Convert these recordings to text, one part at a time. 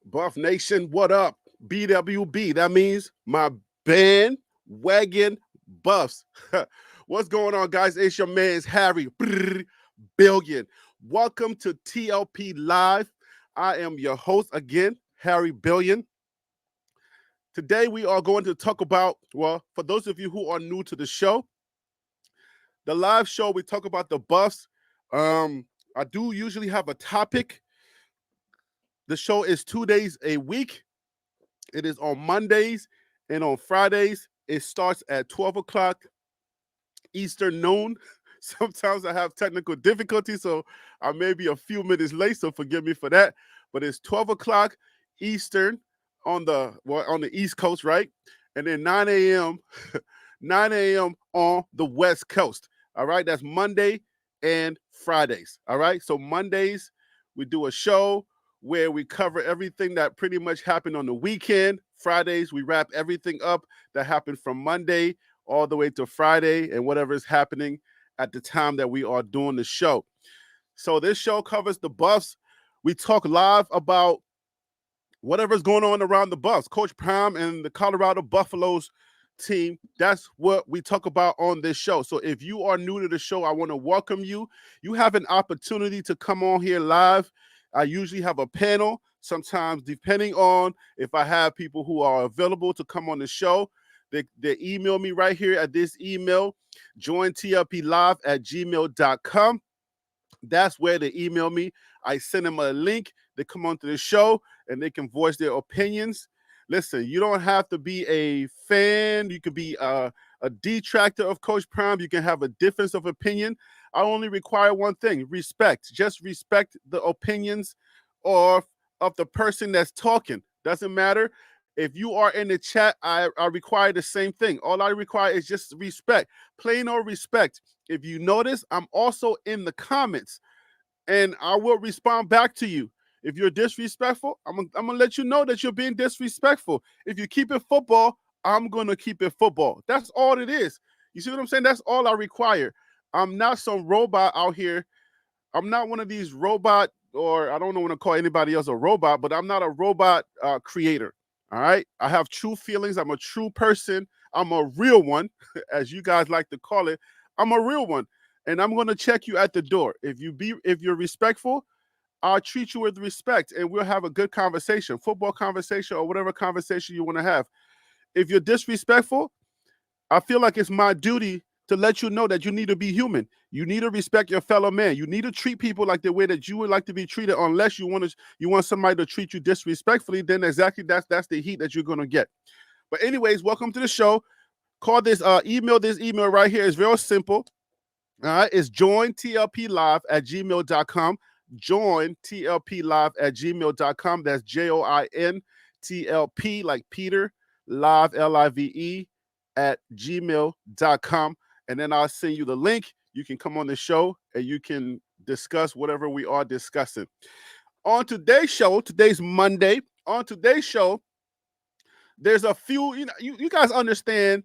Buff Nation, what up? BWB, that means my bandwagon buffs. What's going on, guys? It's your man's Harry Billion. Welcome to TLP Live. I am your host again, Harry Billion. Today we are going to talk about, well, for those of you who are new to the show, the live show, we talk about the buffs. I do usually have a topic. The show is 2 days a week. It is on Mondays and on Fridays. It starts at 12 o'clock Eastern noon. Sometimes I have technical difficulties, so I may be a few minutes late, so forgive me for that. But it's 12 o'clock Eastern on the East Coast, right? And then 9 a.m. 9 a.m. on the West Coast. All right, that's Monday and Fridays. All right, so Mondays we do a show where we cover everything that pretty much happened on the weekend. Fridays, we wrap everything up that happened from Monday all the way to Friday and whatever is happening at the time that we are doing the show. So this show covers the Buffs. We talk live about whatever's going on around the Buffs. Coach Prime and the Colorado Buffaloes team, that's what we talk about on this show. So if you are new to the show, I want to welcome you. You have an opportunity to come on here live. I usually have a panel, sometimes depending on if I have people who are available to come on the show. They email me right here at this email, jointlplive@gmail.com. That's where they email me. I send them a link. They come onto the show and they can voice their opinions. Listen, you don't have to be a fan. You could be a detractor of Coach Prime. You can have a difference of opinion. I only require one thing: respect. Just respect the opinions of the person that's talking. Doesn't matter. If you are in the chat, I require the same thing. All I require is just respect, plain old respect. If you notice, I'm also in the comments, and I will respond back to you. If you're disrespectful, I'm gonna let you know that you're being disrespectful. If you keep it football, I'm gonna keep it football. That's all it is. You see what I'm saying? That's all I require. I'm not some robot out here. I'm not one of these robot, or I don't know want to call anybody else a robot, but I'm not a robot creator. All right. I have true feelings. I'm a true person. I'm a real one, as you guys like to call it. I'm a real one. And I'm going to check you at the door. If you're respectful, I'll treat you with respect and we'll have a good conversation, football conversation or whatever conversation you want to have. If you're disrespectful, I feel like it's my duty to let you know that you need to be human. You need to respect your fellow man. You need to treat people like the way that you would like to be treated, unless you want somebody to treat you disrespectfully. Then exactly that's the heat that you're gonna get. But anyways, welcome to the show. Call this email. This email right here is real simple. All right, it's jointlplive@gmail.com. Jointlplive@gmail.com. That's JOINTLP like Peter, live LIVE at gmail.com. And then I'll send you the link. You can come on the show and you can discuss whatever we are discussing. On today's show, today's Monday, on today's show, there's a few, you guys understand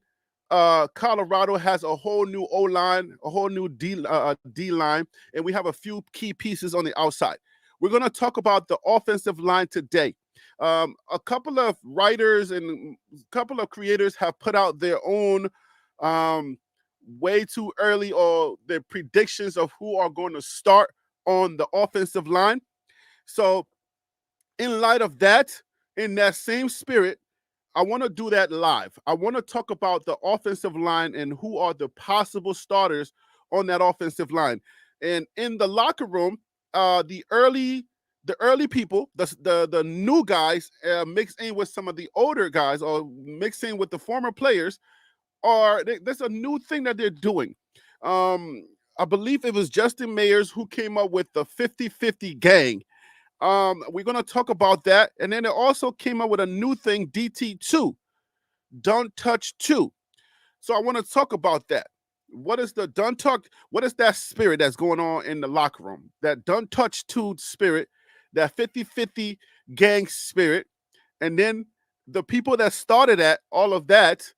Colorado has a whole new O-line, a whole new D-line, and we have a few key pieces on the outside. We're going to talk about the offensive line today. A couple of writers and a couple of creators have put out their own way too early or their predictions of who are going to start on the offensive line. So in light of that, in that same spirit, I want to do that live. I want to talk about the offensive line and who are the possible starters on that offensive line. And in the locker room, the early people, the new guys, mixed in with some of the older guys, or mixed in with the former players, there's a new thing that they're doing. I believe it was Justin Mayers who came up with the 50-50 gang. We're going to talk about that. And then it also came up with a new thing, DT2, Don't Touch 2. So I want to talk about that. What is the Don't Touch? What is that spirit that's going on in the locker room? That Don't Touch 2 spirit, that 50-50 gang spirit. And then the people that started at all of that,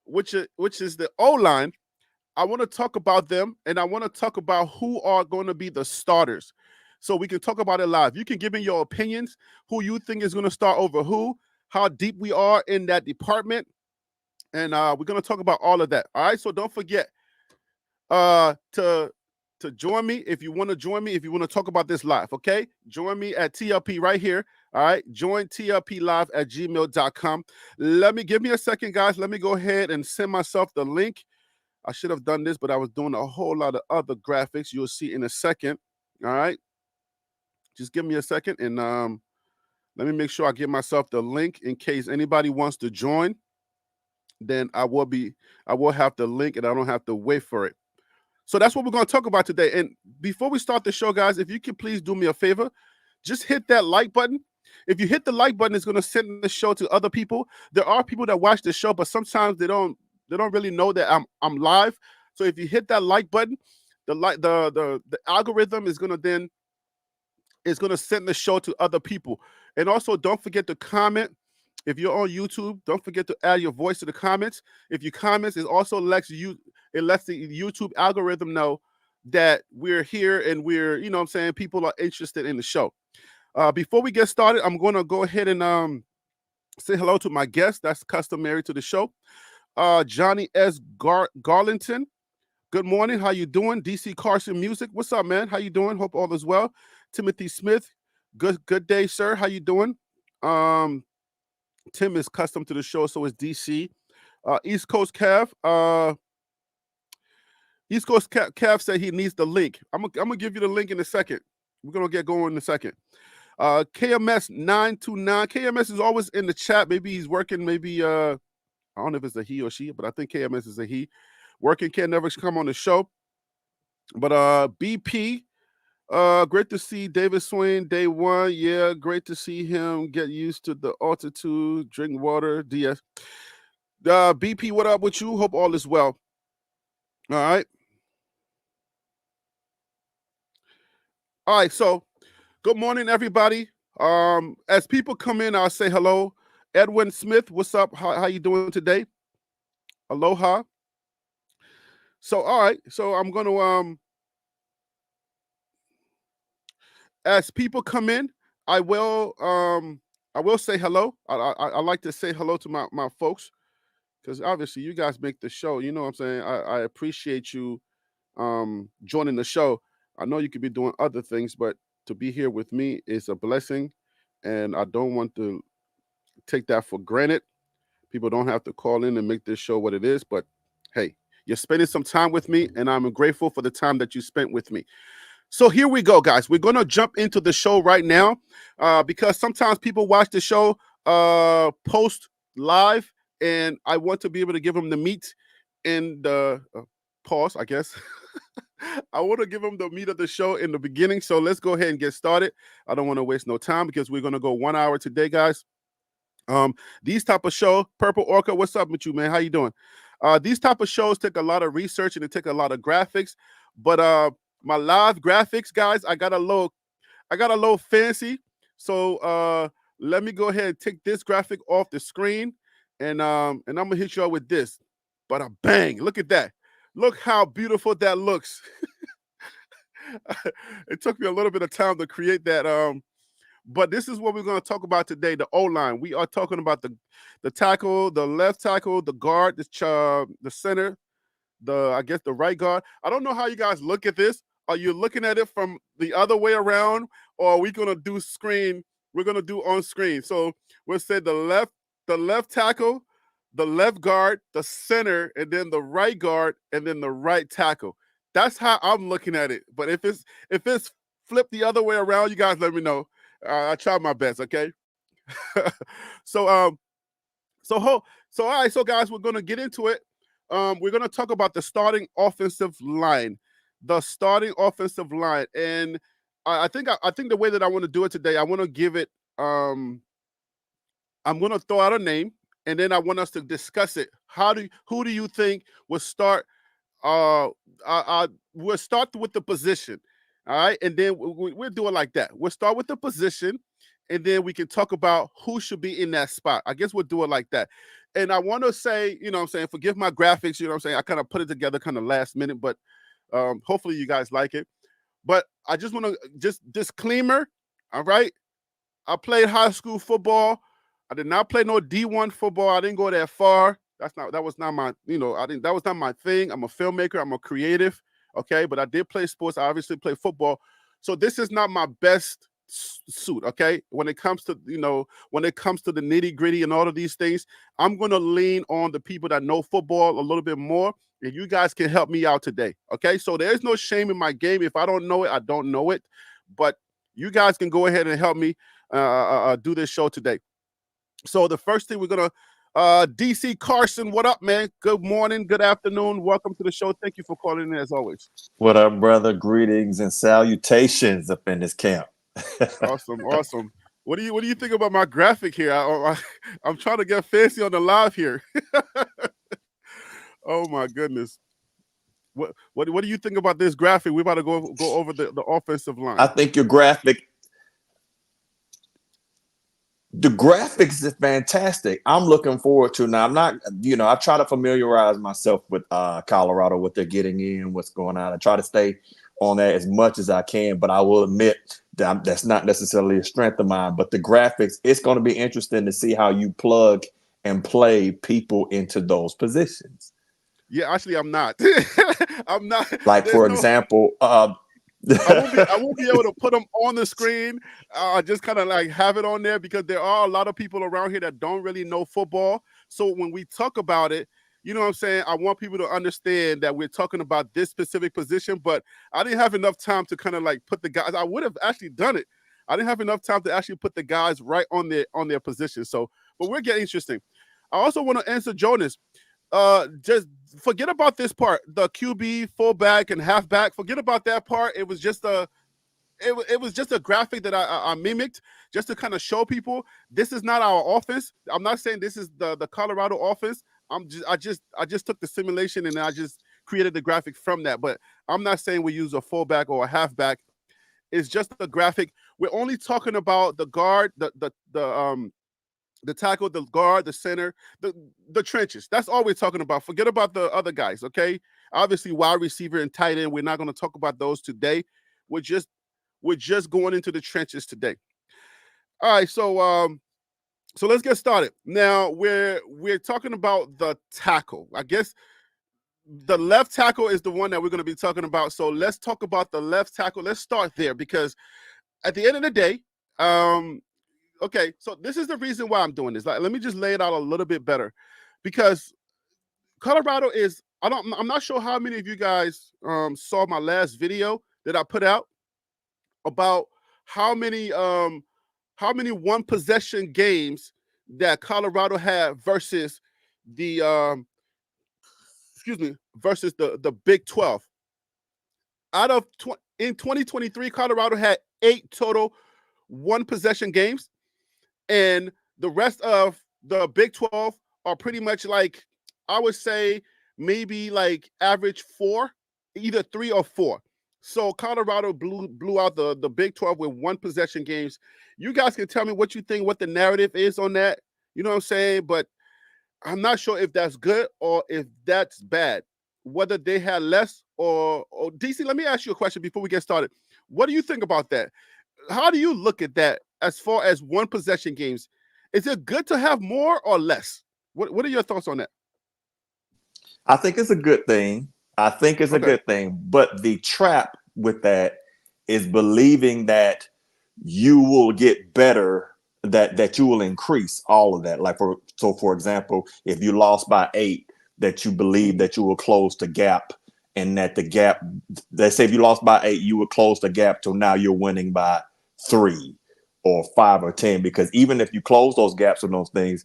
which is the O-line, I want to talk about them, and I want to talk about who are going to be the starters. so we can talk about it live. You can give me your opinions, who you think is going to start over who, how deep we are in that department, and we're going to talk about all of that. All right, so don't forget to join me if you want to join me, if you want to talk about this live. Okay, join me at TLP right here. All right, join TLP live at gmail.com. Give me a second, guys. Let me go ahead and send myself the link. I should have done this, but I was doing a whole lot of other graphics. You'll see in a second. All right, just give me a second, and let me make sure I give myself the link in case anybody wants to join. Then I will have the link, and I don't have to wait for it. So that's what we're going to talk about today. And before we start the show, guys, if you can please do me a favor, just hit that like button. If you hit the like button, it's going to send the show to other people. There are people that watch the show, but sometimes they don't really know that I'm live. So if you hit that like button, the algorithm is going to send the show to other people. And also, don't forget to comment. If you're on YouTube, don't forget to add your voice to the comments. If you comment, it also lets the YouTube algorithm know that we're here and we're, you know what I'm saying, people are interested in the show. Before we get started, I'm going to go ahead and say hello to my guest. That's customary to the show. Johnny S. Garlington. Good morning. How you doing? DC Carson Music. What's up, man? How you doing? Hope all is well. Timothy Smith. Good day, sir. How you doing? Tim is custom to the show, so is DC. East Coast Cav. East Coast Cav said he needs the link. I'm gonna give you the link in a second. We're gonna get going in a second. KMS 929. KMS is always in the chat. Maybe he's working. Maybe I don't know if it's a he or she, but I think KMS is a he. Working, can't never come on the show. But BP. Great to see David Swain day one. Yeah, great to see him get used to the altitude, drink water, DS. BP, what up with you? Hope all is well. All right. All right, so good morning, everybody. As people come in, I'll say hello. Edwin Smith, what's up? How you doing today? Aloha. So, all right, so I'm gonna as people come in, I will say hello. I like to say hello to my folks, because obviously you guys make the show. You know what I'm saying? I appreciate you joining the show. I know you could be doing other things, but to be here with me is a blessing, and I don't want to take that for granted. People don't have to call in and make this show what it is, but hey, you're spending some time with me, and I'm grateful for the time that you spent with me. So here we go, guys. We're going to jump into the show right now because sometimes people watch the show post live, and I want to be able to give them the meat in the pause, I guess. I want to give them the meat of the show in the beginning. So let's go ahead and get started. I don't want to waste no time because we're going to go 1 hour today, guys. These type of show, Purple Orca, what's up with you, man? How you doing? These type of shows take a lot of research and they take a lot of graphics, but my live graphics, guys, I got a little fancy. So let me go ahead and take this graphic off the screen, and I'm gonna hit you up with this. But bang, look at that. Look how beautiful that looks. It took me a little bit of time to create that. But this is what we're going to talk about today, the O-line. We are talking about the tackle, the left tackle, the guard, the center, I guess the right guard. I don't know how you guys look at this. Are you looking at it from the other way around, or are we going to do screen? We're going to do on screen. So we'll say the left tackle, the left guard, the center, and then the right guard, and then the right tackle. That's how I'm looking at it. But if it's flipped the other way around, you guys let me know. I try my best, okay? So all right, so guys, we're gonna get into it. We're gonna talk about the starting offensive line, and I think the way that I want to do it today, I want to give it. I'm gonna throw out a name, and then I want us to discuss it. Who do you think will start? We'll start with the position. All right, and then we'll do it like that. We'll start with the position, and then we can talk about who should be in that spot. I guess we'll do it like that. And I want to say, you know what I'm saying, forgive my graphics, you know what I'm saying, I kind of put it together kind of last minute, but hopefully you guys like it. But I just want to just disclaimer. All right, I played high school football. I did not play no D1 football. I didn't go that far. That was not my, I didn't that was not my thing. I'm a filmmaker, I'm a creative, okay? But I did play sports. I obviously play football. So this is not my best suit, okay? When it comes to, when it comes to the nitty-gritty and all of these things, I'm going to lean on the people that know football a little bit more, and you guys can help me out today, okay? So there's no shame in my game. If I don't know it, I don't know it. But you guys can go ahead and help me do this show today. So the first thing we're gonna DC Carson, what up, man? Good morning, good afternoon. Welcome to the show. Thank you for calling in as always. What up, brother? Greetings and salutations up in this camp. Awesome, awesome. What do you think about my graphic here? I'm trying to get fancy on the live here. Oh my goodness. What do you think about this graphic? We're about to go over the offensive line. I think your graphic, the graphics is fantastic. I'm looking forward to now. I'm not, I try to familiarize myself with Colorado, what they're getting in, what's going on. I try to stay on that as much as I can, but I will admit that that's not necessarily a strength of mine. But the graphics, it's going to be interesting to see how you plug and play people into those positions. Yeah, actually, I'm not. I'm not. Like, for example, I won't be able to put them on the screen. Just kind of like have it on there because there are a lot of people around here that don't really know football. So when we talk about it, you know what I'm saying? I want people to understand that we're talking about this specific position, but I didn't have enough time to kind of like put the guys. I would have actually done it. I didn't have enough time to actually put the guys right on their position. So, but we're getting interesting. I also want to answer Jonas. Just forget about this part, the QB, fullback, and halfback. Forget about that part. It was just a graphic that I mimicked just to kind of show people this is not our offense. I'm not saying this is the Colorado offense. I just took the simulation and I just created the graphic from that. But I'm not saying we use a fullback or a halfback. It's just a graphic. We're only talking about the guard, the tackle, the guard, the center, the trenches. That's all we're talking about. Forget about the other guys, okay? Obviously, wide receiver and tight end, we're not going to talk about those today. We're just going into the trenches today. All right, so let's get started. Now we're talking about the tackle. I guess the left tackle is the one that we're going to be talking about. So let's talk about the left tackle. Let's start there because at the end of the day, okay, so this is the reason why I'm doing this. Like, let me just lay it out a little bit better, because Colorado is. I'm not sure how many of you guys saw my last video that I put out about how many one possession games that Colorado had versus the versus the Big 12. Out of in 2023, Colorado had 8 total one possession games. And the rest of the Big 12 are pretty much like, I would say, maybe like average 4, either 3 or 4. So Colorado blew out the Big 12 with one possession games. You guys can tell me what you think, what the narrative is on that. You know what I'm saying? But I'm not sure if that's good or if that's bad. Whether they had less or DC, let me ask you a question before we get started. What do you think about that? How do you look at that as far as one possession games? Is it good to have more or less? What are your thoughts on that? I think it's a good thing. I think it's a Okay. good thing. But the trap with that is believing that you will get better, that you will increase all of that. Like for example, if you lost by 8, that you believe that you will close the gap, and that the gap, let's say if you lost by 8, you would close the gap till now you're winning by 3 or 5 or 10. Because even if you close those gaps and those things,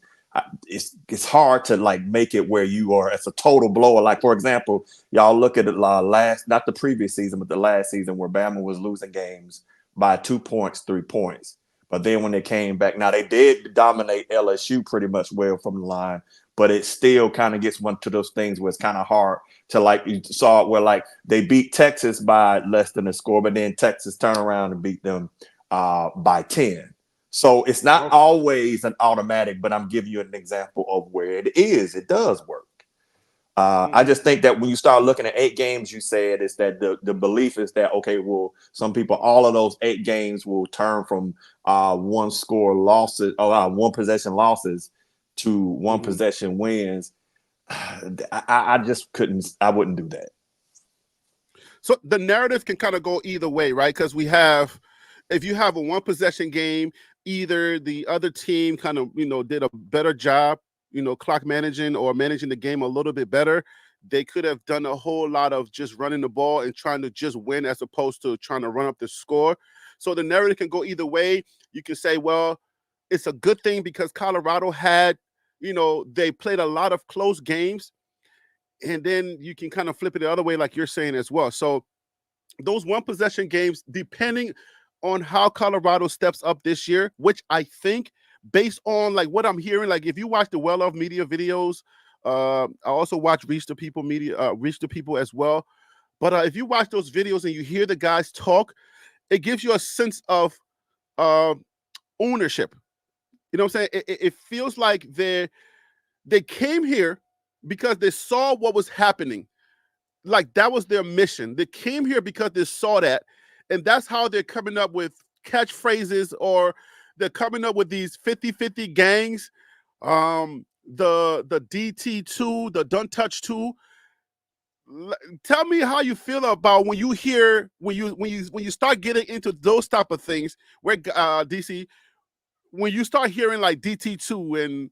it's hard to like make it where you are. It's a total blower. Like, for example, y'all look at it not the previous season, but the last season where Bama was losing games by 2 points, 3 points. But then when they came back, now they did dominate LSU pretty much well from the line, but it still kind of gets one to those things where it's kind of hard to, like, you saw it where like they beat Texas by less than a score, but then Texas turned around and beat them by 10. So it's not always an automatic, but I'm giving you an example of where it is. It does work. I just think that when you start looking at 8 games, you said is that the belief is that okay, well, some people, all of those 8 games will turn from one score losses or one possession losses to one Mm-hmm. possession wins. I just couldn't. I wouldn't do that. So the narrative can kind of go either way, right? Because we have, if you have a one possession game, either the other team kind of, did a better job, clock managing or managing the game a little bit better. They could have done a whole lot of just running the ball and trying to just win as opposed to trying to run up the score. So the narrative can go either way. You can say, well, it's a good thing because Colorado had, they played a lot of close games. And then you can kind of flip it the other way, like you're saying as well. So those one possession games, depending on how Colorado steps up this year, which I think based on like what I'm hearing, like if you watch the Well of Media videos, I also watch Reach the People as well. But if you watch those videos and you hear the guys talk, it gives you a sense of uh, ownership. You know what I'm saying? It feels like they came here because they saw what was happening. Like that was their mission. They came here because they saw that. And that's how they're coming up with catchphrases, or they're coming up with these 50-50 gangs. The DT2, the Don't Touch 2. Tell me how you feel about when you hear when you start getting into those type of things where DC, when you start hearing like DT2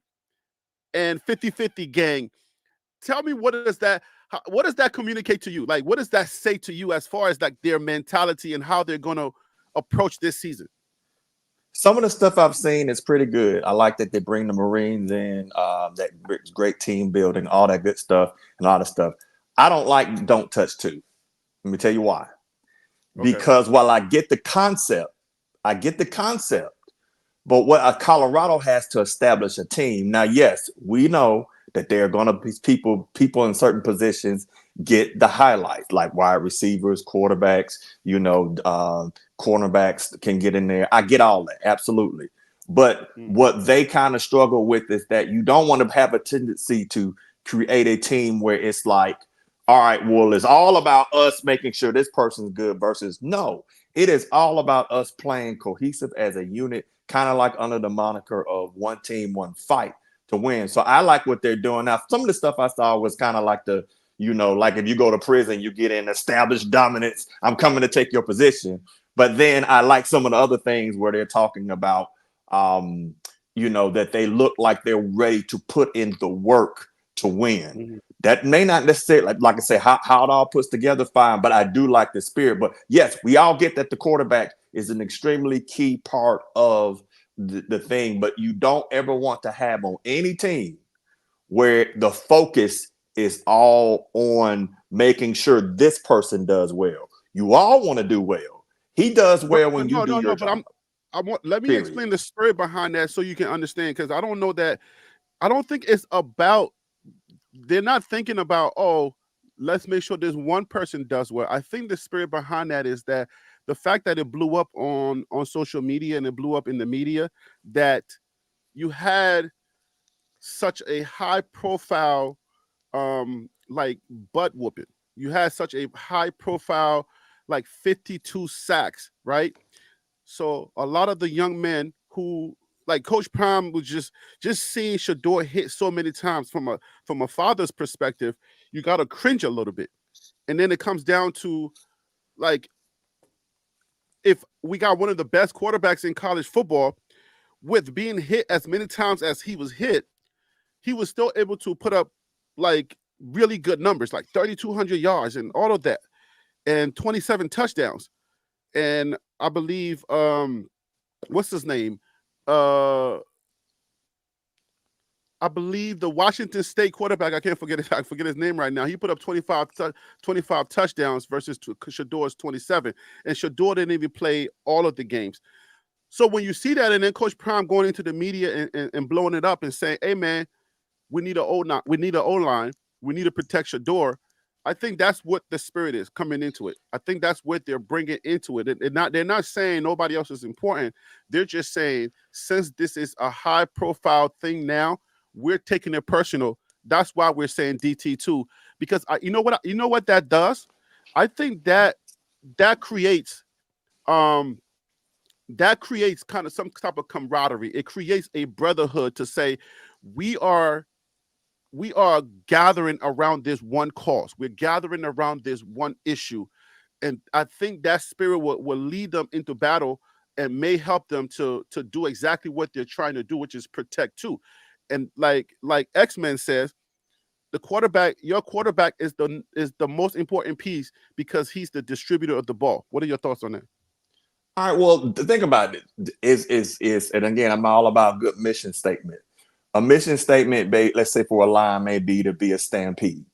and 50-50 gang. Tell me, what does that communicate to you? Like what does that say to you as far as like their mentality and how they're going to approach this season? Some of the stuff I've seen is pretty good. I like that they bring the Marines in, that great team building, all that good stuff, and all that stuff. I don't like Don't Touch Two. Let me tell you why. Okay. Because while I get the concept, but what Colorado has to establish a team. Now, yes, we know that there are going to be people in certain positions get the highlights, like wide receivers, quarterbacks, cornerbacks can get in there. I get all that, absolutely. But what they kind of struggle with is that you don't want to have a tendency to create a team where it's like, all right, well, it's all about us making sure this person's good versus no, it is all about us playing cohesive as a unit, kind of like under the moniker of one team, one fight to win. So I like what they're doing. Now, some of the stuff I saw was kind of like like if you go to prison, you get in established dominance. I'm coming to take your position. But then I like some of the other things where they're talking about, that they look like they're ready to put in the work to win. Mm-hmm. That may not necessarily, like I say, how it all puts together, fine. But I do like the spirit. But yes, we all get that the quarterback is an extremely key part of the thing. But you don't ever want to have on any team where the focus is all on making sure this person does well. You all want to do well. He does well But when you no, do no, your no. But job. let me Period. explain the spirit behind that so you can understand, because I don't know that. I don't think it's about. They're not thinking about, oh, let's make sure this one person does well. I think the spirit behind that is that the fact that it blew up on social media and it blew up in the media, that you had such a high profile like butt whooping. You had such a high profile like 52 sacks, right? So a lot of the young men who, like Coach Prime was just seeing Shador hit so many times from a father's perspective, you gotta cringe a little bit. And then it comes down to like, if we got one of the best quarterbacks in college football with being hit as many times as he was hit, he was still able to put up like really good numbers, like 3,200 yards and all of that, and 27 touchdowns. And I believe, what's his name? Uh, I believe the Washington State quarterback, I can't forget it. I forget his name right now. He put up 25 touchdowns versus Shador's 27. And Shador didn't even play all of the games. So when you see that, and then Coach Prime going into the media and blowing it up and saying, hey, man, we need an O-line. We need an O-line. We need to protect Shador. I think that's what the spirit is coming into it. I think that's what they're bringing into it. They're not saying nobody else is important. They're just saying, since this is a high-profile thing now, we're taking it personal that's why we're saying DT2, because you know what that does. I think that creates um that creates kind of some type of camaraderie. It creates a brotherhood to say we are we are gathering around this one cause. We're gathering around this one issue, and I think that spirit will lead them into battle and may help them to do exactly what they're trying to do, which is protect too. And like X-Men says, your quarterback is the most important piece because he's the distributor of the ball. What are your thoughts on that? All right. Well, the thing about it is, and again, I'm all about good mission statement. A mission statement, let's say for a line, may be to be a stampede.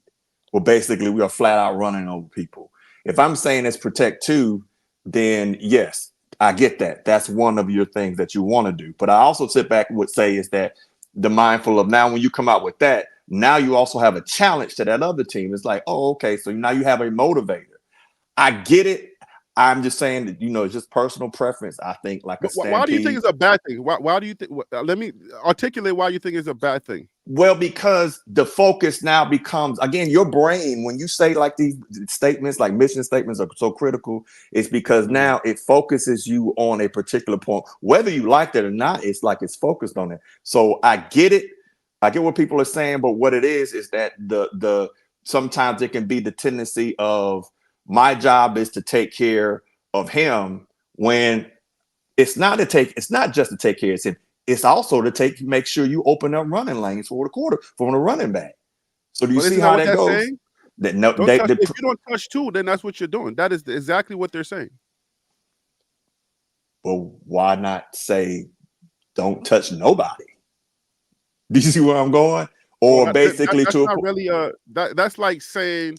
Well, basically, we are flat out running over people. If I'm saying it's protect two, then yes, I get that. That's one of your things that you want to do. But I also sit back and would say is that the mindful of now when you come out with that, now you also have a challenge to that other team. It's like, oh, okay, so now you have a motivator. I get it. I'm just saying that, it's just personal preference. I think like a Why do you think stampede. it's a bad thing? Why do you think? Let me articulate why you think it's a bad thing. Well, because the focus now becomes, again, your brain, when you say like these statements, like mission statements are so critical, it's because now it focuses you on a particular point. Whether you like that or not, it's like it's focused on it. So I get it. I get what people are saying, but what it is that the sometimes it can be the tendency of my job is to take care of him when it's not just to take care of him. It's also to make sure you open up running lanes for the running back. So do you But see isn't that how what that they're goes? saying? That no, Don't touch. If you don't touch two, then that's what you're doing. That is exactly what they're saying. well, why not say don't touch nobody? Do you see where I'm going? Well, Or basically that's to a not really that's like saying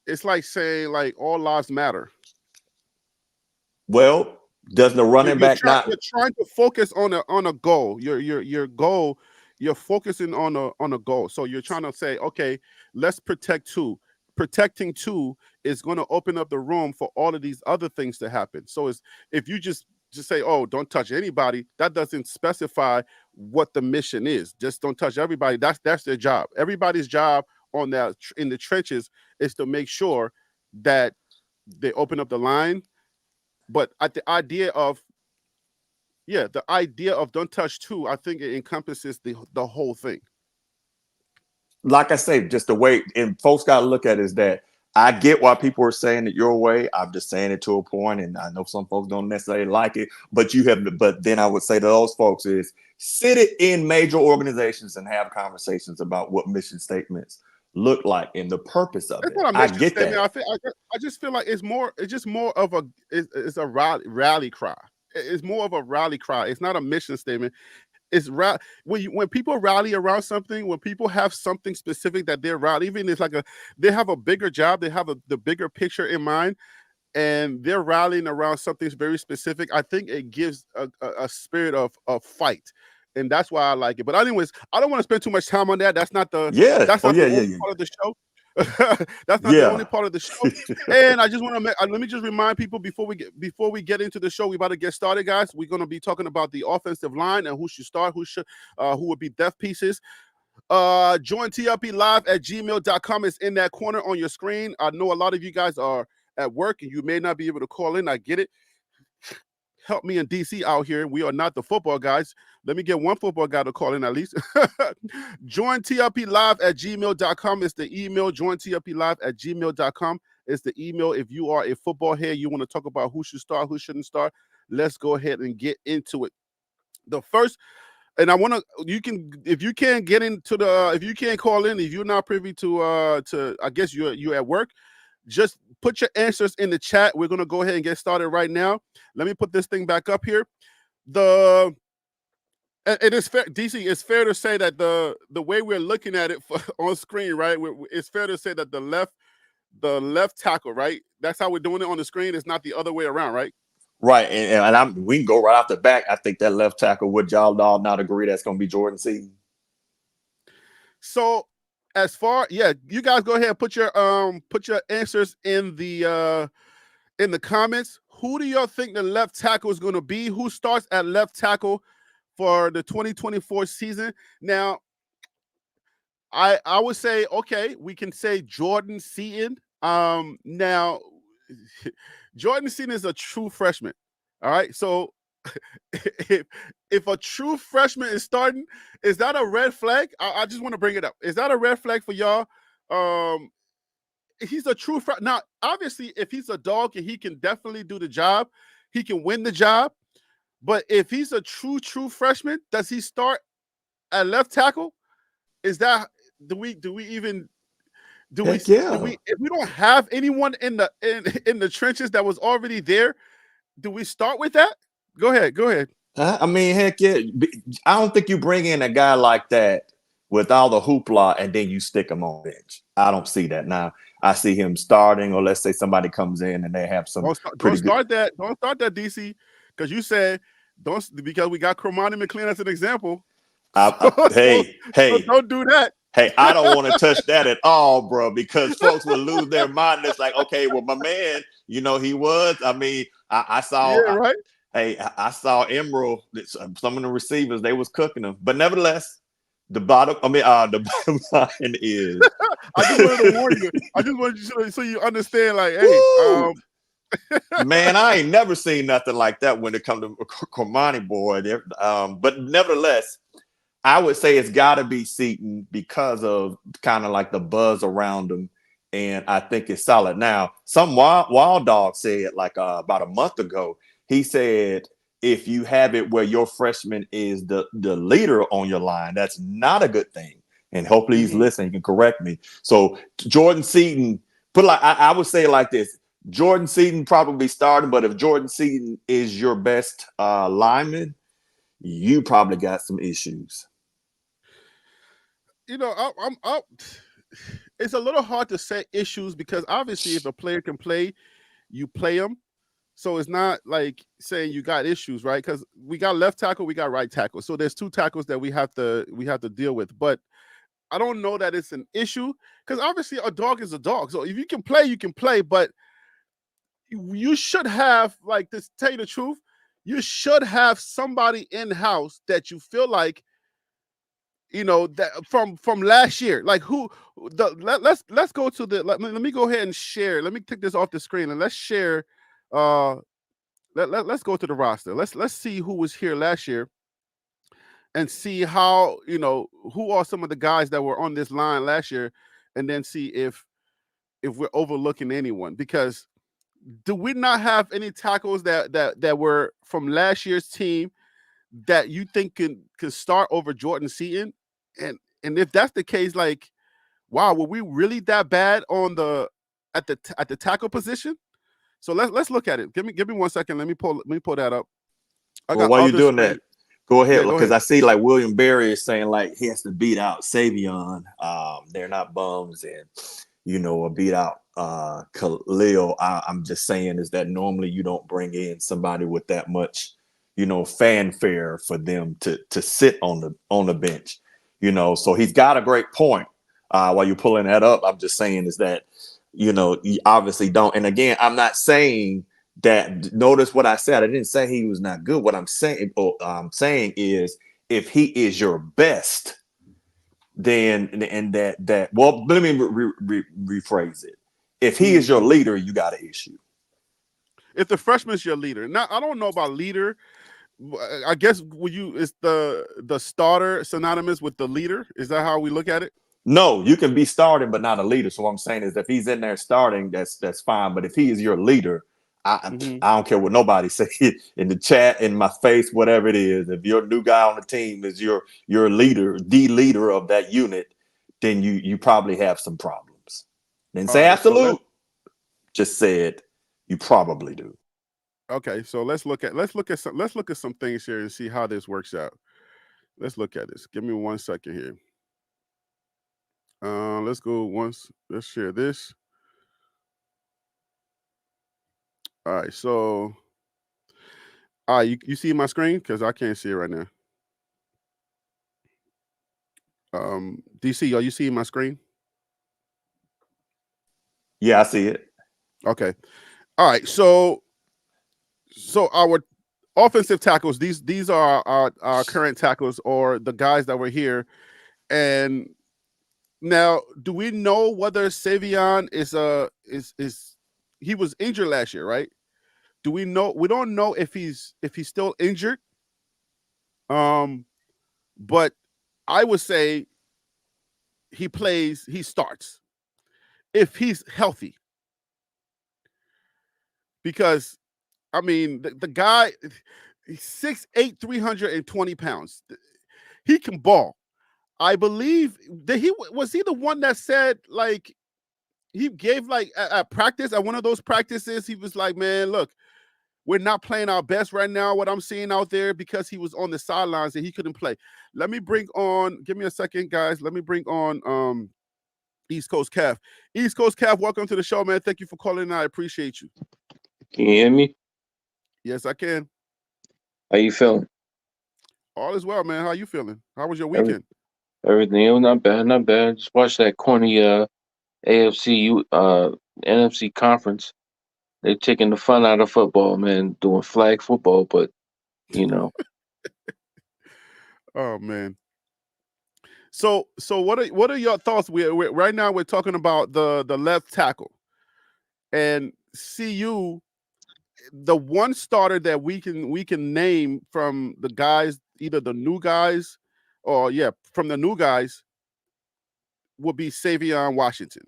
it's like saying like all lives matter. well, does the running back not? You're trying to focus on a goal. Your goal. You're focusing on a goal. So you're trying to say, okay, let's protect two. Protecting two is going to open up the room for all of these other things to happen. So it's if you just say, oh, don't touch anybody, that doesn't specify what the mission is. Just don't touch everybody. That's their job. Everybody's job on that in the trenches is to make sure that they open up the line. But at the idea of don't touch two, I think it encompasses the whole thing. Like I say, just the way, and folks got to look at it is that I get why people are saying it your way. I'm just saying it to a point, and I know some folks don't necessarily like it, but but then I would say to those folks is sit it in major organizations and have conversations about what mission statements look like and the purpose of It's it. not a I mission get statement. that. I just feel like it's just more of it's a rally cry. It's more of a rally cry. It's not a mission statement. When people rally around something, when people have something specific that they're rally, even it's like they have a bigger job, they have the bigger picture in mind, and they're rallying around something very specific. I think it gives a spirit of fight, and that's why I like it. But anyways, I don't want to spend too much time on that. Yeah. That's Oh not yeah. the Yeah. only Yeah. part of the show. That's not the only Yeah. part of the show. And I just want to let me just remind people before we get into the show, we about to get started, guys. We're going to be talking about the offensive line and who should start, who would be depth pieces. Join TLP live at gmail.com. It's in that corner on your screen. I know a lot of you guys are at work and you may not be able to call in. I get it. Help me in DC out here. We are not the football guys. Let me get one football guy to call in at least. Join TLP live at gmail.com. It's the email. Join TLP live at gmail.com. It's the email. If you are a football head, you want to talk about who should start, who shouldn't start. Let's go ahead and get into it. The first, and I want to, you can, if you can't get into if you can't call in, if you're not privy to, I guess you're at work, just put your answers in the chat. We're going to go ahead and get started right now. Let me put this thing back up here. It is fair, DC. It's fair to say that the way we're looking at it on screen, right? It's fair to say that the left tackle, right? That's how we're doing it on the screen. It's not the other way around, right? Right. And we can go right off the back. I think that left tackle, would y'all all not agree that's going to be Jordan Seaton? So you guys go ahead and put your answers in the comments. Who do y'all think the left tackle is going to be? Who starts at left tackle for the 2024 season? Now, I would say, okay, we can say Jordan Seaton. Now Jordan Seaton is a true freshman. All right. So if if a true freshman is starting, is that a red flag? I just want to bring it up. Is that a red flag for y'all? Um, he's a true now. Obviously, if he's a dog and he can definitely do the job, he can win the job. But if he's a true freshman, does he start at left tackle? Is that do we even Heck yeah. if we don't have anyone in the trenches that was already there, do we start with that? Go ahead, go ahead. I mean, heck yeah. I don't think you bring in a guy like that with all the hoopla and then you stick him on bench. I don't see that. Now, I see him starting, or let's say somebody comes in and they have some Don't pretty good. start that. Don't start that, DC, because you said don't because we got Cromani McLean as an example. Hey, So don't do that. Hey, I don't want to touch that at all, bro, because folks will lose their mind. It's like, okay, well, my man, he was. I mean, I saw. Yeah, right. I saw Emerald. Some of the receivers they was cooking them, but nevertheless, the bottom. I mean, the bottom line is. I just wanted to warn you. I just wanted you to, so you understand. Like, hey, man, I ain't never seen nothing like that when it comes to Cormani boy. But nevertheless. I would say it's got to be Seaton because of kind of like the buzz around him, and I think it's solid. Now, some wild dog said like about a month ago, he said if you have it where your freshman is the leader on your line, that's not a good thing. And hopefully he's listening. He can correct me. So Jordan Seaton, I would say it like this: Jordan Seaton probably starting, but if Jordan Seaton is your best lineman, you probably got some issues. It's a little hard to set issues because obviously, if a player can play, you play them. So it's not like saying you got issues, right? Because we got left tackle, we got right tackle. So there's two tackles that we have to deal with. But I don't know that it's an issue because obviously a dog is a dog. So if you can play, you can play. But you should have, like, to tell you the truth, you should have somebody in house that you feel like that from last year, like let's go to the let me go ahead and share. Let me take this off the screen and let's share. Let's go to the roster. Let's see who was here last year and see how who are some of the guys that were on this line last year, and then see if we're overlooking anyone. Because do we not have any tackles that were from last year's team that you think can start over Jordan Seaton? And if that's the case, like, wow, were we really that bad on at the tackle position? So let's look at it. Give me 1 second. Let me pull that up. Well, while you're doing that, go ahead, Yeah, because I see like William Berry is saying like he has to beat out Savion. They're not bums, and or beat out Khalil. I'm just saying is that normally you don't bring in somebody with that much fanfare for them to sit on the bench. So he's got a great point. While you're pulling that up, I'm just saying is that you obviously don't. And again, I'm not saying that. Notice what I said. I didn't say he was not good. What I'm saying is if he is your best, then and that well, let me rephrase it. If he is your leader, you got an issue. If the freshman's your leader, now I don't know about leader. I guess is the starter synonymous with the leader? Is that how we look at it? No, you can be starting, but not a leader. So what I'm saying is if he's in there starting, that's fine. But if he is your leader, I don't care what nobody say in the chat, in my face, whatever it is. If your new guy on the team is your leader, the leader of that unit, then you probably have some problems. Didn't say absolute, just said you probably do. Okay, so let's look at some things here and see how this works out. Let's look at this. Give me 1 second here. Let's go once. Let's share this. All right, so you see my screen? Because I can't see it right now. DC, are you seeing my screen? Yeah, I see it. Okay. All right, so our offensive tackles, these are our current tackles, or the guys that were here. And Now, do we know whether Savion is he was injured last year, right? Do we know? We don't know if he's still injured. Um, but I would say he starts if he's healthy, because I mean the guy he's 6'8", 320 pounds. He can ball. I believe that he was he the one that said like he gave like at practice at one of those practices he was like, man, look, we're not playing our best right now. What I'm seeing out there, because he was on the sidelines and he couldn't play. Let me bring on. Give me a second, guys. Let me bring on East Coast Cav. East Coast Cav, welcome to the show, man. Thank you for calling in. I appreciate you. Can you hear me? Yes, I can. How you feeling? All is well, man. How you feeling? How was your Every, weekend? everything? Oh, not bad, not bad. Just watch that corny AFC NFC conference. They're taking the fun out of football, man, doing flag football, but you know. Oh man. So what are your thoughts? We're right now we're talking about the left tackle and CU. The one starter that we can name from the guys, either the new guys or yeah, from the new guys would be Savion Washington.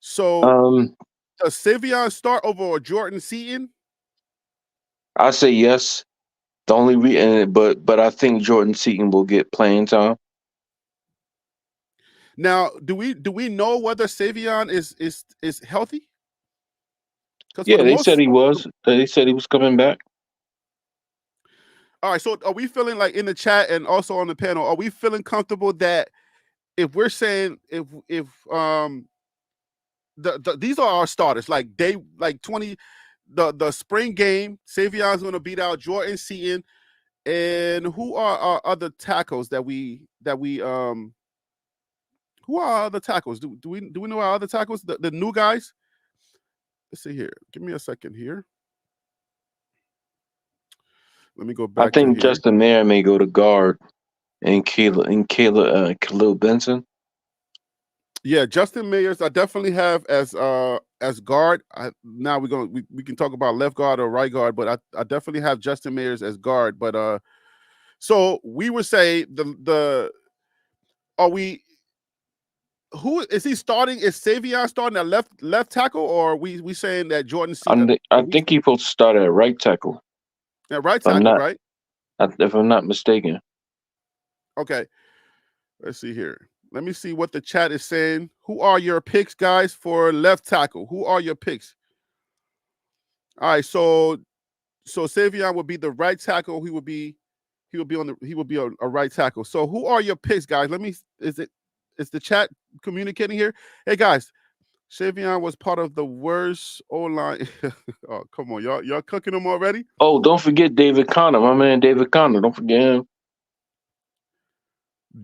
So Um does Savion start over Jordan Seaton? I say yes. The only but I think Jordan Seaton will get playing time. Now, do we know whether Savion is healthy? Because for Yeah, the they said most, he was. They said he was coming back. all right. So are we feeling like in the chat and also on the panel? Are we feeling comfortable that if we're saying if these are our starters, like day like 20, the spring game, Savion's going to beat out Jordan Seaton, and who are our other tackles that we who are our other tackles? Do we know our other tackles? The new guys. Let's see here. Give me a second here. Let me go I back to think here. Justin Mayer may go to guard and Khalil Benson. Yeah, Justin Mayers, I definitely have as guard. Now we can talk about left guard or right guard, but I definitely have Justin Mayers as guard. But so we would say the are we who is he starting? Is Savion starting at left tackle, or are we saying that Jordan C I are we think he supposed to start at right tackle. at right If I'm tackle, not right? if I'm not mistaken. Okay, let's see here. Let me see what the chat is saying. Who are your picks, guys, for left tackle? Who are your picks? All right, so Savion would be the right tackle. He would be a right tackle. So who are your picks, guys? Is the chat communicating here? Hey guys, Savion was part of the worst O line. Oh, come on, y'all cooking him already? Oh, don't forget David Connor, my man David Connor. Don't forget him.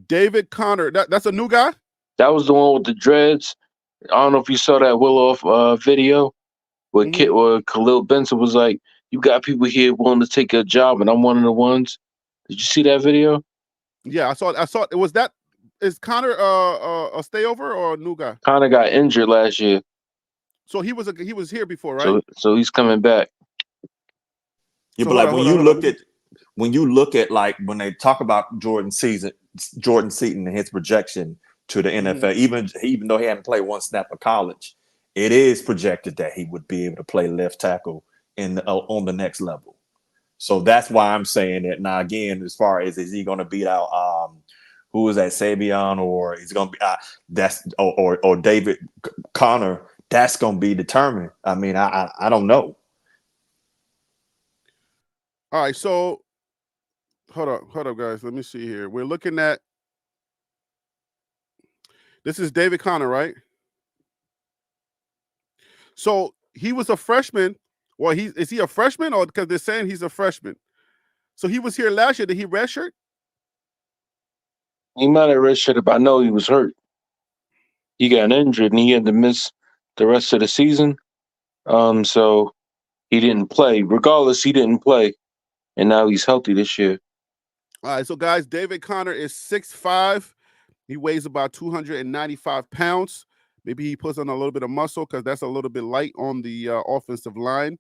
David Connor. That's a new guy? That was the one with the dreads. I don't know if you saw that Willow video Hmm. where Khalil Benson was like, "You got people here willing to take a job, and I'm one of the ones." Did you see that video? Yeah, I saw it. Was that is Connor a stayover or a new guy? Connor got injured last year, So he was here before, right? so he's coming back. Yeah, So but hold like on, hold on, hold on. when you look at like when they talk about Jordan Seaton and his projection to the Mhm. NFL, even though he hadn't played one snap of college, it is projected that he would be able to play left tackle on the next level. So that's why I'm saying that. Now again, as far as is he going to beat out who is that, Savion, or he's going to be that's or David Connor? That's going to be determined. I mean, I don't know. All right, so hold up, guys. Let me see here. We're looking at this is David Connor, right? So he was a freshman. Well, is he a freshman or because they're saying he's a freshman? So he was here last year. Did he redshirt? He might have redshirted, but I know he was hurt. He got injured and he had to miss the rest of the season. So he didn't play. Regardless, he didn't play, and now he's healthy this year. All right, so guys, David Connor is 6'5", He weighs about 295 pounds. Maybe he puts on a little bit of muscle because that's a little bit light on the offensive line.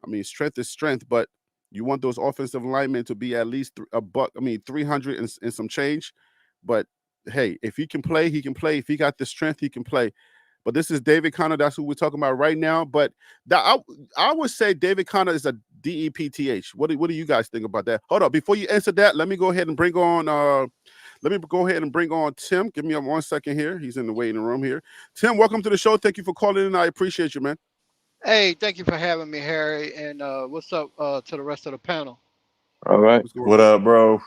I mean, strength is strength, but you want those offensive linemen to be at least a buck. I mean, 300 and some change. But hey, if he can play, he can play. If he got the strength, he can play. But this is David Connor. That's who we're talking about right now. But that, I would say David Connor is a DEPTH. What do you guys think about that? Hold up. Before you answer that, let me go ahead and bring on Tim. Give me 1 second here. He's in the waiting room here. Tim, welcome to the show. Thank you for calling in. I appreciate you, man. Hey, thank you for having me, Harry. And what's up to the rest of the panel? All right. What's going What on? up, bro?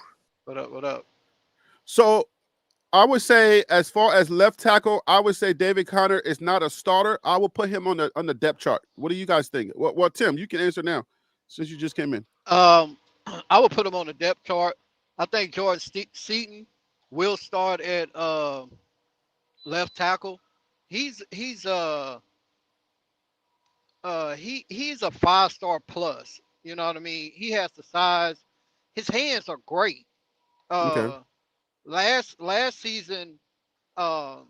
What up? What up? So I would say, as far as left tackle, I would say David Connor is not a starter. I would put him on the depth chart. What do you guys think? Well, Tim, you can answer now since you just came in. Um, I would put him on the depth chart. I think George Seaton will start at left tackle. He's a 5-star plus. You know what I mean? He has the size. His hands are great. Okay. Uh, last season, um,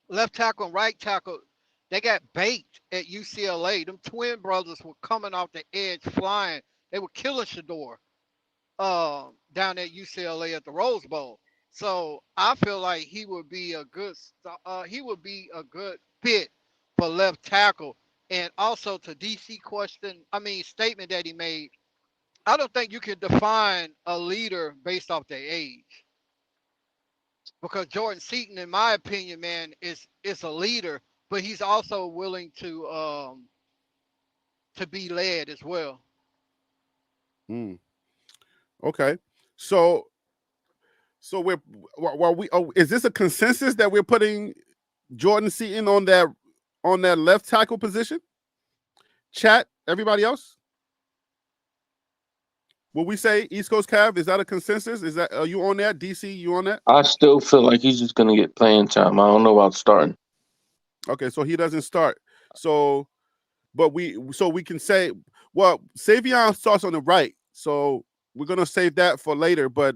left tackle and right tackle, they got baked at UCLA. Them twin brothers were coming off the edge flying. They were killing Shador down at UCLA at the Rose Bowl. So I feel like he would be a good fit for left tackle. And also to DC statement that he made. I don't think you can define a leader based off their age because Jordan Seaton, in my opinion, man, is a leader, but he's also willing to be led as well. Mm, okay. So we're while we is this a consensus that we're putting Jordan Seaton on that left tackle position? Chat, everybody else? Will we say East Coast Cav? Is that a consensus? Are you on that? DC, you on that? I still feel like he's just gonna get playing time. I don't know about starting. Okay, so he doesn't start. So we can say, well, Savion starts on the right. So we're gonna save that for later. But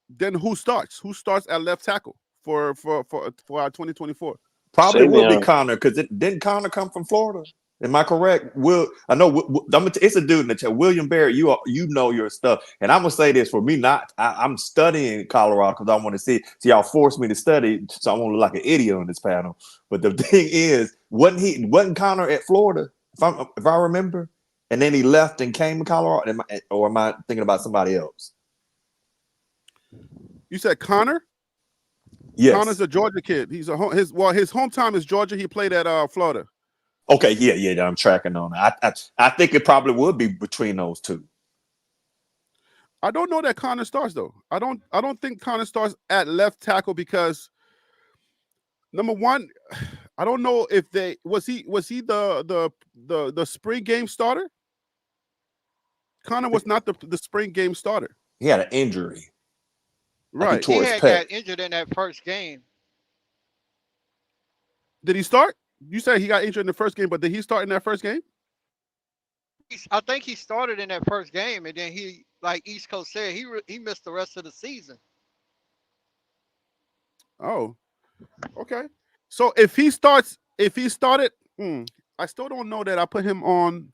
then who starts? Who starts at left tackle for our 2024? Probably will be Savion. Connor because didn't Connor come from Florida? Am I correct? I know it's a dude in the chat. William Barrett, you know your stuff, and I'm gonna say this for me. I'm studying Colorado because I want to see. See, y'all forced me to study, so I won't look like an idiot on this panel. But the thing is, wasn't Connor at Florida? If I remember, and then he left and came to Colorado. Or am I thinking about somebody else? You said Connor? Yes. Connor's a Georgia kid. His hometown is Georgia. He played at Florida. Okay, yeah. I'm tracking on it. I think it probably would be between those two. I don't know that Connor starts though. I don't think Connor starts at left tackle because number one, I don't know if was he the spring game starter? Connor was not the spring game starter. He had an injury, like he Right. He tore his had pec. got injured in that first game. Did he start? You said he got injured in the first game, but did he start in that first game? I think he started in that first game, and then like East Coast said, he missed the rest of the season. Oh, okay. So if he started, I still don't know that I put him I on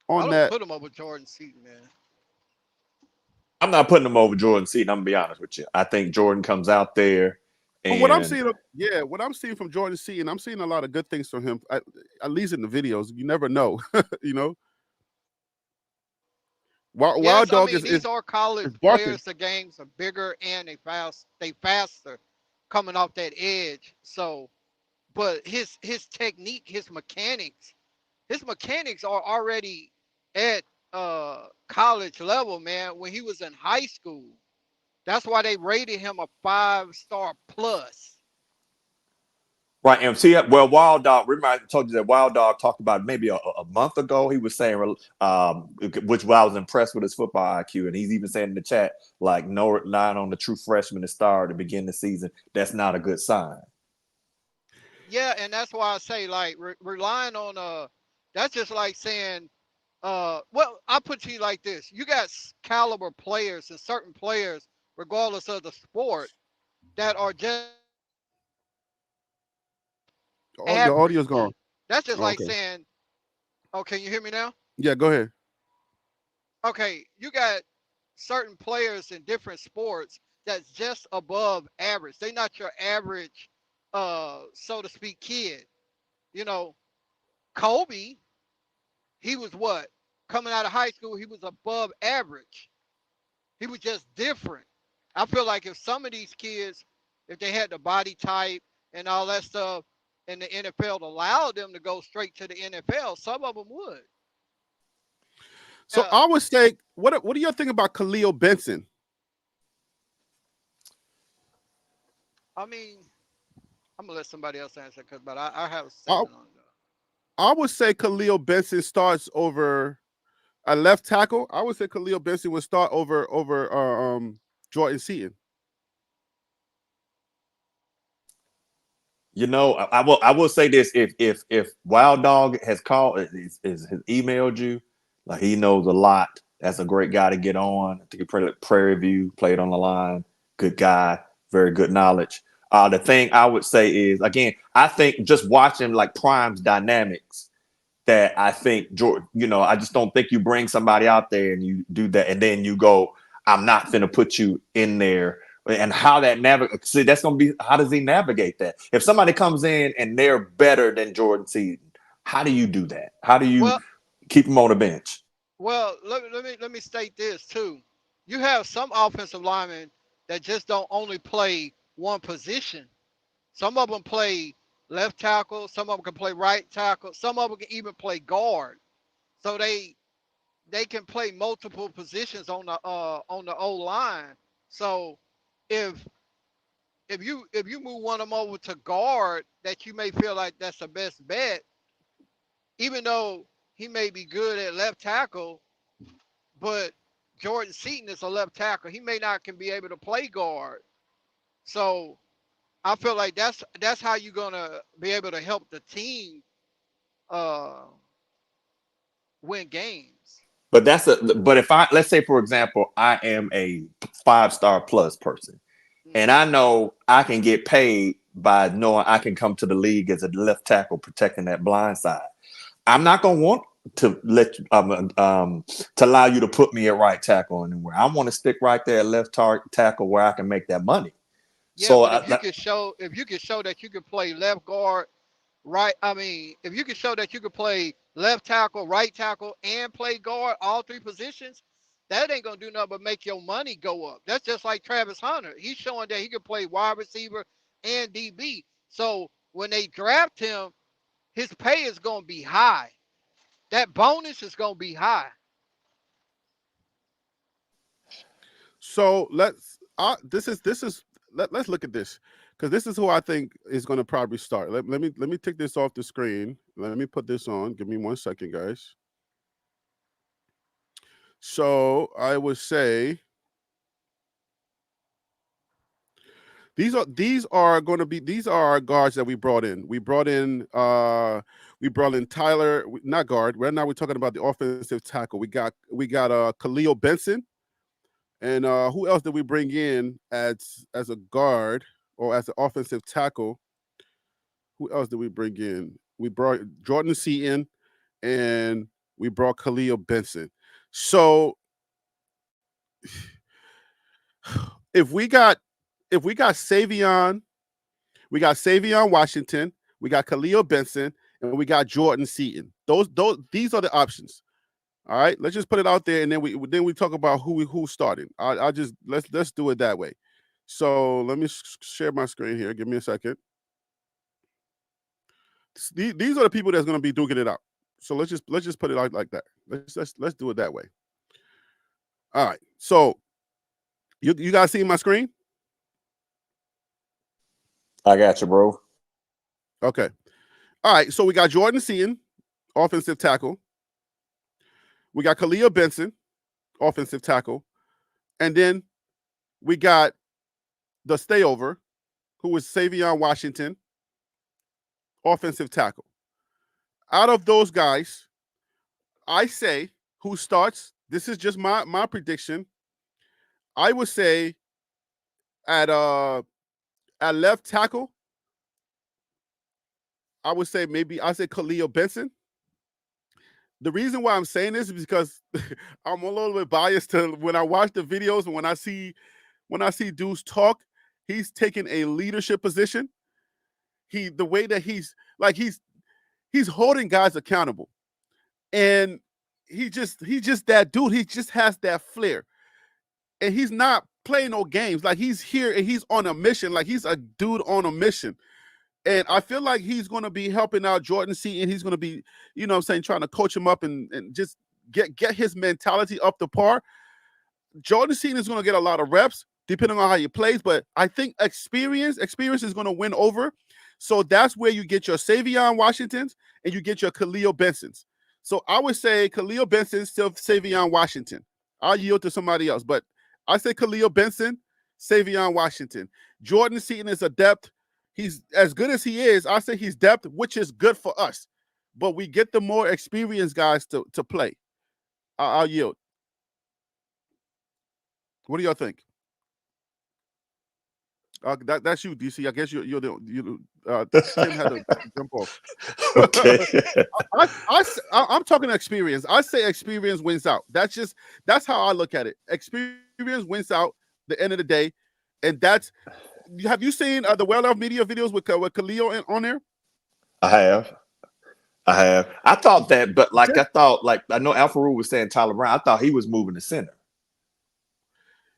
don't that. put him over Jordan Seaton, man. I'm not putting him over Jordan Seaton. I'm gonna be honest with you. I think Jordan comes out there From what I'm and seeing, what I'm seeing from Jordan Seaton, I'm seeing a lot of good things from him. At least in the videos, you never know, you know. Yes, Wild I Dog mean these are college is barking. players. The games are bigger and they faster coming off that edge. So, but his technique, his mechanics are already at college level, man. When he was in high school, that's why they rated him a 5-star plus. right. And see, well, Wild Dog. Remember, I told you that Wild Dog talked about maybe a month ago. He was saying, which I was impressed with his football IQ, and he's even saying in the chat, like, no, relying on the true freshman to start to begin the season. That's not a good sign. Yeah, and that's why I say like relying on that's just like saying well, I'll put to you like this. You got caliber players and certain players, regardless of the sport, that are just Oh, your audio's average. gone. That's just Oh, like okay. saying, oh, can you hear me now? Yeah, go ahead. Okay, you got certain players in different sports that's just above average. They're not your average, so to speak, kid. You know, Kobe, he was what? Coming out of high school, he was above average. He was just different. I feel like if some of these kids, if they had the body type and all that stuff, and the NFL allowed them to go straight to the NFL, some of them would. So Uh, I would say, what do you think about Khalil Benson? I mean, I'm gonna let somebody else answer, but I have a I, statement on it. I would say Khalil Benson starts over a left tackle. I would say Khalil Benson would start over Jordan Seaton. I will say this: if Wild Dog has called, has emailed you, like he knows a lot. That's a great guy to get on. I think he Prairie View played on the line. Good guy, very good knowledge. The thing I would say is, again, I think just watching like Prime's dynamics, that I think I just don't think you bring somebody out there and you do that and then you go, I'm not going to put you in there. And how that navigate, see, that's going to be, how does he navigate that? If somebody comes in and they're better than Jordan Seaton, how do you do that? How do you Well, keep them on the bench? let me state this too. You have some offensive linemen that just don't only play one position. Some of them play left tackle. Some of them can play right tackle. Some of them can even play guard. So they can play multiple positions on the O line. So if if you move one of them over to guard that you may feel like that's the best bet, even though he may be good at left tackle, but Jordan Seaton is a left tackle. He may not can be able to play guard. So I feel like that's how you're gonna be able to help the team uh, win games. But if let's say, for example, I am a 5-star plus person and Hmm. I know I can get paid by knowing I can come to the league as a left tackle protecting that blind side. I'm not gonna want to to allow you to put me at right tackle anywhere. I want to stick right there at tackle where I can make that money. Yeah, So but if you can show that you can play left guard, right. I mean, if you can show that you can play left tackle, right tackle, and play guard, all three positions, that ain't gonna do nothing but make your money go up. That's just like Travis Hunter. He's showing that he can play wide receiver and DB. So when they draft him, his pay is gonna be high. That bonus is gonna be high. So let's look at this because this is who I think is going to probably start. Let me take this off the screen. Let me put this on. Give me 1 second, guys. So I would say these are going to be these are our guards that we brought in. We brought in Tyler, not guard. Right now we're talking about the offensive tackle. We got Khalil Benson, and who else did we bring in as a guard or as an offensive tackle? Who else did we bring in? We brought Jordan Seaton, and we brought Khalil Benson. So if we got Savion, we got Savion Washington, we got Khalil Benson, and we got Jordan Seaton. These are the options. All right, let's just put it out there, and then we talk about who's starting. I just let's do it that way. So let me share my screen here. Give me a second. These are the people that's going to be duking it out. So let's just put it out like that. Let's do it that way. All right. So you guys see my screen? I got you, bro. Okay. All right. So we got Jordan Seaton, offensive tackle. We got Khalil Benson, offensive tackle, and then we got the stayover, who is Savion Washington, offensive tackle. Out of those guys, I say who starts. This is just my prediction. I would say at at left tackle, I would say maybe I say Khalil Benson. The reason why I'm saying this is because I'm a little bit biased to when I watch the videos and when I see dudes talk, he's taking a leadership position. The way that he's holding guys accountable. And he's just that dude. He just has that flair. And he's not playing no games. Like he's here and he's on a mission. Like he's a dude on a mission. And I feel like he's going to be helping out Jordan Seaton. He's going to be, you know what I'm saying, trying to coach him up and just get his mentality up to par. Jordan Seaton is going to get a lot of reps depending on how he plays, but I think experience is going to win over. So that's where you get your Savion Washingtons and you get your Khalil Bensons. So I would say Khalil Benson, still Savion Washington. I'll yield to somebody else, but I say Khalil Benson, Savion Washington. Jordan Seaton is a depth. He's as good as he is. I say he's depth, which is good for us. But we get the more experienced guys to play. I'll yield. What do y'all think? That's you, DC. I guess you're the Tim had to jump off. Okay. I'm talking experience. I say experience wins out. That's how I look at it. Experience wins out the end of the day, and that's. Have you seen the well-off media videos with Khalil on there? I have. I thought that, but I know Alfaru was saying Tyler Brown. I thought he was moving to center.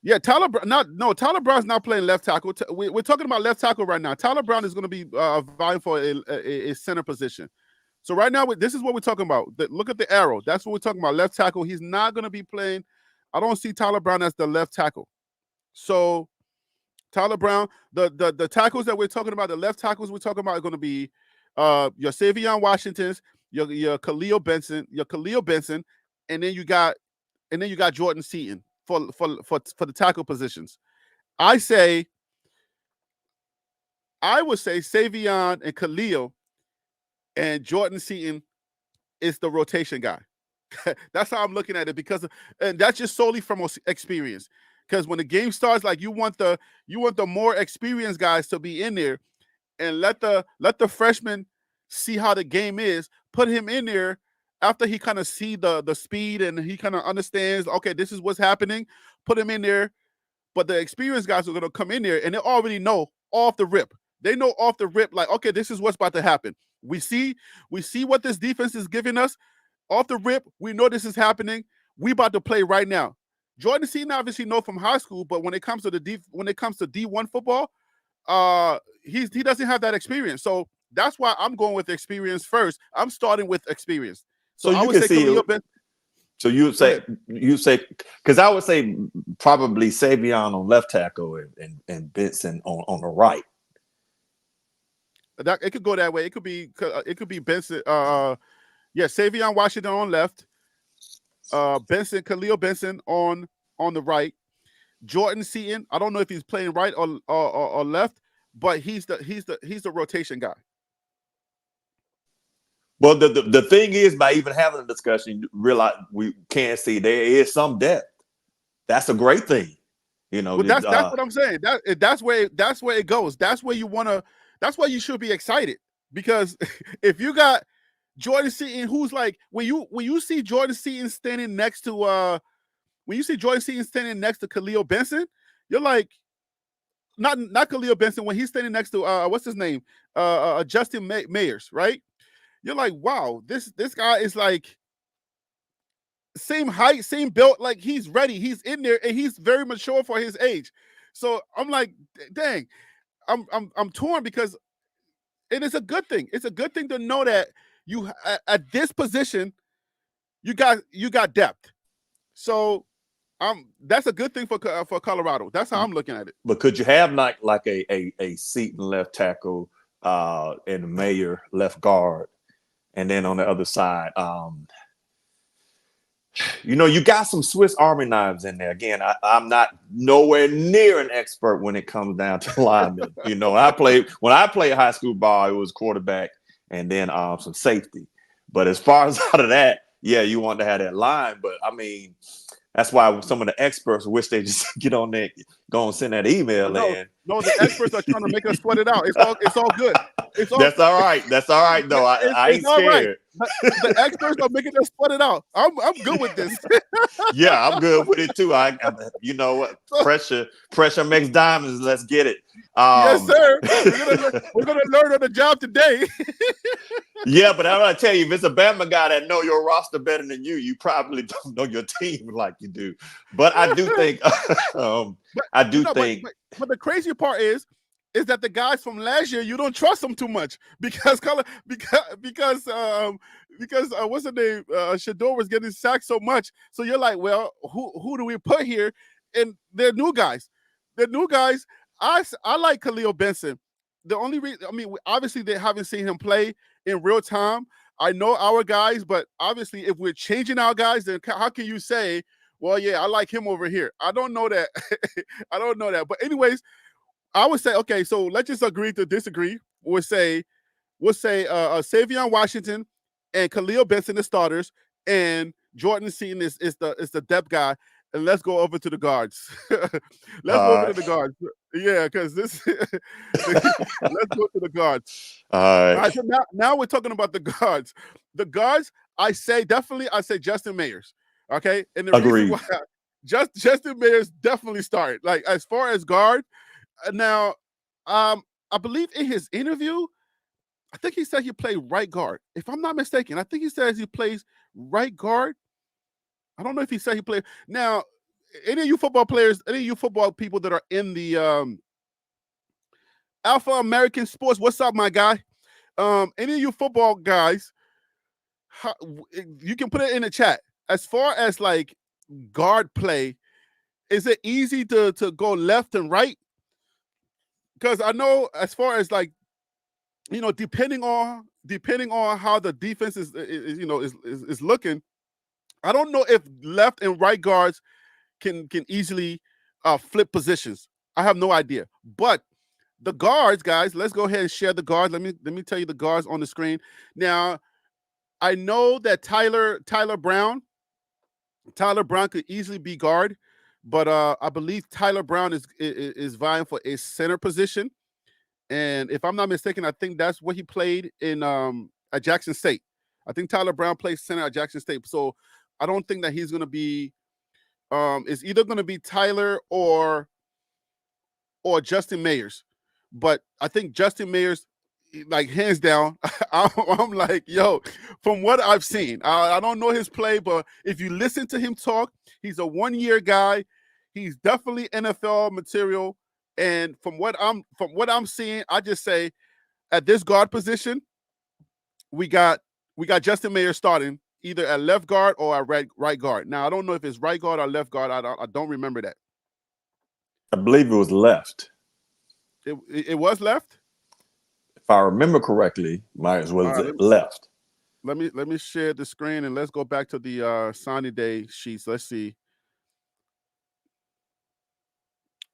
Yeah, Tyler Brown's not playing left tackle. We're talking about left tackle right now. Tyler Brown is going to be vying for a center position. So right now, this is what we're talking about. Look at the arrow. That's what we're talking about. Left tackle. He's not going to be playing. I don't see Tyler Brown as the left tackle. So Tyler Brown, the tackles that we're talking about, the left tackles we're talking about are going to be your Savion Washingtons, your Khalil Benson, and then you got Jordan Seaton for the tackle positions. I would say Savion and Khalil and Jordan Seaton is the rotation guy. That's how I'm looking at it and that's just solely from experience. Because when the game starts, like you want the more experienced guys to be in there and let the freshmen see how the game is. Put him in there after he kind of see the speed and he kind of understands, okay, this is what's happening. Put him in there. But the experienced guys are going to come in there and they already know off the rip. They know off the rip, like, okay, this is what's about to happen. We see what this defense is giving us. Off the rip, we know this is happening. We about to play right now. Jordan Seaton obviously know from high school, but when it comes to D1 football, he doesn't have that experience. So that's why I'm going with experience first. I'm starting with experience. So I would say Khalil Benson. So you say because I would say probably Savion on left tackle and Benson on the right. It could go that way. It could be Benson. Savion Washington on left. Khalil Benson on the right. Jordan Seaton, I don't know if he's playing right or left, but he's the rotation guy. Well, the thing is, by even having a discussion, you realize we can't see there is some depth. That's a great thing, you know. Well, that's what I'm saying. That's where it goes. That's where you wanna. That's why you should be excited, because if you got Jordan Seaton, who's like when you see Jordan Seaton standing next to Khalil Benson, you're like, not Khalil Benson, when he's standing next to what's his name, Justin Mayers, right? You're like, wow, this guy is like same height, same build, like he's ready, he's in there, and he's very mature for his age. So I'm like, dang, I'm torn because it is a good thing. It's a good thing to know that you at this position you got depth. So that's a good thing for Colorado. That's how I'm looking at it. But could you have like a Seaton left tackle and Mayer left guard, and then on the other side, you got some Swiss Army knives in there. Again, I'm not nowhere near an expert when it comes down to linemen. When I played high school ball, it was quarterback and then some safety. But as far as out of that, yeah, you want to have that line. But I mean, that's why some of the experts wish they just get on there, go and send that email in. No, the experts are trying to make us sweat it out. It's all good. It's all That's all right. That's all right, though. I ain't it's all right. scared. The experts are making us put it out. I'm good with this. Yeah, I'm good with it too. You know what? Pressure makes diamonds. Let's get it. Yes, sir. We're gonna learn on the job today. Yeah, but I'm gonna tell you, if it's a Bama guy that know your roster better than you, you probably don't know your team like you do. But I do think, I do think. But the crazy part is that the guys from last year you don't trust them too much because what's the name? Shador was getting sacked so much, so you're like, well, who do we put here? And they're new guys. The new guys. I like Khalil Benson. The only reason, I mean, obviously they haven't seen him play in real time. I know our guys, but obviously if we're changing our guys, then how can you say, well, yeah, I like him over here? I don't know that. I don't know that. But anyways, I would say, okay, so let's just agree to disagree. We'll say Savion Washington and Khalil Benson, the starters, and Jordan Seaton is the depth guy. And let's go over to the guards. Let's go over to the guards. Yeah, because this. Let's go to the guards. All right. So now we're talking about the guards. The guards, I say Justin Mayers. Okay, and the Agreed. reason why Justin Mayers definitely started. Like as far as guard, now, I believe in his interview, I think he said he played right guard. If I'm not mistaken, I think he says he plays right guard. I don't know if he said he played. Now, any of you football players, any of you football people that are in the Alpha American Sports, what's up, my guy? Any of you football guys, you can put it in the chat. As far as like guard play, is it easy to go left and right? Because I know as far as like, you know, depending on how the defense is looking, I don't know if left and right guards can easily flip positions. I have no idea. But the guards, guys, let's go ahead and share the guards. Let me tell you the guards on the screen. Now, I know that Tyler Brown could easily be guard, but I believe Tyler Brown is vying for a center position. And if I'm not mistaken, I think that's what he played in at Jackson State. I think Tyler Brown plays center at Jackson State. So I don't think that he's going to be it's either going to be Tyler or Justin Mayers. But I think Justin Mayers, like hands down, I'm like, yo, from what I've seen, I don't know his play, but if you listen to him talk, he's a one-year guy. He's definitely NFL material. And from what I'm seeing, I just say at this guard position, we got Justin Mayers starting either at left guard or at right guard. Now I don't know if it's right guard or left guard. I don't remember that. I believe it was left. It was left. If I remember correctly, might as well as left. Let me share the screen and let's go back to the signing day sheets. Let's see.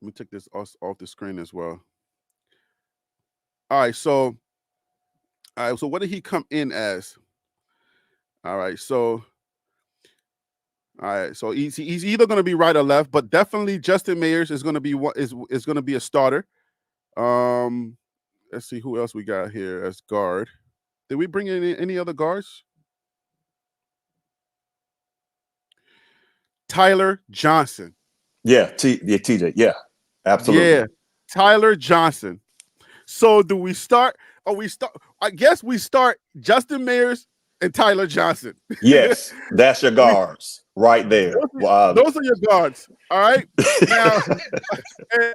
Let me take this off the screen as well. All right, so what did he come in as? All right, so he's either going to be right or left, but definitely Justin Mayers is going to be is going to be a starter. Let's see who else we got here as guard. Did we bring in any other guards? Tyler Johnson. Yeah, TJ. Yeah, absolutely. Yeah, Tyler Johnson. So do we start? I guess we start Justin Mayers and Tyler Johnson. Yes, that's your guards right there. Those are your guards. All right. Now,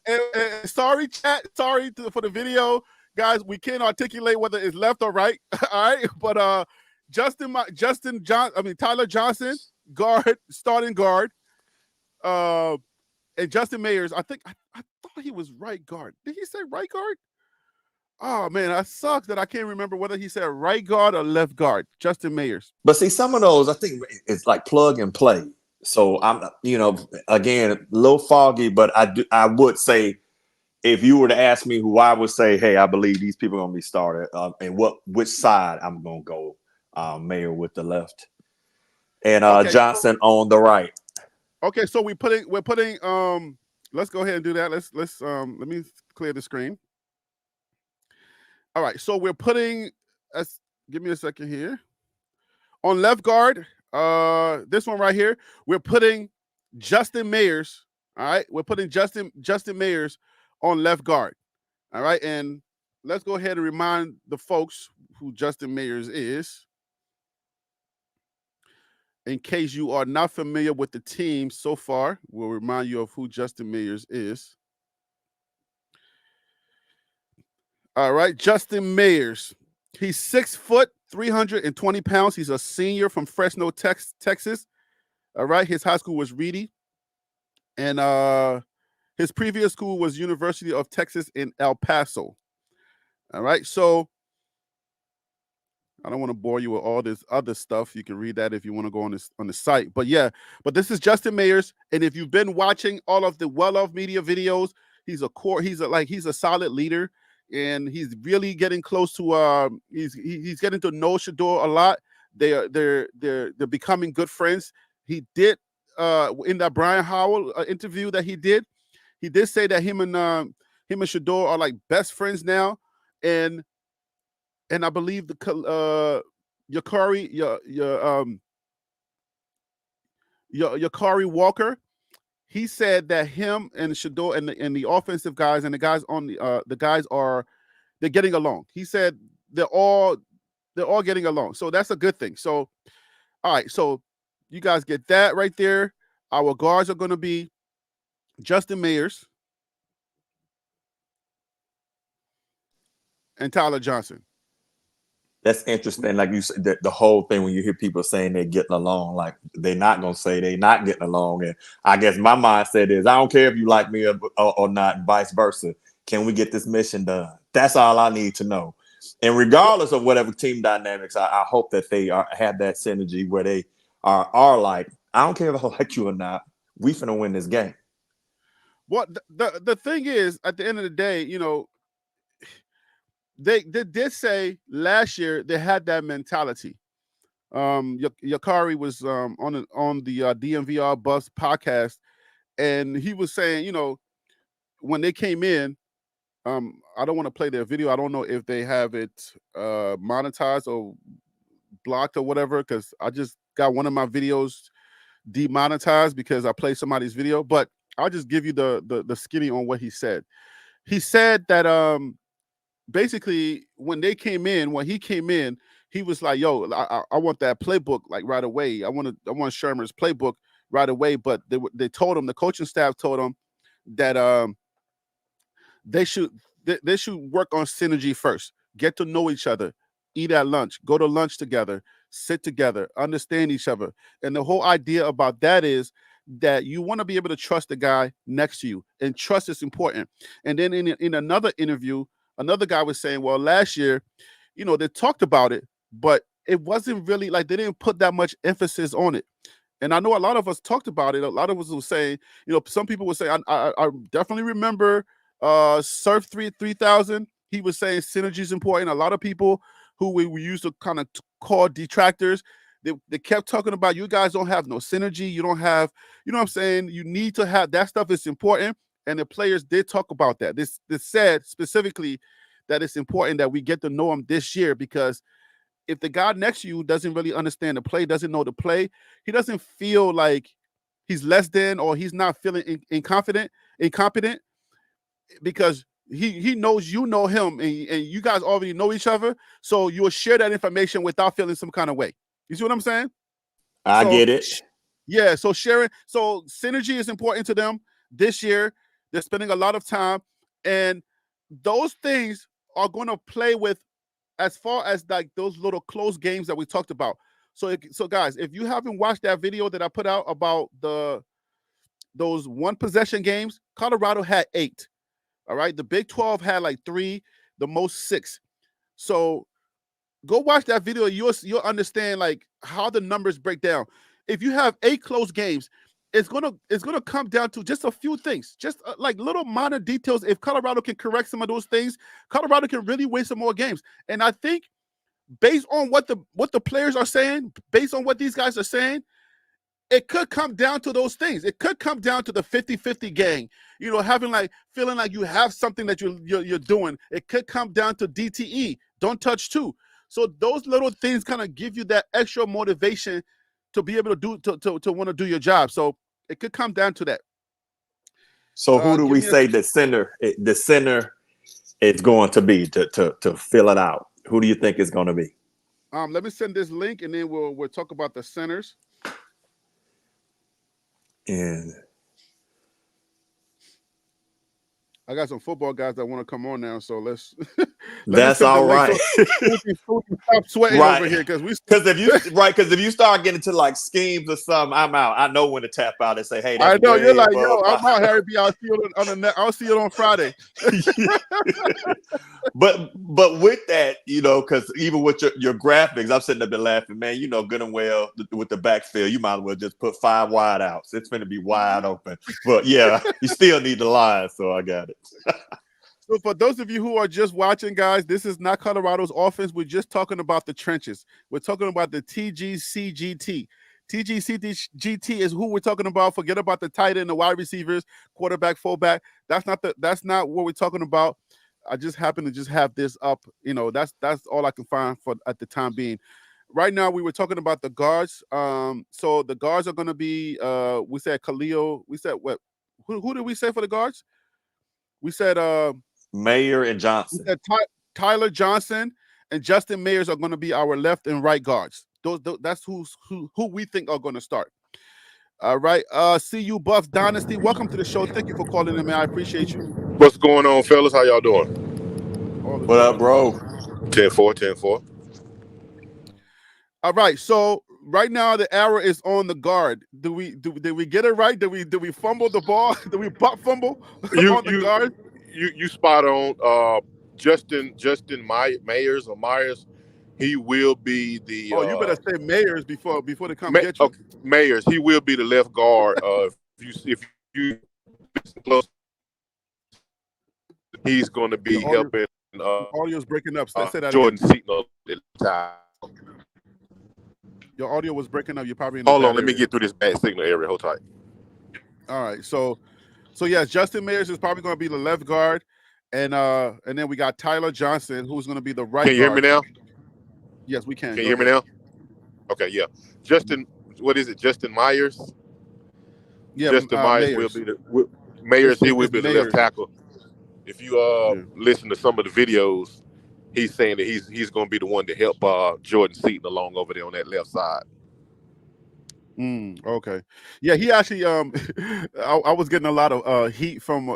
and sorry, chat. Sorry for the video, guys. We can't articulate whether it's left or right. All right, but Tyler Johnson, guard, starting guard. And Justin Mayers, I think I thought he was right guard. Did he say right guard? Oh man, that sucks that I can't remember whether he said right guard or left guard. Justin Mayers. But see, some of those I think it's like plug and play. So I'm, again, a little foggy, but I would say if you were to ask me who I would say, hey, I believe these people are going to be started, and which side I'm going to go, Mayer with the left, and Johnson on the right. Okay, so we're putting. Let's go ahead and do that. Let's let me clear the screen. All right, so we're putting. Give me a second here. On left guard, this one right here, we're putting Justin Mayers. All right, we're putting Justin Mayers on left guard. All right, and let's go ahead and remind the folks who Justin Mayers is, in case you are not familiar with the team so far. We'll remind you of who Justin Mayers is. All right, Justin Mayers. He's 6 foot, 320 pounds. He's a senior from Fresno, Texas. All right, his high school was Reedy, and his previous school was University of Texas in El Paso. All right, so I don't want to bore you with all this other stuff. You can read that if you want to go on the site. But yeah, but this is Justin Mayers, and if you've been watching all of the Well Of Media videos, he's a solid leader, and he's really getting close to he's getting to know Shador a lot. They're becoming good friends. He did in that Brian Howell interview that he did say that him and Shador are like best friends now, and I believe the Yakari Walker, he said that him and Shador and the offensive guys and the guys on the guys they're getting along. He said they're all getting along, so that's a good thing. So, all right, so you guys get that right there. Our guards are going to be Justin Mayers and Tyler Johnson. That's interesting. Like you said, the whole thing when you hear people saying they're getting along, like they're not going to say they're not getting along. And I guess my mindset is I don't care if you like me or not, and vice versa. Can we get this mission done? That's all I need to know. And regardless of whatever team dynamics, I hope that they have that synergy where they are like, I don't care if I like you or not. We finna win this game. Well, the thing is, at the end of the day, you know, they did say last year they had that mentality. Yakari was on the DMVR Bus podcast, and he was saying, you know, when they came in, I don't want to play their video. I don't know if they have it monetized or blocked or whatever, because I just got one of my videos demonetized because I played somebody's video. But I'll just give you the skinny on what he said. He said that basically when he came in, he was like, yo, I want that playbook like right away. I want Shermer's playbook right away. But they told him, the coaching staff told him that they should work on synergy first. Get to know each other, eat at lunch, go to lunch together, sit together, understand each other. And the whole idea about that is that you want to be able to trust the guy next to you, and trust is important. And then in another interview, another guy was saying, well, last year, you know, they talked about it, but it wasn't really like they didn't put that much emphasis on it. And I know a lot of us talked about it. A lot of us were saying, you know, some people would say, I definitely remember Surf 3000. He was saying synergy is important. A lot of people who we used to kind of call detractors, they kept talking about, you guys don't have no synergy. You don't have, you know what I'm saying? You need to have that stuff. Is important. And the players did talk about that. This said specifically that it's important that we get to know him this year, because if the guy next to you doesn't really understand the play, doesn't know the play, he doesn't feel like he's less than, or he's not feeling incompetent, because he knows you know him, and you guys already know each other, so you'll share that information without feeling some kind of way. You see what I'm saying? I get it. Yeah, so synergy is important to them this year. They're spending a lot of time, and those things are going to play with as far as like those little close games that we talked about. So guys, if you haven't watched that video that I put out about those one possession games, Colorado had 8. All right, the Big 12 had like 3, the most 6. So go watch that video. You'll understand like how the numbers break down. If you have 8 close games, it's gonna come down to just a few things, just like little minor details. If Colorado can correct some of those things, Colorado can really win some more games. And I think based on what the players are saying, based on what these guys are saying, it could come down to those things. It could come down to the 50-50 gang, feeling like you have something that you're doing. It could come down to DTE, don't touch two. So those little things kind of give you that extra motivation to be able to to want to do your job. So it could come down to that. So who do we say the center is going to be to fill it out? Who do you think it's going to be? Let me send this link, and then we'll talk about the centers. And I got some football guys that want to come on now, so let's. That's all right. So stop sweating over here because if you start getting to like schemes or something, I'm out. I know when to tap out and say, "Hey, that's I know you're like, above yo, I'm out, Harry B. I'll see you on the net. I'll see you on Friday." But with that, because even with your graphics, I'm sitting up there laughing, man. Good and well with the backfield, you might as well just put 5 wide outs. It's going to be wide open. But yeah, you still need the line, so I got it. So for those of you who are just watching, guys, this is not Colorado's offense. We're just talking about the trenches. We're talking about the TGCGT. TGCGT is who we're talking about. Forget about the tight end, the wide receivers, quarterback, fullback. That's not what we're talking about. I just happen to just have this up. That's all I can find for at the time being. Right now, we were talking about the guards. So the guards are going to be. We said Khalil. We said what? Who did we say for the guards? We said Mayer and Johnson. We said Tyler Johnson and Justin Mayers are going to be our left and right guards. That's who we think are going to start. All right. CU Buffs Dynasty. Welcome to the show. Thank you for calling in, man. I appreciate you. What's going on, fellas? How y'all doing? What up, bro? 10-4. All right. So right now the arrow is on the guard. Did we get it right? Did we fumble the ball? Did we butt fumble on the guard? You spot on. Justin Myers, he will be the. Oh, you better say Mayers before they come get you. Okay, Mayers, he will be the left guard. If you listen close, he's going to be helping. Audio's breaking up. Say that Jordan again. Seaton. Your audio was breaking up. You're probably in Hold on, let me get through this bad signal area. Hold tight. All right, so yes, Justin Mayers is probably going to be the left guard, and then we got Tyler Johnson, who's going to be the right guard. Can you hear me now? Yes, we can. Can you hear me now? Okay, yeah. Justin, what is it? Justin Myers? Yeah, Justin Myers will be the Mayers. He will be the left tackle. If you listen to some of the videos, he's saying that he's going to be the one to help Jordan Seaton along over there on that left side. Okay. Yeah, he actually I was getting a lot of heat from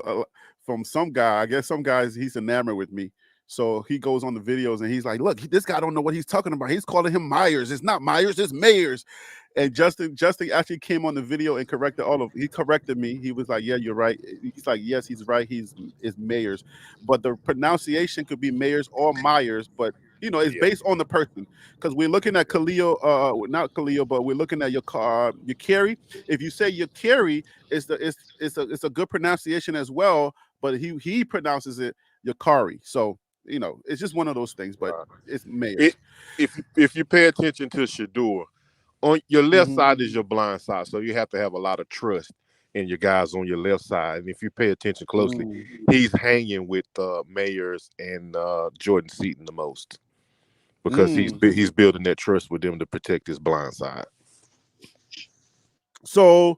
some guy. I guess some guys he's enamored with me. So he goes on the videos and he's like, look, this guy don't know what he's talking about. He's calling him Myers. It's not Myers, it's Mayers. And Justin actually came on the video and he corrected me. He was like, yeah, you're right. He's like, yes, he's right. It's Mayers. But the pronunciation could be Mayers or Myers, but it's based on the person. Because we're looking at Khalil, not Khalil, but we're looking at your carry. If you say your carry, it's a good pronunciation as well, but he pronounces it Yakari. So it's just one of those things, but it's Mayers. If you pay attention to Shador, on your left side is your blind side, so you have to have a lot of trust in your guys on your left side. And if you pay attention closely, he's hanging with Mayers and Jordan Seaton the most because he's building that trust with them to protect his blind side. So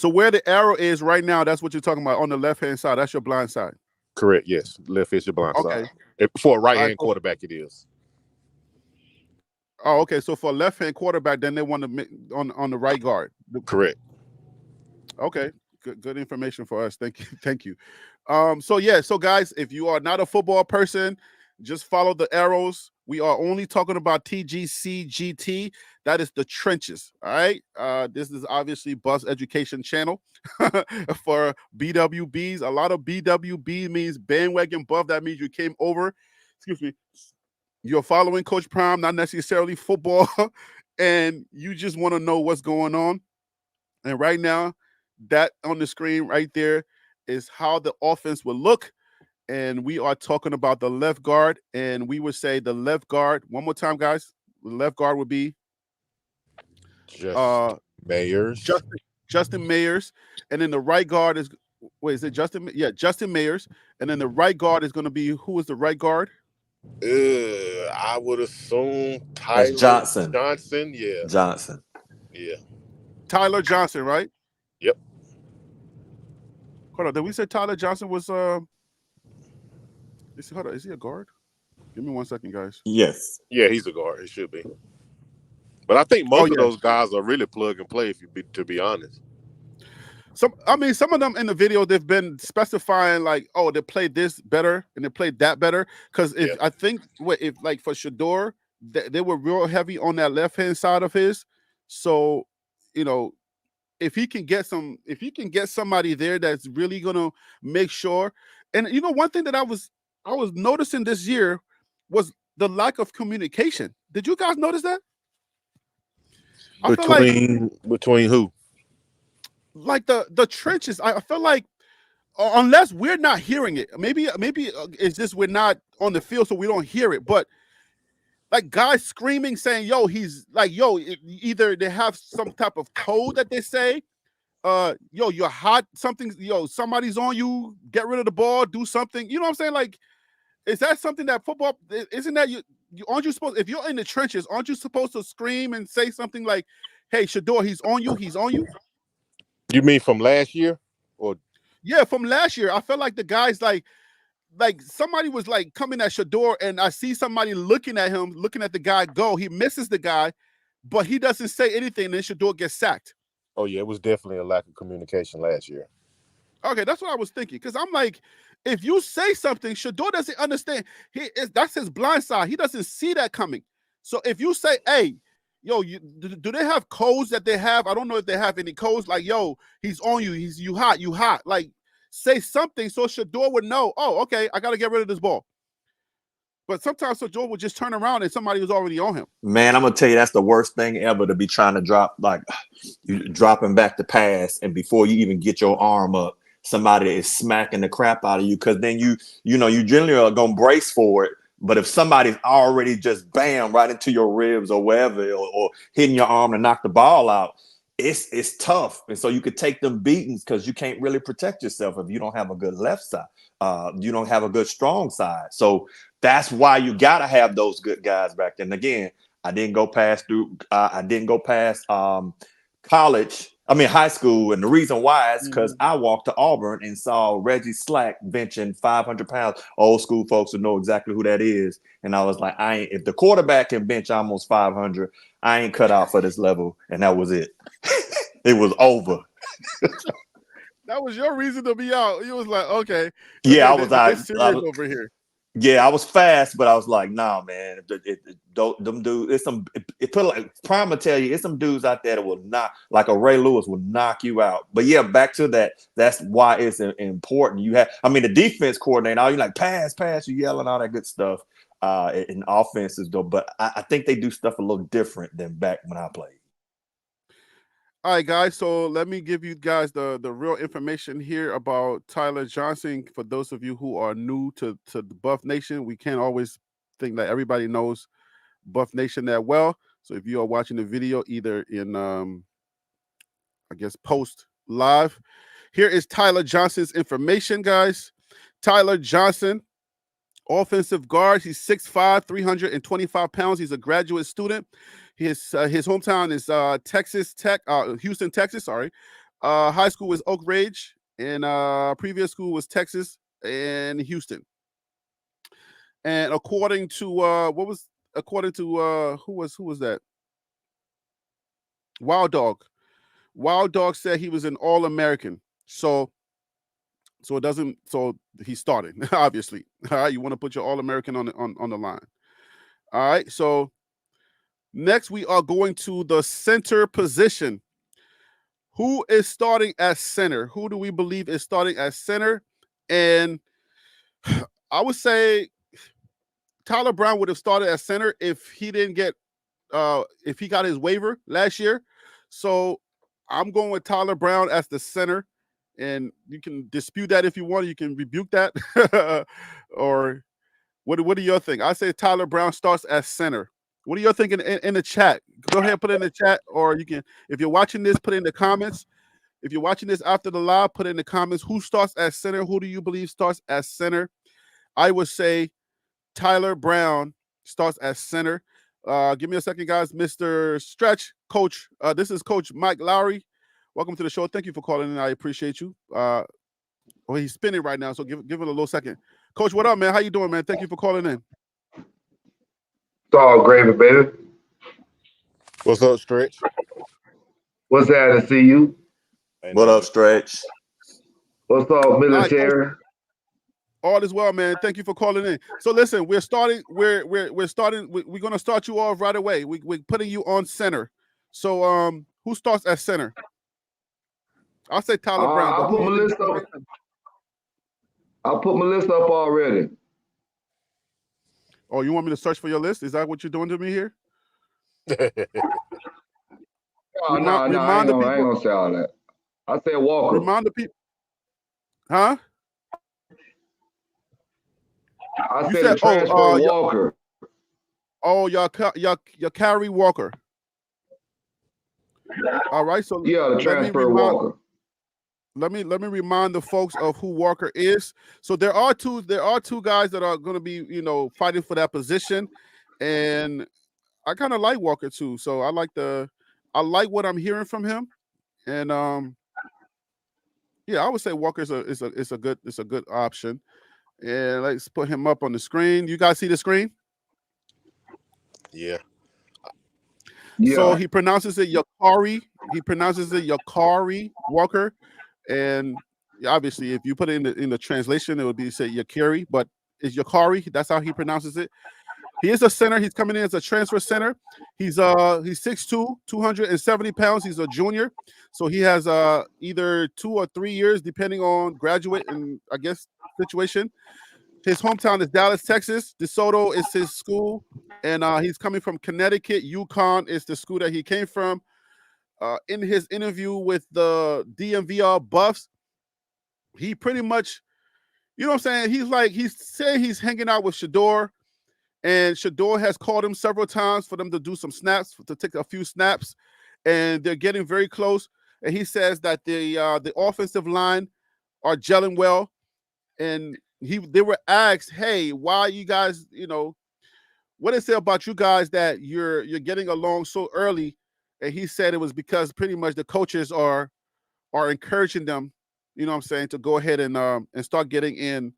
where the arrow is right now, that's what you're talking about on the left-hand side. That's your blind side. Correct. Yes, left is your blind side. For a right-hand quarterback, it is. Oh, okay. So for a left-hand quarterback, then they want to on the right guard. Correct. Okay. Good information for us. Thank you. So guys, if you are not a football person, just follow the arrows. We are only talking about TGCGT. That is the trenches. All right. This is obviously Bus Education Channel for BWBs. A lot of BWB means bandwagon buff. That means you came over. Excuse me. You're following Coach Prime, not necessarily football, and you just want to know what's going on. And right now, that on the screen right there is how the offense will look. And we are talking about the left guard, and we would say the left guard. One more time, guys. The left guard would be Mayers. Justin Mayers, and then the right guard is wait, is it Justin? Yeah, Justin Mayers, and then the right guard is going to be who is the right guard? I would assume That's Tyler Johnson. Johnson. Yeah, Johnson. yeah, Tyler Johnson, right? yep. Hold on, did we say Tyler Johnson was hold on, is he a guard? Give me 1 second, guys. Yes. Yeah, he's a guard. He should be. But I think Oh most of yeah. those guys are really plug and play. To be honest. Some of them in the video they've been specifying like, oh, they played this better and they played that better. Because if Yeah. I think if like for Shador, they were real heavy on that left hand side of his. So, you know, if he can get somebody there that's really gonna make sure. And you know, one thing that I was noticing this year was the lack of communication. Did you guys notice that? I feel Between who? like the trenches. I feel like unless we're not hearing it, maybe it's just we're not on the field, so we don't hear it. But like guys screaming, saying, "Yo, he's like, yo." Either they have some type of code that they say, "Yo, you're hot." Something, yo, somebody's on you. Get rid of the ball. Do something. You know what I'm saying? Like, is that something that football? Isn't that you aren't you supposed? If you're in the trenches, aren't you supposed to scream and say something like, "Hey, Shador, he's on you. He's on you." You mean from last year, or Yeah, from last year, I felt like the guys like somebody was like coming at Shador, and I see somebody looking at him, looking at the guy go. He misses the guy, but he doesn't say anything. And then Shador gets sacked. oh yeah, it was definitely a lack of communication last year. Okay, that's what I was thinking. Because I'm like, if you say something, Shador doesn't understand. That's his blind side. He doesn't see that coming. So if you say, "Hey, yo, do they have codes that they have? I don't know if they have any codes. Like, yo, he's on you. He's you hot. Like, say something so Shador would know. Oh, okay, I got to get rid of this ball. But sometimes Shador would just turn around and somebody was already on him. Man, I'm gonna tell you that's the worst thing ever, to be trying to drop, like you dropping back the pass, and before you even get your arm up, somebody is smacking the crap out of you. Because then you generally are gonna brace for it. But if somebody's already just bam right into your ribs or wherever, or hitting your arm to knock the ball out, it's tough. And so you could take them beatings because you can't really protect yourself if you don't have a good left side. You don't have a good strong side. So that's why you gotta have those good guys back then. Again, I didn't go past high school, and the reason why is because I walked to Auburn and saw Reggie Slack benching 500 pounds. Old school folks would know exactly who that is, and I was like, if the quarterback can bench almost 500, I ain't cut out for this level, and that was it. It was over. That was your reason to be out. You was like, okay, Yeah, I was serious over here. Yeah, I was fast, but I was like, nah, man. Them dudes, it put like Prime will tell you, it's some dudes out there that will knock, like a Ray Lewis will knock you out. But yeah, back to that. That's why it's important. The defense coordinator, all you like pass, you yelling all that good stuff in offenses though. But I think they do stuff a little different than back when I played. All right, guys. So let me give you guys the real information here about Tyler Johnson. For those of you who are new to the Buff Nation, we can't always think that everybody knows Buff Nation that well. So if you are watching the video either in, I guess, post live, here is Tyler Johnson's information, guys. Tyler Johnson, offensive guard. He's 6'5", 325 pounds. He's a graduate student. His hometown is Houston, Texas. Sorry. High school was Oak Ridge, and previous school was Texas and Houston. And according to who was that? Wild Dog. Wild Dog said he was an All-American. So it doesn't. So he started obviously. All right, you want to put your All-American on the line. All right, so. Next, we are going to the center position. Who is starting at center? Who do we believe is starting at center? And I would say Tyler Brown would have started at center if he didn't get if he got his waiver last year. So I'm going with Tyler Brown as the center. And you can dispute that if you want. You can rebuke that. Or what do you think? I say Tyler Brown starts at center. What are you thinking in the chat? Go ahead, put it in the chat, or you can, if you're watching this, put it in the comments. If you're watching this after the live, put it in the comments. Who starts at center? Who do you believe starts at center? I would say Tyler Brown starts at center. Give me a second, guys. Mr. Stretch, Coach. This is Coach Mike Lowry. Welcome to the show. Thank you for calling in. I appreciate you. He's spinning right now, so give it a little second. Coach, what up, man? How you doing, man? Thank you for calling in. It's all gravy, baby. What's up, Stretch? What's that to see you? What up, Stretch? What's up, military? All is well, man. Thank you for calling in. So listen, we're starting. We're gonna start you off right away. We're putting you on center. So who starts at center? I'll say Tyler Brown. I'll put my list up. I'll put my list up already. Oh, you want me to search for your list? Is that what you're doing to me here? No, I ain't gonna say all that. I said Walker. Remind the people. Huh? I said the transfer Walker. Your carry Walker. All right, so yeah, the transfer Walker. Let me remind the folks of who Walker is. So there are two guys that are going to be, fighting for that position, and I kind of like Walker too. So I like what I'm hearing from him, and I would say Walker is a good option. And let's put him up on the screen. You guys see the screen? Yeah. So he pronounces it Yakari. He pronounces it Yakari Walker. And obviously, if you put it in the translation, it would be say Yakari, but it's Yakari. That's how he pronounces it. He is a center. He's coming in as a transfer center. He's 6'2", 270 pounds. He's a junior, so he has either 2 or 3 years, depending on graduate and I guess situation. His hometown is Dallas, Texas. DeSoto is his school, and he's coming from Connecticut. UConn is the school that he came from. In his interview with the DMVR Buffs, he pretty much, you know what I'm saying? He's saying he's hanging out with Shador, and Shador has called him several times for them to do some snaps, to take a few snaps, and they're getting very close. And he says that the offensive line are gelling well, and they were asked, "Hey, why you guys, what is it about you guys that you're getting along so early?" And he said it was because pretty much the coaches are encouraging them, you know what I'm saying, to go ahead and start getting in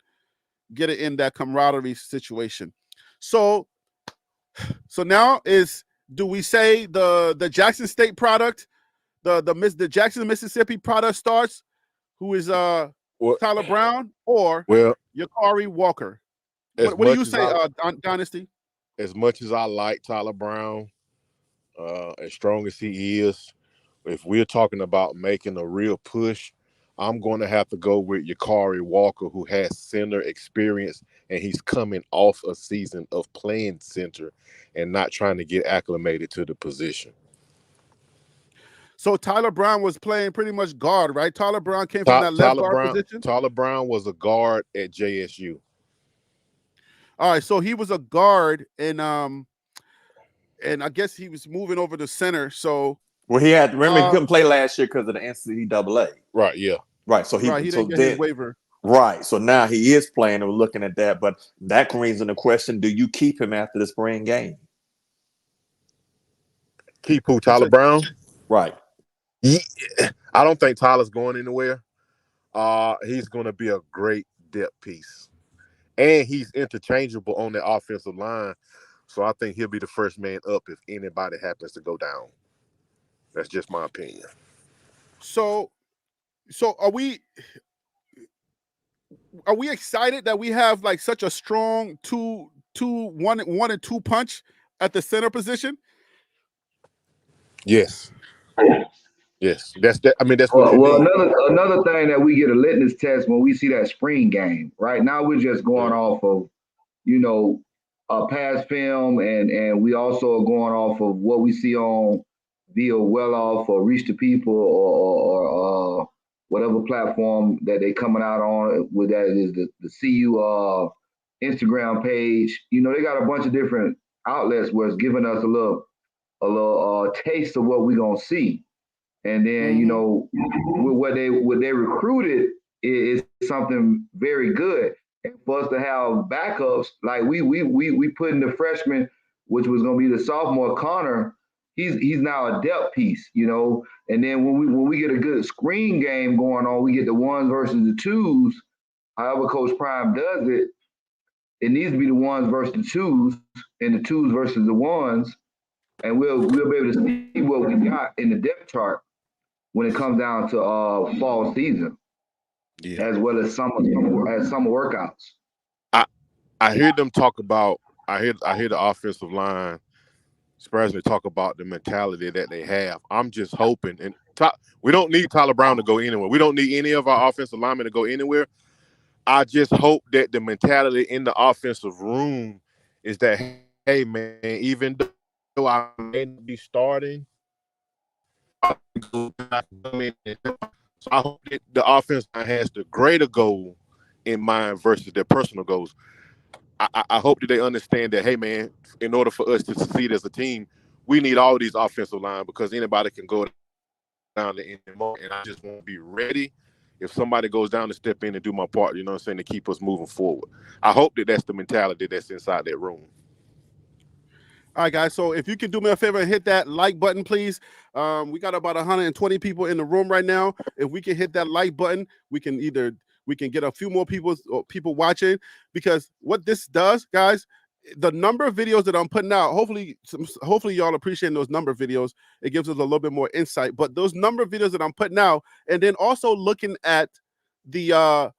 that camaraderie situation. So now do we say the Jackson State product, the Jackson, Mississippi product starts, who is Tyler Brown or Yakari Walker? What do you say, Dynasty? As much as I like Tyler Brown, as strong as he is, if we're talking about making a real push, I'm going to have to go with Yakari Walker, who has center experience, and he's coming off a season of playing center and not trying to get acclimated to the position. So Tyler Brown was playing pretty much guard, right? Tyler Brown came from that left guard position? Tyler Brown was a guard at JSU. All right, so he was a guard, and I guess he was moving over to center. So he couldn't play last year because of the NCAA. Right, yeah. Right. So he didn't get his waiver. Right. So now he is playing, and we're looking at that. But that brings in the question, do you keep him after the spring game? Keep who? Tyler Brown? Right. Yeah. I don't think Tyler's going anywhere. He's going to be a great depth piece. And he's interchangeable on the offensive line. So I think he'll be the first man up if anybody happens to go down. That's just my opinion. So are we excited that we have like such a strong one and two punch at the center position? Yes. Yes. That's what you need. Another thing that we get a litmus test when we see that spring game. Right now we're just going off of, past film, and we also are going off of what we see on via Well Off or Reach the People or whatever platform that they coming out on. With that is the CU Instagram page. They got a bunch of different outlets where it's giving us a little taste of what we're gonna see. And then what they recruited is something very good. And for us to have backups like we put in the freshman, which was going to be the sophomore Connor. He's now a depth piece, And then when we get a good screen game going on, we get the ones versus the twos. However, Coach Prime does it, it needs to be the ones versus the twos, and the twos versus the ones, and we'll be able to see what we got in the depth chart when it comes down to fall season, as well as summer workouts. I hear them talk about. I hear the offensive line, especially talk about the mentality that they have. I'm just hoping, and we don't need Tyler Brown to go anywhere. We don't need any of our offensive linemen to go anywhere. I just hope that the mentality in the offensive room is that, hey man, even though I may not be starting, so I hope that the offense has the greater goal in mind versus their personal goals. I hope that they understand that, hey man, in order for us to succeed as a team, we need all these offensive line, because anybody can go down the end moment, and I just want to be ready if somebody goes down to step in and do my part, to keep us moving forward. I hope that that's the mentality that's inside that room. All right, guys. So if you can do me a favor and hit that like button, please. We got about 120 people in the room right now. If we can hit that like button, we can get a few more people watching, because what this does, guys, the number of videos that I'm putting out, hopefully y'all appreciate those number of videos. It gives us a little bit more insight. But those number of videos that I'm putting out, and then also looking at the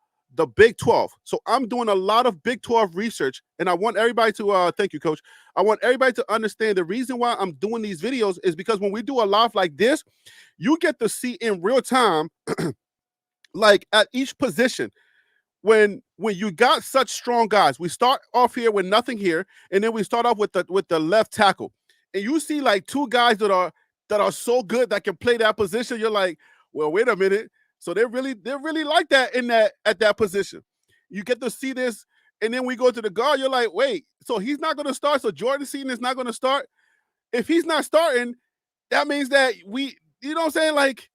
Big 12. So I'm doing a lot of Big 12 research, and I want everybody to thank you, Coach. I want everybody to understand the reason why I'm doing these videos is because when we do a live like this, you get to see in real time, like at each position, when you got such strong guys. We start off here with nothing here, and then we start off with the left tackle, and you see like two guys that are so good that can play that position. You're like, well, wait a minute. So they're really like that at that position. You get to see this, and then we go to the guard. You're like, wait, so he's not going to start. So Jordan Seaton is not going to start. If he's not starting, that means that you know what I'm saying? Like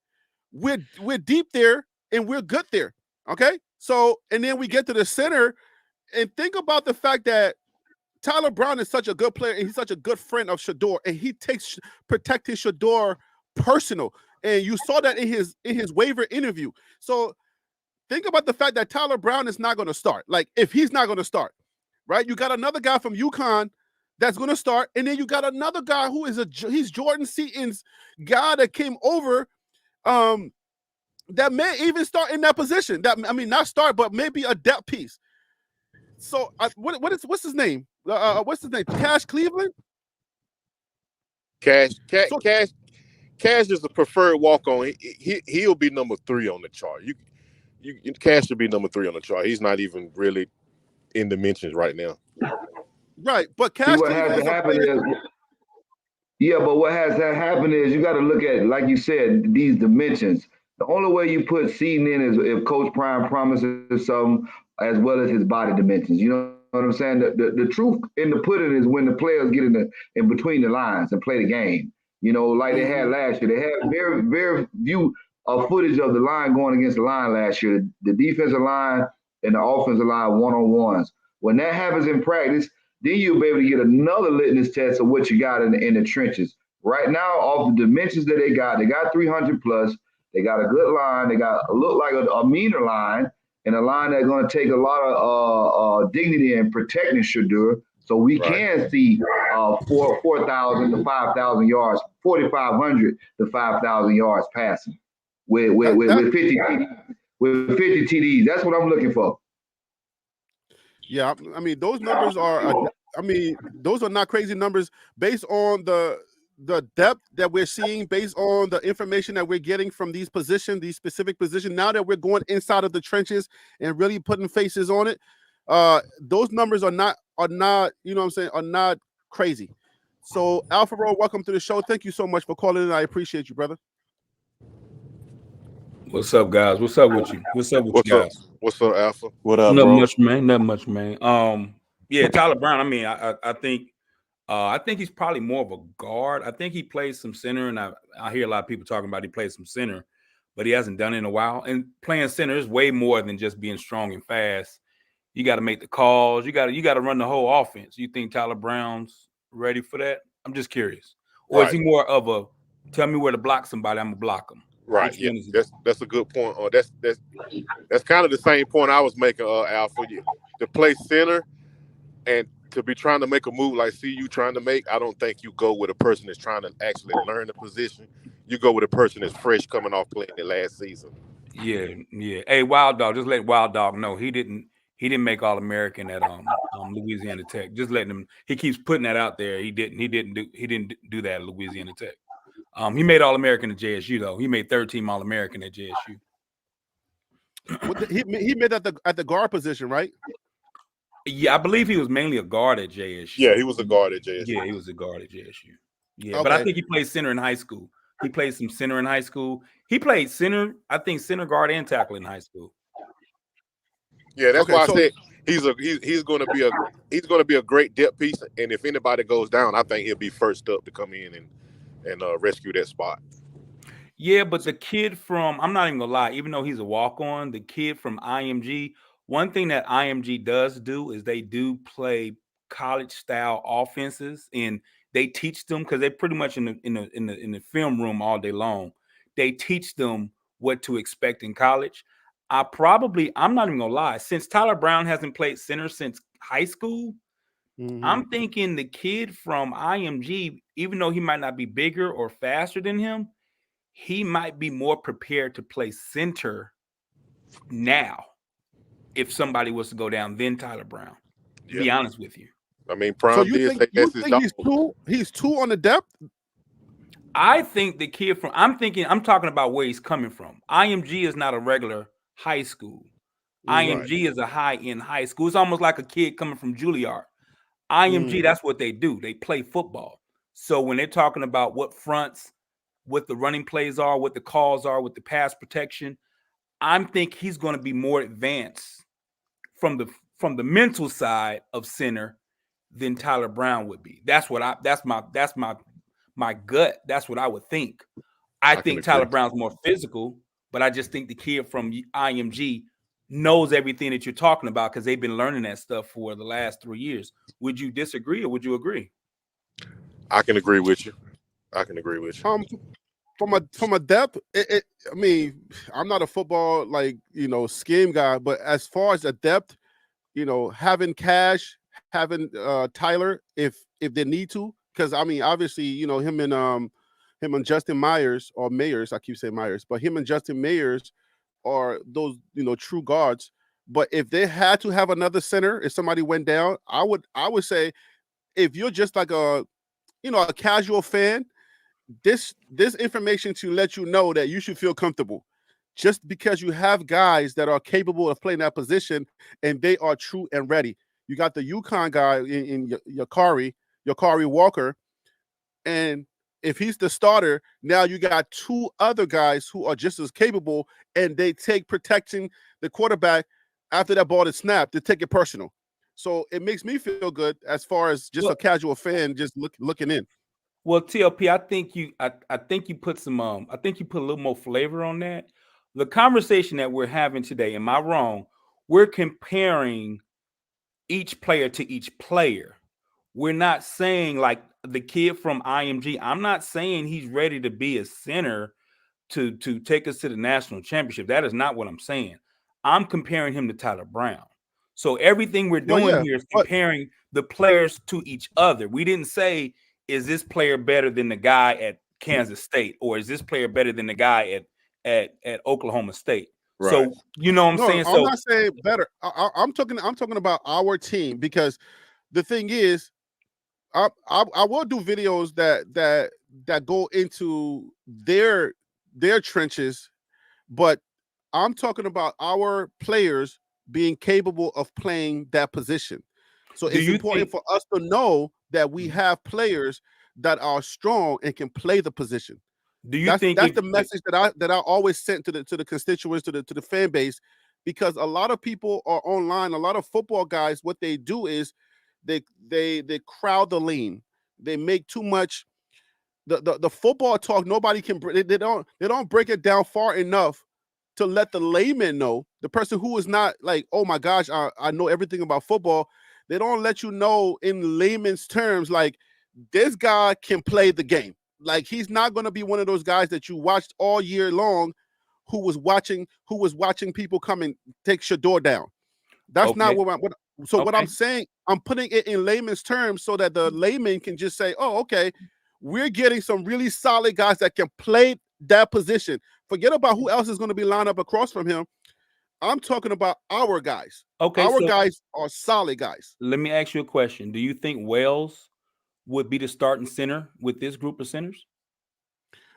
we're deep there and we're good there. Okay. So, and then we get to the center, and think about the fact that Tyler Brown is such a good player, and he's such a good friend of Shedeur, and he takes protecting Shedeur personal. And you saw that in his waiver interview. So think about the fact that Tyler Brown is not going to start. Like, if he's not going to start, right? You got another guy from UConn that's going to start, and then you got another guy who he's Jordan Seaton's guy that came over, that may even start in that position. Not start, but maybe a depth piece. So what's his name? What's his name? Cash Cleveland. Cash is the preferred walk-on. He'll be number 3 on the chart. Cash should be number 3 on the chart. He's not even really in the mentions right now. Right, but Cash Cleveland is a player. But what has to happen is you got to look at, like you said, these dimensions. The only way you put Seaton in is if Coach Prime promises something, as well as his body dimensions. You know what I'm saying? The truth in the pudding is when the players get in between the lines and play the game. Like they had last year. They had very, very few footage of the line going against the line last year. The defensive line and the offensive line one-on-ones. When that happens in practice, then you'll be able to get another litmus test of what you got in the trenches. Right now, off the dimensions that they got 300 plus. They got a good line. They got look like a meaner line, and a line that's going to take a lot of dignity in protecting Shedeur. So we can see 4,000 to 5,000 yards, 4,500 to 5,000 yards passing with 50 TDs. That's what I'm looking for. Yeah, those numbers are. Those are not crazy numbers based on the depth that we're seeing, based on the information that we're getting from these specific positions. Now that we're going inside of the trenches and really putting faces on it, those numbers are not, you know what I'm saying, are not crazy. So Alpha Roll, welcome to the show. Thank you so much for calling in. I appreciate you, brother. What's up, guys? What's up with you? What's up with you guys? What's up, Alpha? What up, Nothing bro? much, man. Nothing much, man. Yeah, Tyler Brown. I think I think he's probably more of a guard. I think he plays some center, and I hear a lot of people talking about he plays some center, but he hasn't done it in a while. And playing center is way more than just being strong and fast. You got to make the calls. You got to run the whole offense. You think Tyler Brown's ready for that? I'm just curious. Or is he more of a tell me where to block somebody, I'm gonna block him? Right. Yeah. That's a good point. That's kind of the same point I was making, Al, for you to play center and to be trying to make a move like CU trying to make. I don't think you go with a person that's trying to actually learn the position. You go with a person that's fresh coming off playing it last season. Yeah. Hey, Wild Dog, just let Wild Dog know he didn't make All-American at Louisiana Tech. Just letting him. He keeps putting that out there. He didn't do that at Louisiana Tech. He made All-American at JSU though. He made third team All-American at JSU. He made at the guard position, right? Yeah, I believe he was mainly a guard at JSU. Yeah, he was a guard at JSU. Yeah, he was a guard at JSU. Yeah, okay. But I think he played center in high school. He played some center in high school. He played center, I think center, guard, and tackle in high school. Yeah, that's why I said he's going to be a great depth piece. And if anybody goes down, I think he'll be first up to come in and rescue that spot. Yeah, but the kid from, I'm not even gonna lie, even though he's a walk-on, the kid from IMG, one thing that IMG does do is they do play college-style offenses, and they teach them because they're pretty much in the film room all day long. They teach them what to expect in college. I'm not even gonna lie, since Tyler Brown hasn't played center since high school, I'm thinking the kid from IMG, even though he might not be bigger or faster than him, he might be more prepared to play center now if somebody was to go down than Tyler Brown, to be honest with you. I mean, Prime he's two on the depth? I think the kid from, I'm talking about where he's coming from. IMG is not a regular high school. IMG is a high-end high school. It's almost like a kid coming from Juilliard. IMG, that's what they do. They play football. So when they're talking about what fronts, what the running plays are, what the calls are, what the pass protection, I think he's going to be more advanced from the mental side of center than Tyler Brown would be. That's my gut. That's what I would think. I think Tyler Brown's more physical, but I just think the kid from IMG knows everything that you're talking about because they've been learning that stuff for the last 3 years. Would you disagree or would you agree? I can agree with you. From a depth, I mean, I'm not a football scheme guy, but as far as a depth, having Cash, having Tyler, if they need to, because I mean, obviously, him and Justin Myers or Mayers, I keep saying Myers, but him and Justin Mayers are those true guards. But if they had to have another center, if somebody went down, I would say, if you're just like a casual fan, this information to let you know that you should feel comfortable, just because you have guys that are capable of playing that position and they are true and ready. You got the UConn guy in Yakari Walker, and if he's the starter, now you got two other guys who are just as capable, and they take protecting the quarterback after that ball is snapped. They take it personal. So it makes me feel good as far as just a casual fan just looking in. Well, TLP, I think you put a little more flavor on that. The conversation that we're having today, am I wrong? We're comparing each player to each player. We're not saying like the kid from IMG. I'm not saying he's ready to be a center to take us to the national championship. That is not what I'm saying. I'm comparing him to Tyler Brown. So everything we're doing here is comparing the players to each other. We didn't say, is this player better than the guy at Kansas State, or is this player better than the guy at Oklahoma State? Right. So you know what I'm saying? I'm not saying better. I'm talking about our team, because the thing is, I will do videos that go into their trenches, but I'm talking about our players being capable of playing that position. So it's important for us to know that we have players that are strong and can play the position. Do you think that's the message that I always sent to the constituents, to the fan base, because a lot of people are online. A lot of football guys, what they do is they crowd the lane. they make too much the football talk. Nobody can they don't break it down far enough to let the layman know, the person who is not like, oh my gosh, I know everything about football. They don't let you know in layman's terms, like this guy can play the game. Like he's not going to be one of those guys that you watched all year long, who was watching people come and take Shador down. That's not Okay. what I'm saying, I'm putting it in layman's terms so that the layman can just say, oh, okay, we're getting some really solid guys that can play that position. Forget about who else is going to be lined up across from him. I'm talking about our guys. Okay, Our so guys are solid guys. let me ask you a question. Do you think Wells would be the starting center with this group of centers?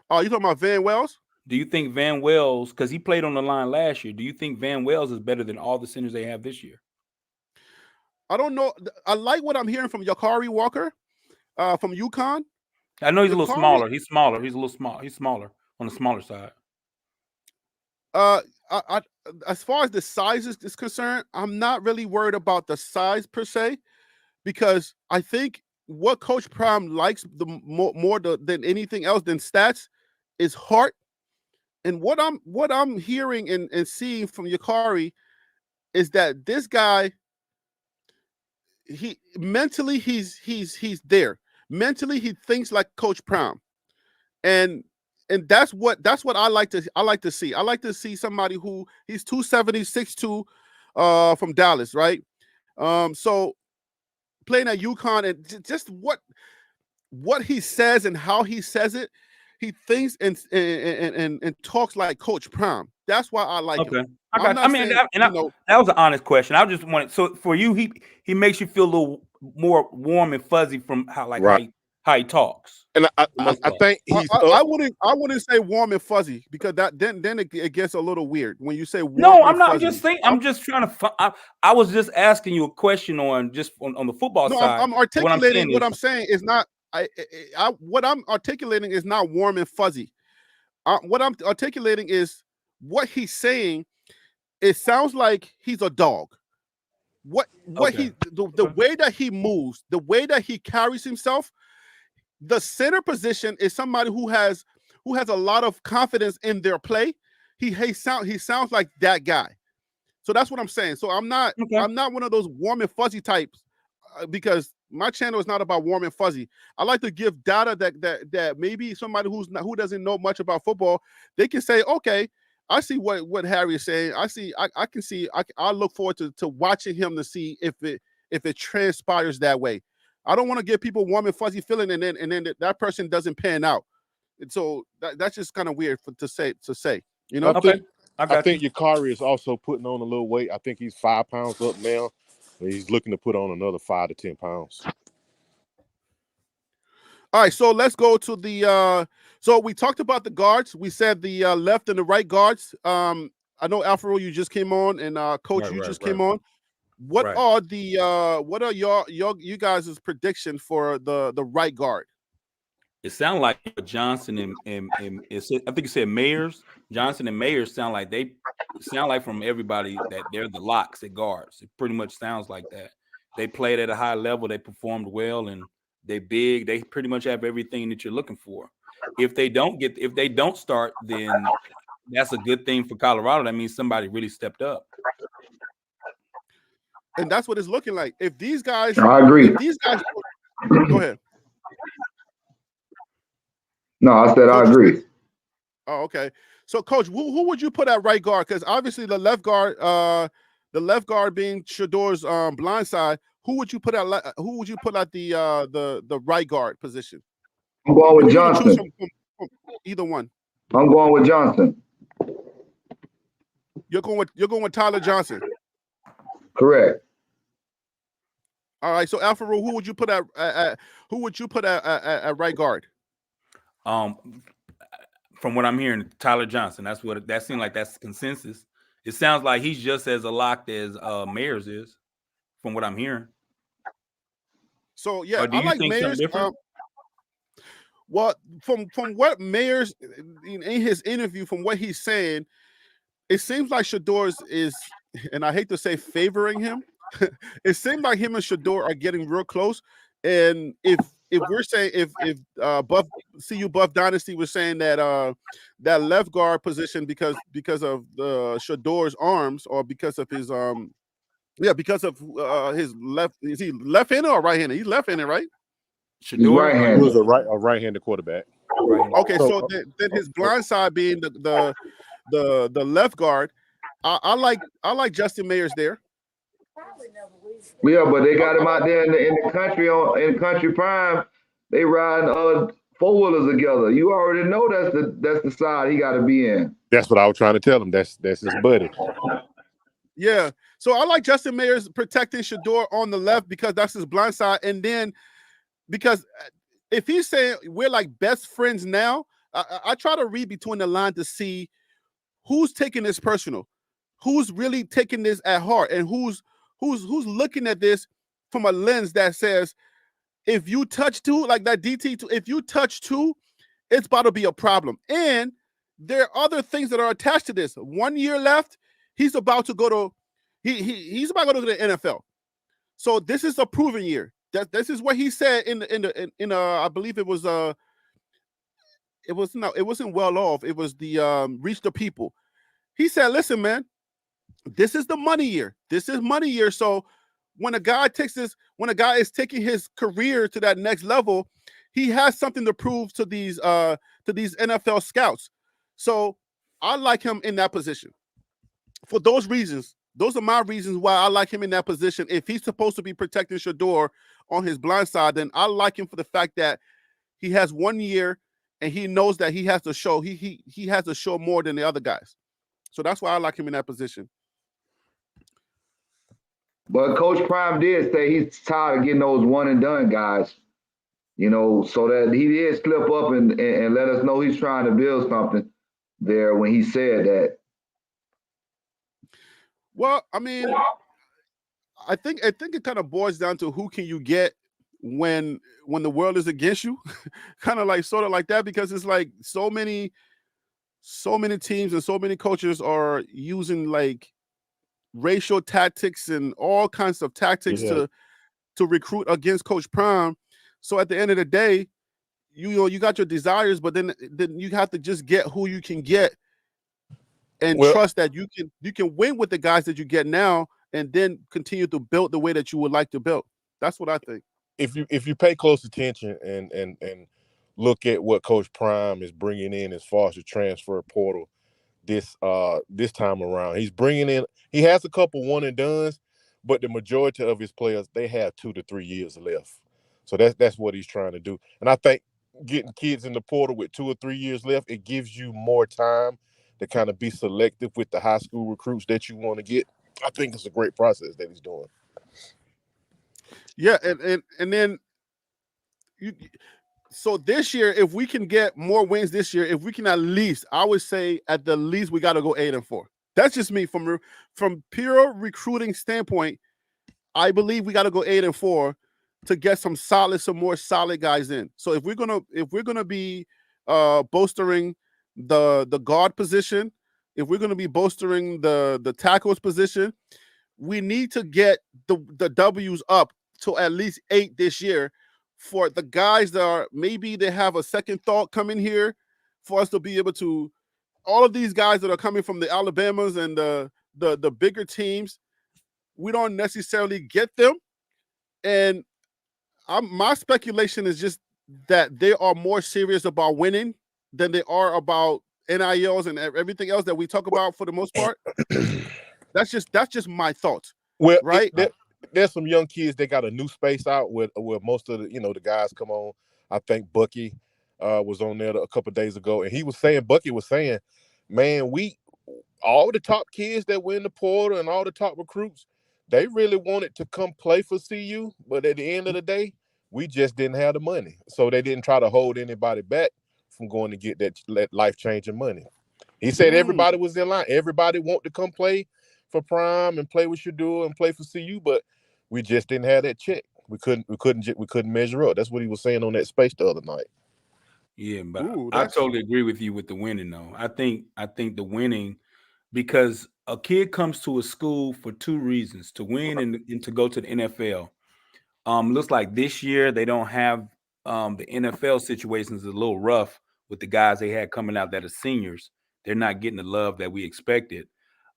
Oh, you talking about Van Wells? Do you think Van Wells, because he played on the line last year, do you think Van Wells is better than all the centers they have this year? I don't know. I like what I'm hearing from Yakari Walker from UConn. I know he's a little Yakari, smaller. He's smaller. He's a little small. He's smaller on the smaller side. I as far as the size is concerned, I'm not really worried about the size per se, because I think what Coach Prime likes the more than anything else than stats is heart. And what I'm hearing and seeing from Yakari is that this guy, he mentally he's there. Mentally, he thinks like Coach Prime. And that's what I like to see. I like to see somebody who he's 270, 6'2", from Dallas, right? So playing at UConn, and just what he says and how he says it, he thinks and talks like Coach Prime. That's why I like him. I got. I mean, that was an honest question. I just wanted, so for you, he makes you feel a little more warm and fuzzy from how he talks. And I think he's I wouldn't say warm and fuzzy, because that then it gets a little weird when you say warm. No, I'm and not. fuzzy. I'm just saying. I'm just trying to. I was just asking you a question on the football side. I'm articulating what I'm saying is not. What I'm articulating is not warm and fuzzy. What I'm articulating is what he's saying. It sounds like he's a dog. The way that he moves, the way that he carries himself. The center position is somebody who has a lot of confidence in their play. He sounds like that guy. So that's what I'm saying. So I'm not one of those warm and fuzzy types, because my channel is not about warm and fuzzy. I like to give data that maybe somebody who doesn't know much about football, they can say, okay, I see what Harry is saying. I can see. I look forward to watching him to see if it transpires that way. I don't want to give people warm and fuzzy feeling, and then that person doesn't pan out. And so that's just kind of weird to say. You know. I think Yakari is also putting on a little weight. I think he's 5 pounds up now. And he's looking to put on another 5 to 10 pounds. All right, so let's go to the. So we talked about the guards. We said the left and the right guards. I know Alfaro, you just came on, and Coach, you just came on. What are you guys' prediction for the right guard? It sounds like Johnson and I think you said Mayers. Johnson and Mayers sound like from everybody that they're the locks at guards. It pretty much sounds like that. They played at a high level. They performed well, and they're big. They pretty much have everything that you're looking for. If they don't start, then that's a good thing for Colorado. That means somebody really stepped up. And that's what it's looking like. If these guys, I agree. If these guys, go ahead. No, I said Coach, I agree. Oh, okay. So, Coach, who would you put at right guard? Because obviously the left guard being Shador's blind side. Who would you put at the right guard position? I'm going with Johnson. From either one. I'm going with Johnson. You're going with Tyler Johnson. Correct. All right. So, Alfaro, who would you put at right guard? From what I'm hearing, Tyler Johnson. That seems like that's consensus. It sounds like he's just as a locked as Mayers is, from what I'm hearing. So yeah, I like Mayers. Well, from what Mayers in his interview, from what he's saying, it seems like Shador's is, and I hate to say favoring him. It seems like him and Shador are getting real close. And if if we're saying if Buff CU Buff Dynasty was saying that left guard position because of the Shador's arms or because of his because of his left, is he left-handed or right-handed? He's left-handed, right? He's He right-handed. was a right-handed quarterback. Okay, so then his blind side being the left guard. I like Justin Mayers there. Yeah, but they got him out there in the country in country prime. They riding 4-wheelers together. You already know that's the side he got to be in. That's what I was trying to tell him. That's his buddy. Yeah. So I like Justin Mayers protecting Shador on the left because that's his blind side. And then because if he's saying we're like best friends now, I try to read between the lines to see who's taking this personal, who's really taking this at heart, and who's looking at this from a lens that says, if you touch two, like that DT2, if you touch two, it's about to be a problem. And there are other things that are attached to this. 1 year left. He's about to go to he's about to go to the NFL. So this is a proven year. This is what he said in I believe it wasn't Well Off. It was the Reach the People. He said, listen, man, this is the money year. This is money year. So when a guy is taking his career to that next level, he has something to prove to these NFL scouts. So I like him in that position. For those reasons, those are my reasons why I like him in that position. If he's supposed to be protecting Shador on his blind side, then I like him for the fact that he has 1 year and he knows that he has to show he has to show more than the other guys. So that's why I like him in that position. But Coach Prime did say he's tired of getting those one and done guys. So that he did slip up and let us know he's trying to build something there when he said that. Well, I mean, I think it kind of boils down to who can you get when the world is against you, kind of like sort of like that, because it's like so many teams and so many coaches are using like racial tactics and all kinds of tactics to recruit against Coach Prime. So at the end of the day, you got your desires, but then you have to just get who you can get and trust that you can win with the guys that you get now, and then continue to build the way that you would like to build. That's what I think. If you pay close attention and look at what Coach Prime is bringing in as far as the transfer portal this time around, he's bringing in. He has a couple one and dones, but the majority of his players, they have 2 to 3 years left. So that's what he's trying to do. And I think getting kids in the portal with 2 or 3 years left, it gives you more time to kind of be selective with the high school recruits that you want to get. I think it's a great process that he's doing. Yeah, and then so this year, if we can get more wins this year, if we can at least, I would say at the least we got to go 8-4. That's just me from pure recruiting standpoint. I believe we got to go 8-4 to get some more solid guys in. So if we're gonna be bolstering the guard position, if we're gonna be bolstering the tackles position, we need to get the W's up to at least 8 this year for the guys that are maybe they have a second thought coming here, for us to be able to, all of these guys that are coming from the Alabamas and the bigger teams, we don't necessarily get them. And my speculation is just that they are more serious about winning than they are about NILs and everything else that we talk about for the most part. That's just my thoughts. Well, right? There's some young kids that got a new space out where most of the guys come on. I think Bucky was on there a couple of days ago, and Bucky was saying, man, all the top kids that were in the portal and all the top recruits, they really wanted to come play for CU, but at the end of the day, we just didn't have the money. So they didn't try to hold anybody back from going to get that life-changing money. He said everybody was in line. Everybody wanted to come play for Prime and play with Shador and play for CU, but we just didn't have that check. We couldn't measure up. That's what he was saying on that space the other night. Yeah, but I totally agree with you with the winning though. I think the winning, because a kid comes to a school for 2 reasons: to win and to go to the NFL. Looks like this year they don't have the NFL situation is a little rough with the guys they had coming out that are seniors. They're not getting the love that we expected.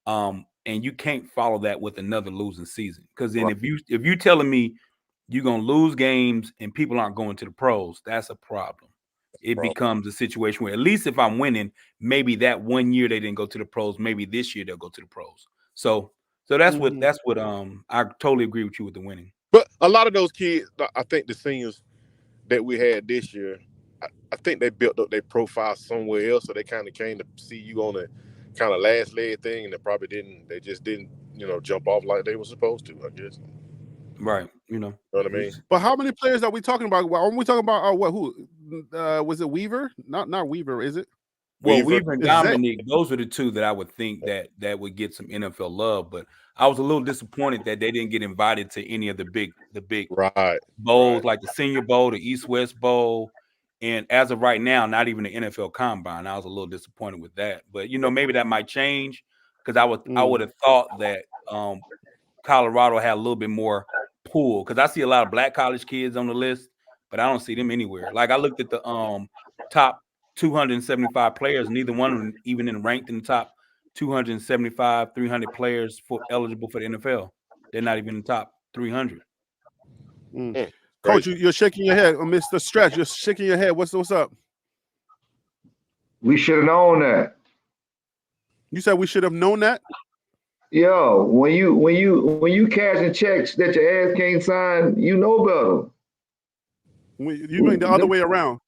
And you can't follow that with another losing season. Because then if you telling me you're gonna lose games and people aren't going to the pros, that's a problem. It becomes a situation where at least if I'm winning, maybe that 1 year they didn't go to the pros, maybe this year they'll go to the pros. So that's what I totally agree with you with the winning. But a lot of those kids, I think the seniors that we had this year, I think they built up their profile somewhere else, so they kind of came to see you on a kind of last leg thing, and they just didn't, jump off like they were supposed to, I guess. Right. You know what I mean? But how many players are we talking about? Are we talking about who? Was it Weaver? Not Weaver, is it? Well, Weaver and Dominic, those are the two that I would think that would get some NFL love. But I was a little disappointed that they didn't get invited to any of the big bowls, like the Senior Bowl, the East-West Bowl. And as of right now, not even the NFL Combine. I was a little disappointed with that. But, maybe that might change because I would have thought that Colorado had a little bit more pull because I see a lot of black college kids on the list, but I don't see them anywhere. Like I looked at the top 275 players, neither one of them even ranked in the top 275, 300 players eligible for the NFL. They're not even in the top 300. Coach, you're shaking your head, Mr. Stretch. You're shaking your head. What's up? We should have known that. You said we should have known that? Yo, when you cashing checks that your ass can't sign, you know better. You mean the other way around?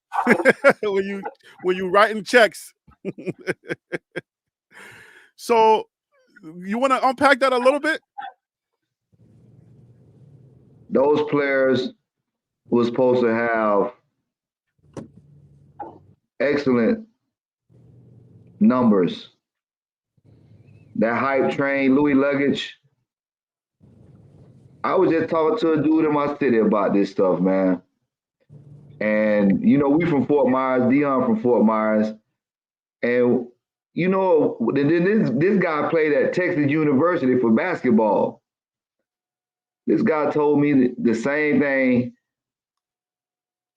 when you writing checks. So you want to unpack that a little bit? Those players was supposed to have excellent numbers. That hype train, Louis Luggage. I was just talking to a dude in my city about this stuff, man. And, we from Fort Myers, Dion from Fort Myers. And, this guy played at Texas University for basketball. This guy told me the same thing.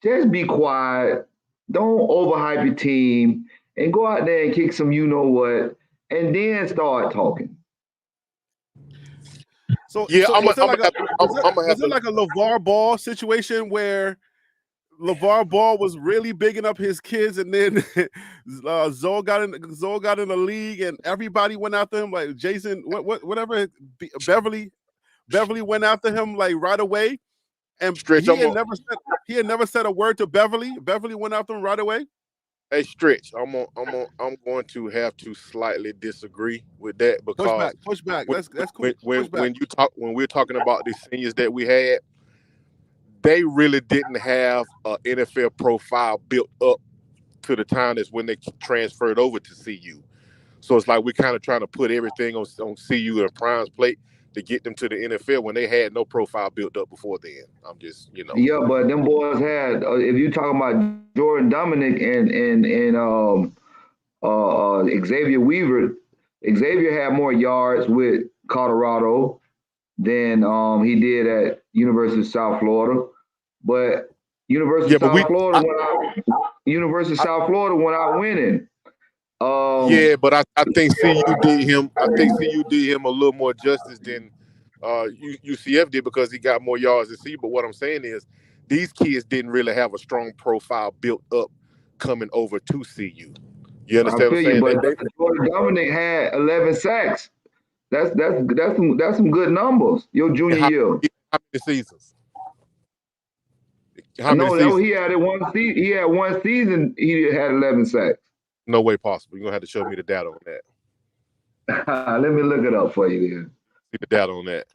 Just be quiet. Don't overhype your team. And go out there and kick some you-know-what. And then start talking. So is it like a LeVar Ball situation where LeVar Ball was really bigging up his kids, and then Zoe got in the league, and everybody went after him, like Jason, whatever, Beverly went after him like right away, and he had never said a word to Beverly. Beverly went after him right away. Hey, Stretch, I'm going to have to slightly disagree with that because push back. That's cool. When we're talking about the seniors that we had, they really didn't have an NFL profile built up to the time that's when they transferred over to CU. So it's like we're kind of trying to put everything on CU and Prime's plate to get them to the NFL when they had no profile built up before then. I'm just, Yeah, but them boys had. If you talking about Jordan Dominic and Xavier Weaver, Xavier had more yards with Colorado than he did at University of South Florida. But University of South Florida went out winning. But I think CU did him. I think CU did him a little more justice than UCF did because he got more yards than CU. But what I'm saying is, these kids didn't really have a strong profile built up coming over to CU. You understand what I'm saying? But Jordan Dominic had 11 sacks. That's some good numbers. Your junior year. How many seasons? He had it one season. He had one season. He had 11 sacks. No way possible. You're gonna have to show me the data on that. Let me look it up for you then. See the data on that.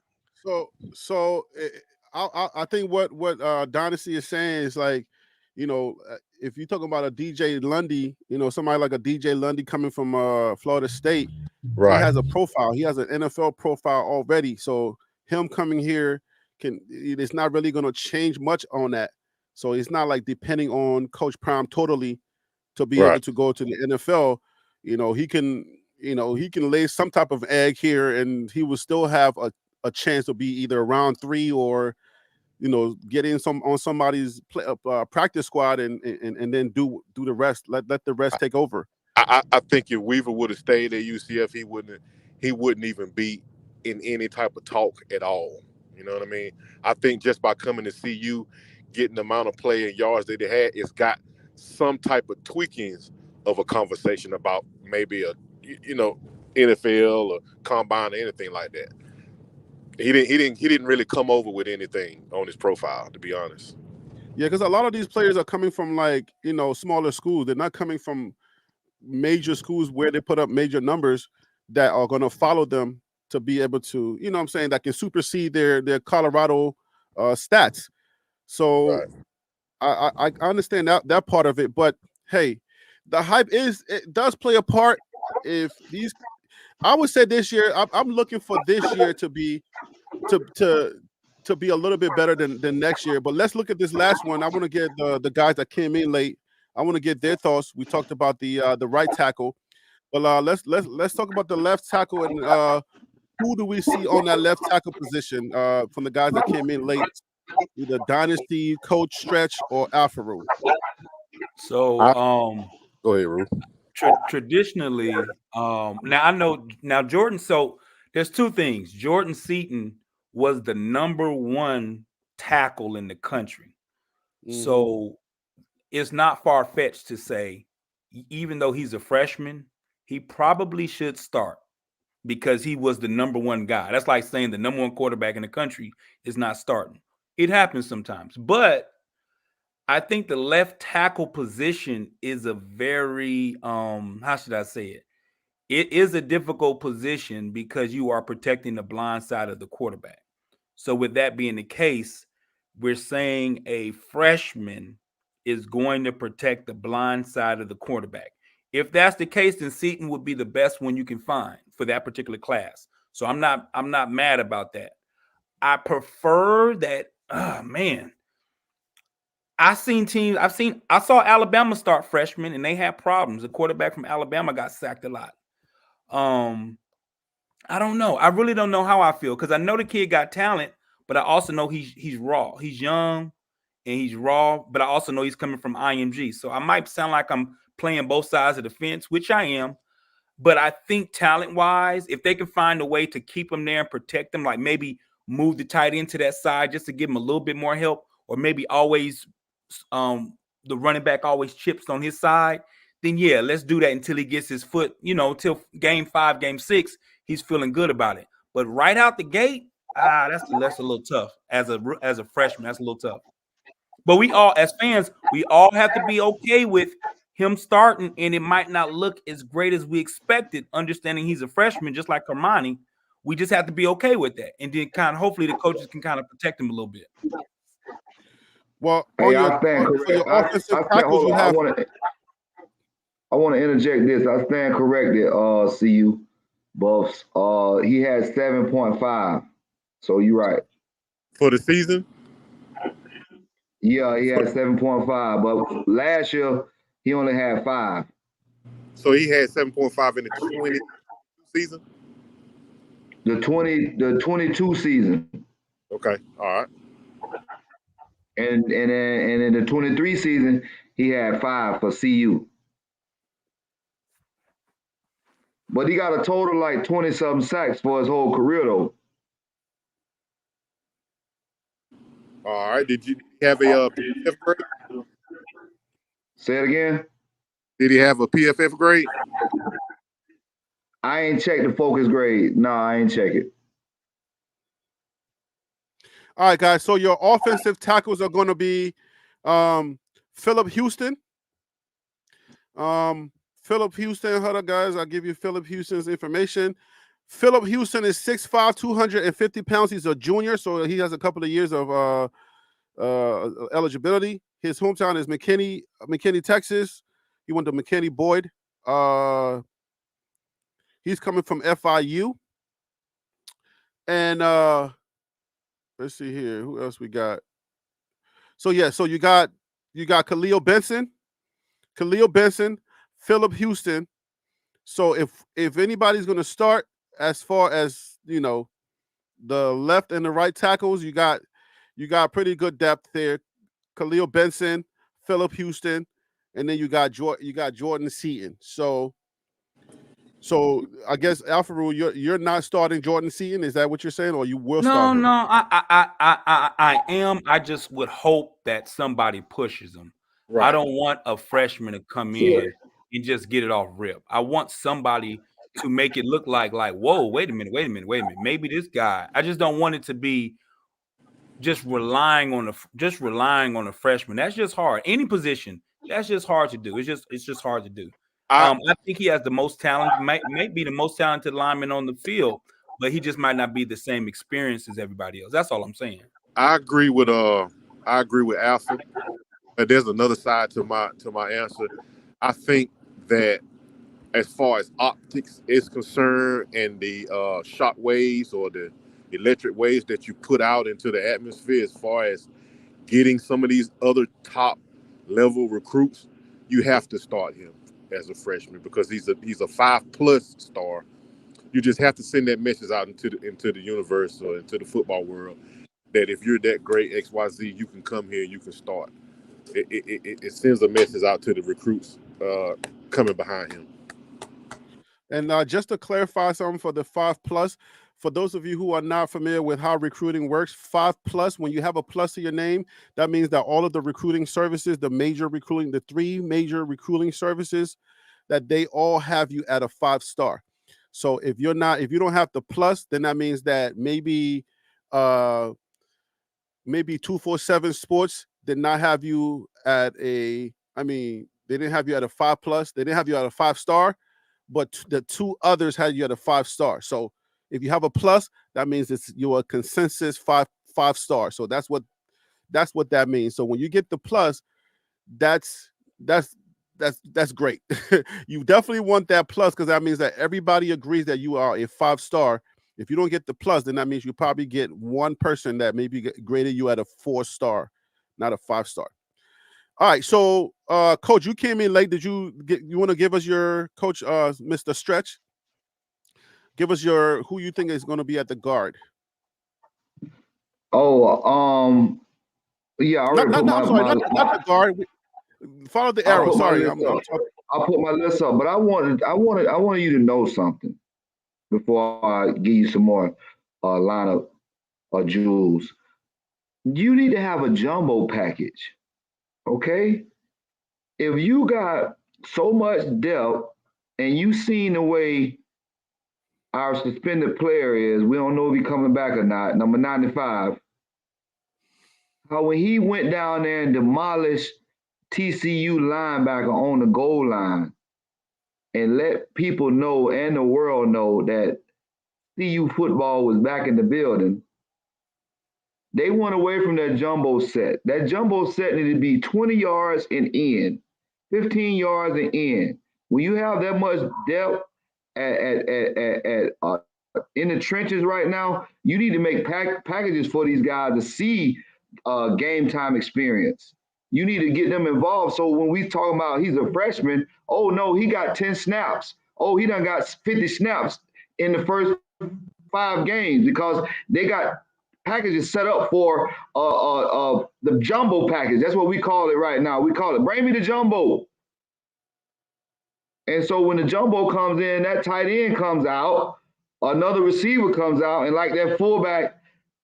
So I think what Dynasty is saying is like, if you're talking about a DJ Lundy, somebody like a DJ Lundy coming from Florida State, right? He has a profile. He has an NFL profile already. So him coming here it's not really going to change much on that. So it's not like depending on Coach Prime totally to be able to go to the NFL. He can lay some type of egg here, and he will still have a chance to be either round 3 or get in on somebody's practice squad and then do the rest. Let the rest take over. I think if Weaver would have stayed at UCF, he wouldn't even be in any type of talk at all. You know what I mean? I think just by coming to CU, getting the amount of play and yards that they had, it's got some type of tweakings of a conversation about maybe a NFL or combine or anything like that. He didn't really come over with anything on his profile, to be honest. Yeah, because a lot of these players are coming from smaller schools. They're not coming from major schools where they put up major numbers that are going to follow them to be able to, that can supersede their Colorado stats. So Right. I understand that part of it, but hey, the hype it does play a part. I would say this year, I'm looking for this year to be to be a little bit better than next year. But let's look at this last one. I want to get the guys that came in late. I want to get their thoughts. We talked about the right tackle, but let's talk about the left tackle and who do we see on that left tackle position from the guys that came in late, either Dynasty, Coach Stretch, or Alfaro. So Go ahead, Rue. Traditionally, now I know Jordan. So there's two things. Jordan Seaton was the number one tackle in the country. Mm-hmm. So it's not far-fetched to say, even though he's a freshman, he probably should start because he was the number one guy. That's like saying the number one quarterback in the country is not starting. It happens sometimes. But I think the left tackle position is a very, how should I say it? It is a difficult position because you are protecting the blind side of the quarterback. So with that being the case, we're saying a freshman is going to protect the blind side of the quarterback. If that's the case, then Seaton would be the best one you can find for that particular class. So I'm not mad about that. I prefer that. Oh man, I saw Alabama start freshmen and they had problems. The quarterback from Alabama got sacked a lot. I don't know. I really don't know how I feel because I know the kid got talent, but I also know he's raw. He's young and he's raw, but I also know he's coming from IMG. So I might sound like I'm playing both sides of the fence, which I am. But I think talent-wise, if they can find a way to keep him there and protect him, like maybe move the tight end to that side just to give him a little bit more help, or maybe always the running back always chips on his side, then yeah, let's do that until he gets his foot, till game 5, game 6, he's feeling good about it. But right out the gate, that's a little tough. As a freshman, that's a little tough. But we all, as fans, we all have to be okay with him starting, and it might not look as great as we expected, understanding he's a freshman, just like Armani. We just have to be okay with that. And then hopefully the coaches can kind of protect him a little bit. Well, hey, I stand corrected. I want to interject this. I stand corrected, CU Buffs. He had 7.5. So you're right. For the season? Yeah, he had 7.5, but last year he only had 5. So he had 7.5 in the 20 season? The 22 season. Okay, all right. And in the 23 season, he had 5 for CU. But he got a total like 20-something sacks for his whole career, though. All right. Did he have a PFF grade? Say it again. Did he have a PFF grade? I ain't checked the focus grade. No, I ain't check it. All right, guys. So your offensive tackles are going to be Philip Houston. Philip Houston, hold on, guys. I'll give you Philip Houston's information. Philip Houston is 6'5", 250 pounds. He's a junior, so he has a couple of years of eligibility. His hometown is McKinney, Texas. He went to McKinney Boyd. He's coming from FIU. And let's see here. Who else we got? So you got Khalil Benson, Philip Houston. So if anybody's going to start as far as, the left and the right tackles, you got You got pretty good depth there. Khalil Benson, Philip Houston, and then you got Jordan Seaton. So I guess Alfred, you're not starting Jordan Seaton. Is that what you're saying, or you will start him? No, I am. I just would hope that somebody pushes him. I Right. don't want a freshman to come Yeah. in and just get it off rip. I want somebody to make it look like, whoa, wait a minute. Maybe this guy. I just don't want it to be just relying on a freshman. That's just hard. Any position, that's just hard to do. It's just hard to do. I I think he has the most talent, might be the most talented lineman on the field, but he just might not be the same experience as everybody else. That's all I'm saying. I agree with Alpha. But there's another side to my answer. I think that as far as optics is concerned and the shock waves or the electric waves that you put out into the atmosphere, as far as getting some of these other top level recruits, you have to start him as a freshman because he's a 5+ star. You just have to send that message out into the universe or into the football world that if you're that great XYZ, you can come here and you can start. It sends a message out to the recruits coming behind him. And just to clarify something for the 5+, for those of you who are not familiar with how recruiting works, 5+, when you have a plus to your name, that means that all of the recruiting services, the 3 major recruiting services, that they all have you at a 5-star. So if you don't have the plus, then that means that maybe 247 Sports did not have you at they didn't have you at a 5+, they didn't have you at a 5-star, but the 2 others had you at a 5-star. So if you have a plus, that means you're a consensus 5-star. So that's what that means. So when you get the plus, that's great. You definitely want that plus because that means that everybody agrees that you are a 5-star. If you don't get the plus, then that means you probably get one person that maybe graded you at a 4-star, not a 5-star. All right, so Coach, you came in late. You want to give us your coach, Mr. Stretch? Give us who you think is going to be at the guard. Oh, yeah, I already put not the guard. Follow the arrow. Sorry, I'll put my list up, but I wanted you to know something before I give you some more lineup jewels. You need to have a jumbo package, okay? If you got so much depth and you seen the way our suspended player is, we don't know if he's coming back or not, number 95, how when he went down there and demolished TCU linebacker on the goal line and let people know and the world know that CU football was back in the building, they went away from that jumbo set. That jumbo set needed to be 20 yards and in, 15 yards and in. When you have that much depth in the trenches right now, you need to make packages for these guys to see game time experience. You need to get them involved. So when we talk about he's a freshman, oh no, he got 10 snaps. Oh, he done got 50 snaps in the first 5 games because they got packages set up for the jumbo package. That's what we call it right now. We call it, bring me the jumbo. And so when the jumbo comes in, that tight end comes out, another receiver comes out, and like that fullback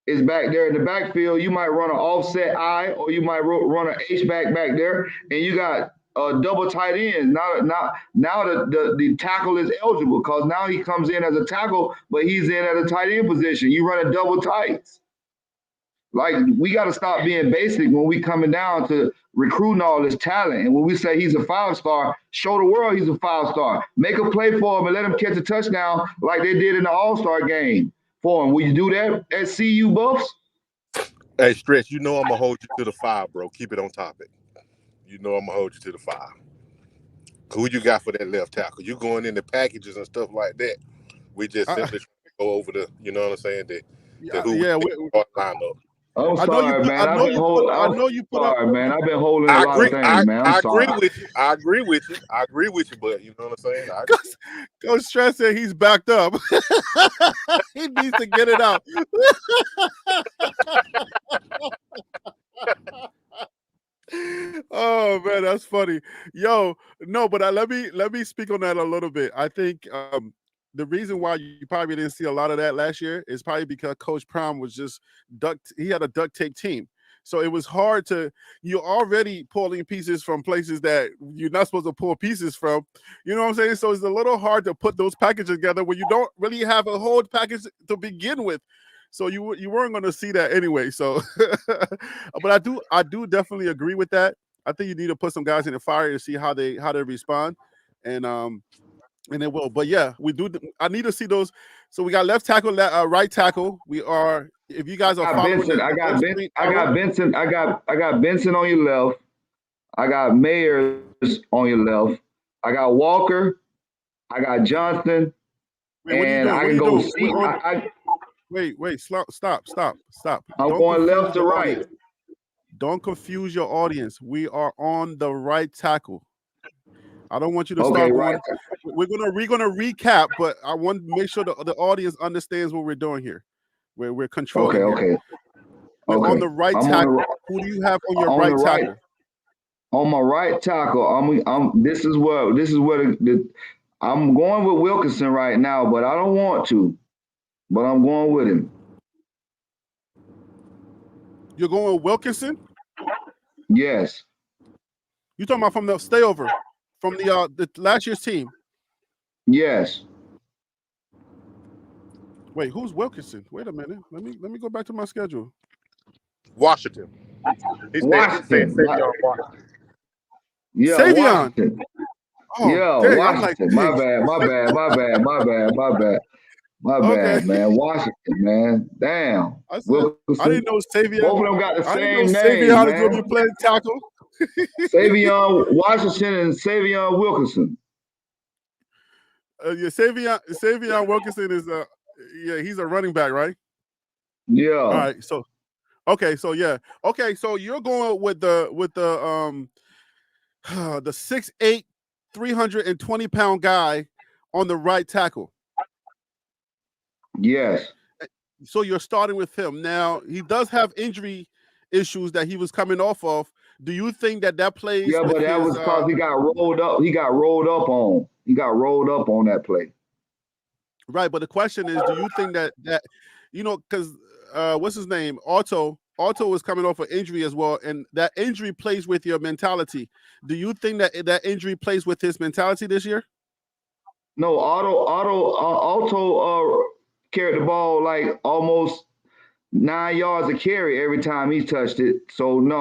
is back there in the backfield, you might run an offset I or you might run an H-back back there, and you got double tight ends. Now the tackle is eligible because now he comes in as a tackle, but he's in at a tight end position. You run a double tights. Like, we got to stop being basic when we coming down to recruiting all this talent. And when we say he's a 5-star, show the world he's a 5-star. Make a play for him and let him catch a touchdown like they did in the All-Star game for him. Will you do that at CU Buffs? Hey, Stretch, you know I'm going to hold you to the 5, bro. Keep it on topic. You know I'm going to hold you to the 5. Who you got for that left tackle? You going into packages and stuff like that. We just simply go over the, you know what I'm saying, the who line up. I'm sorry, man. I've been holding a lot of things, man. I agree with you. I agree with you, but you know what I'm saying? Coach Stress said he's backed up. He needs to get it out. man, that's funny. Yo, no, but let me speak on that a little bit. I think the reason why you probably didn't see a lot of that last year is probably because Coach Prime was just he had a duct tape team. So it was hard to, you're already pulling pieces from places that you're not supposed to pull pieces from. You know what I'm saying? So it's a little hard to put those packages together when you don't really have a whole package to begin with. So you weren't going to see that anyway. So, but I do definitely agree with that. I think you need to put some guys in the fire to see how they respond, and it will. But yeah, we do. I need to see those. So we got left tackle, right tackle. We are. If you guys are following, Benson. I got Benson. I got Benson on your left. I got Mayers on your left. I got Walker. I got Johnson. Wait, what are you and doing? I can go see. Wait, stop. I'm Don't going confuse left to your right. audience. Don't confuse your audience. We are on the right tackle. I don't want you to start going. Right. We're gonna recap, but I want to make sure the audience understands what we're doing here. We're controlling. Okay. We're on the right tackle. Who do you have on your right tackle? On my right tackle, this is what I'm going with Wilkinson right now, but I don't want to. But I'm going with him. You're going with Wilkinson? Yes. You talking about from the stayover, from the last year's team? Yes. Wait, who's Wilkinson? Wait a minute. Let me go back to my schedule. Washington. He said Savion Washington. Yeah, Savion. Washington. Oh, yeah, dang, Washington. My bad, man. Washington, man. Damn. I didn't know Savion. Both of them got the same name. Savion is going to be playing tackle. Savion Washington and Savion Wilkinson. Yeah, Savion Wilkinson is he's a running back, right? Yeah. All right. So, okay. So yeah. Okay. So you're going with the 6'8", 320-pound guy on the right tackle. Yes. So you're starting with him. Now, he does have injury issues that he was coming off of. Do you think that plays? Yeah, but that was because he got rolled up. He got rolled up on that play. Right, but the question is, do you think that because what's his name? Otto was coming off an injury as well, and that injury plays with your mentality. Do you think that injury plays with his mentality this year? No, Otto carried the ball like almost 9 yards of carry every time he touched it. So no,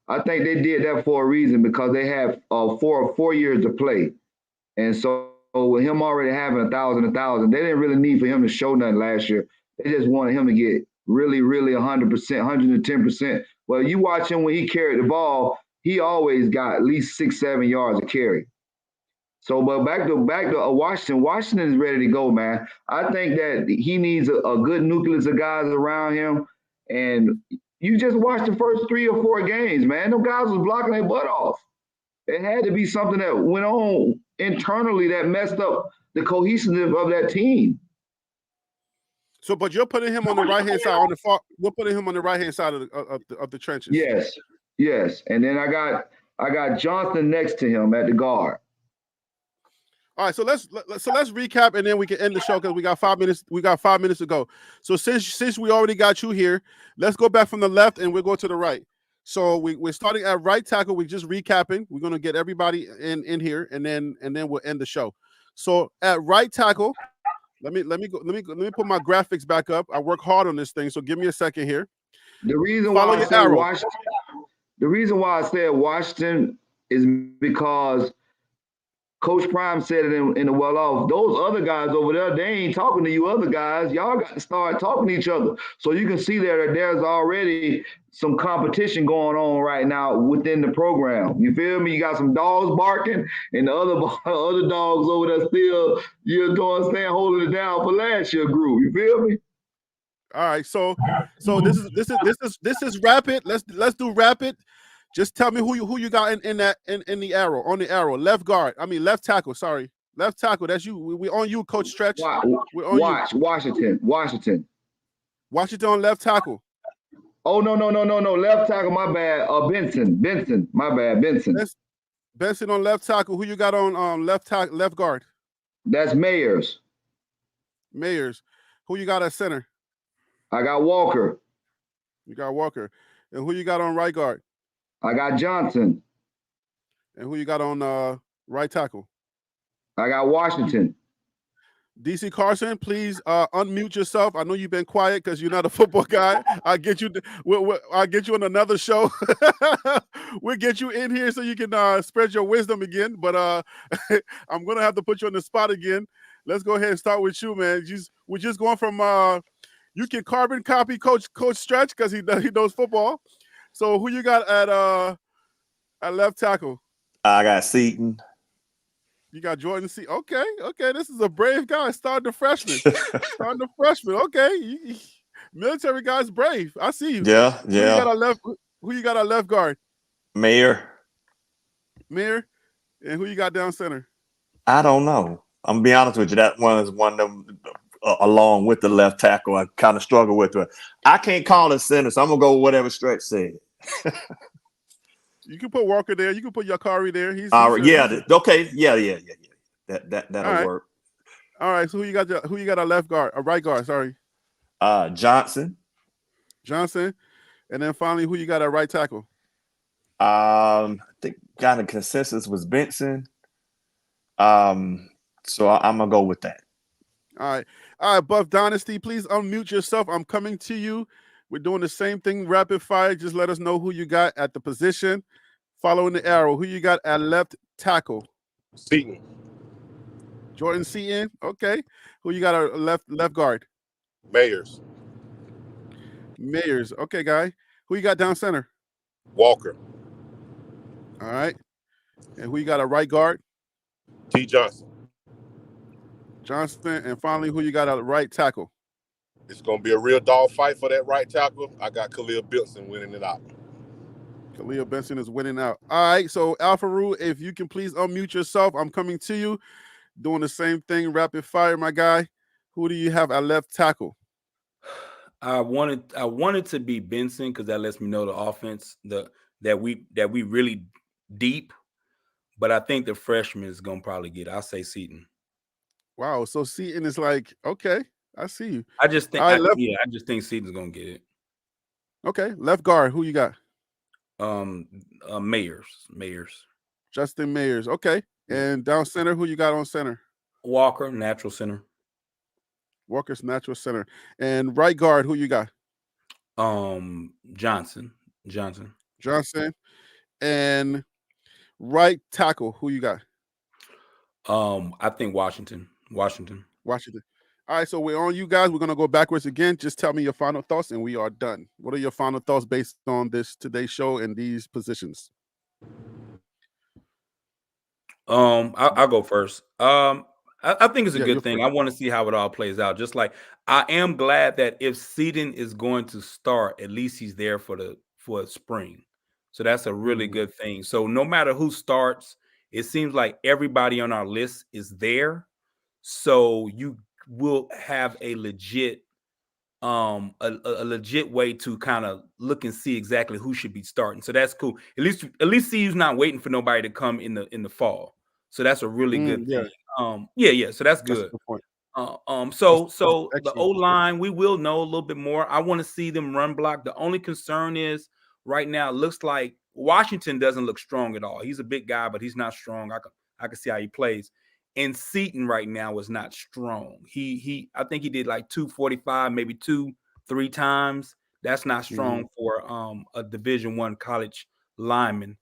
I think they did that for a reason because they have 4 years to play, and so with him already having 1,000, they didn't really need for him to show nothing last year. They just wanted him to get really 100%, 110%. Well, you watch him when he carried the ball, he always got at least 6-7 yards of carry. So, but back to Washington. Washington is ready to go, man. I think that he needs a good nucleus of guys around him. And you just watch the first 3 or 4 games, man. Them guys was blocking their butt off. It had to be something that went on internally that messed up the cohesiveness of that team. So, but you're putting him on the right hand side You're putting him on the right hand side of the trenches. Yes. And then I got Johnson next to him at the guard. All right, so let's recap and then we can end the show because we got 5 minutes. We got 5 minutes to go. So since we already got you here, let's go back from the left and we'll go to the right. So we're starting at right tackle. We're just recapping. We're gonna get everybody in here and then we'll end the show. So at right tackle, let me put my graphics back up. I work hard on this thing, so give me a second here. The reason why I said Washington is because Coach Prime said it in the well-off. Those other guys over there, they ain't talking to you other guys. Y'all got to start talking to each other. So you can see that there's already some competition going on right now within the program. You feel me? You got some dogs barking and the other dogs over there still, you know what I'm saying, holding it down for last year's group. You feel me? All right. So this is rapid. Let's do rapid. Just tell me who you got in the arrow, on the arrow. Left tackle, sorry. Left tackle, that's you. We on you, Coach Stretch. We're on you. Washington. Washington on left tackle. Oh no. Left tackle, my bad. Benson, my bad, Benson. Benson on left tackle. Who you got on left guard? That's Mayers. Mayers. Who you got at center? I got Walker. You got Walker. And who you got on right guard? I got Johnson. And who you got on right tackle? I got Washington. DC Carson, please unmute yourself. I know you've been quiet because you're not a football guy. I'll get you. I'll get you on another show. We'll get you in here so you can spread your wisdom again. But I'm gonna have to put you on the spot again. Let's go ahead and start with you, man. We're just going from you can carbon copy Coach Stretch because he knows football. So who you got at left tackle? I got Seaton. You got Jordan C. Okay. This is a brave guy. Starting the freshman. Okay. Military guy's brave. I see you. Yeah. Who you got at left guard? Mayor. And who you got down center? I don't know. I'm gonna be honest with you. That one is one of them, along with the left tackle, I kind of struggle with it. I can't call it center, so I'm gonna go with whatever Stretch said. You can put Walker there. You can put Yakari there. He's okay. Yeah. That'll work. All right. So who you got at left guard? A right guard, sorry. Johnson. And then finally, who you got at right tackle? I think kind of consensus was Benson. So I'm gonna go with that. All right, Buff Dynasty, please unmute yourself. I'm coming to you. We're doing the same thing, rapid fire. Just let us know who you got at the position. Following the arrow, who you got at left tackle? Seaton. Jordan Seaton. Okay. Who you got at left guard? Mayers. Okay, guy. Who you got down center? Walker. All right. And who you got at right guard? T. Johnson. And finally, who you got at right tackle? It's going to be a real dog fight for that right tackle. I got Khalil Benson winning it out. Khalil Benson is winning out. All right, so Alfaru, if you can please unmute yourself. I'm coming to you. Doing the same thing, rapid fire, my guy. Who do you have at left tackle? I wanted to be Benson because that lets me know the offense that we really deep. But I think the freshman is gonna probably get it. I'll say Seaton. Wow, so Seaton is like, okay, I see you. I just think I just think Seaton's gonna get it. Okay, left guard, who you got? Mayers. Justin Mayers. Okay. And down center, who you got on center? Walker, natural center. Walker's natural center. And right guard, who you got? Johnson. And right tackle, who you got? I think Washington. All right, so we're on you guys. We're gonna go backwards again. Just tell me your final thoughts, and we are done. What are your final thoughts based on today's show and these positions? I'll go first. I think it's a good thing. I want to see how it all plays out. Just like I am glad that if Seaton is going to start, at least he's there for spring. So that's a really good thing. So no matter who starts, it seems like everybody on our list is there. So you will have a legit legit way to kind of look and see exactly who should be starting. So that's cool. At least CU's not waiting for nobody to come in the fall. So that's a really good thing. So that's good. So the O-line, we will know a little bit more. I want to see them run block. The only concern is right now it looks like Washington doesn't look strong at all. He's a big guy, but he's not strong. I can see how he plays. And Seaton right now is not strong. I think he did like 245, maybe 2-3 times. That's not strong for a Division I college lineman.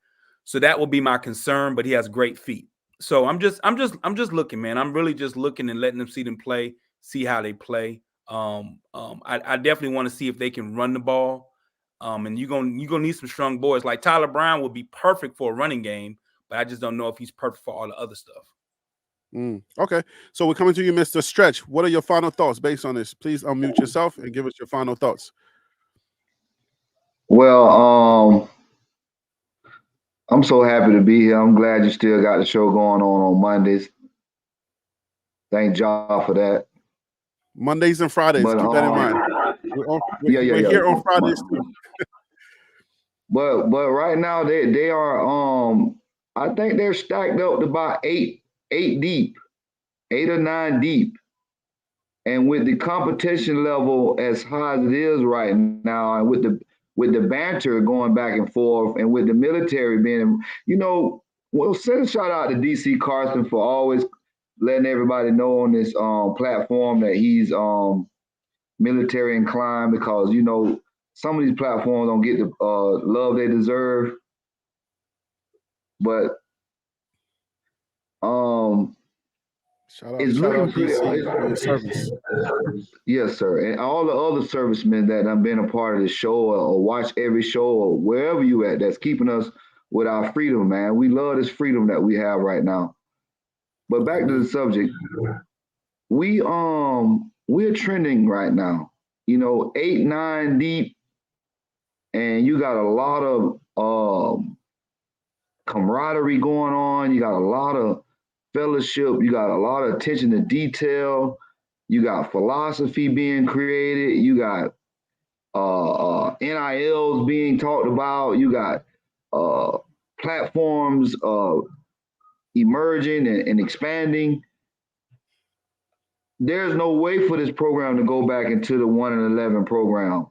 So that will be my concern, but he has great feet. So I'm just looking, man. I'm really just looking and letting them see them play, see how they play. I definitely want to see if they can run the ball. And you're gonna need some strong boys. Like Tyler Brown would be perfect for a running game, but I just don't know if he's perfect for all the other stuff. Okay, so we're coming to you, Mr. Stretch. What are your final thoughts based on this? Please unmute yourself and give us your final thoughts. Well, I'm so happy to be here. I'm glad you still got the show going on Mondays. Thank y'all for that. Mondays and Fridays. Keep that in mind. we're here on Fridays too. But right now they are I think they're stacked up to about eight deep, 8 or 9 deep. And with the competition level as high as it is right now, and with the banter going back and forth, and with the military being, we'll send a shout out to DC Carson for always letting everybody know on this platform that he's military inclined, because some of these platforms don't get the love they deserve. But it's looking pretty. DC for service. Yes, sir. And all the other servicemen that have been a part of the show, or watch every show, or wherever you at, that's keeping us with our freedom, man. We love this freedom that we have right now. But back to the subject, we're trending right now. 8, 9 deep, and you got a lot of camaraderie going on. You got a lot of fellowship. You got a lot of attention to detail. You got philosophy being created. You got NILs being talked about. You got platforms emerging and expanding. There's no way for this program to go back into the 1-11 program.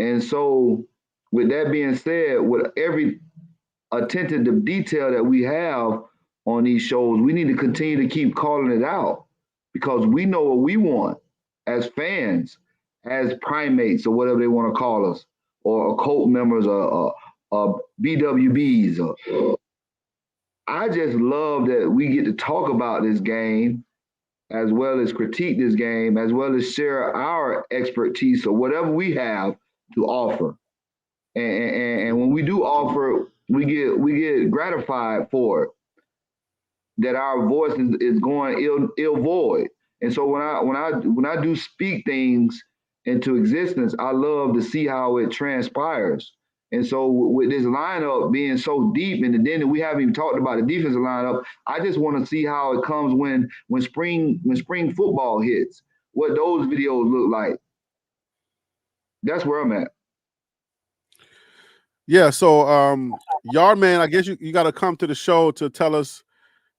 And so, with that being said, with every attention to detail that we have on these shows, we need to continue to keep calling it out, because we know what we want as fans, as primates, or whatever they want to call us, or cult members, or BWBs. I just love that we get to talk about this game, as well as critique this game, as well as share our expertise or whatever we have to offer. And when we do offer, we get gratified for it, that our voice is going ill void. And so when I do speak things into existence, I love to see how it transpires. And so with this lineup being so deep, and then we haven't even talked about the defensive lineup, I just want to see how it comes when spring football hits, what those videos look like. That's where I'm at. Yeah, so Yard Man, I guess you got to come to the show to tell us,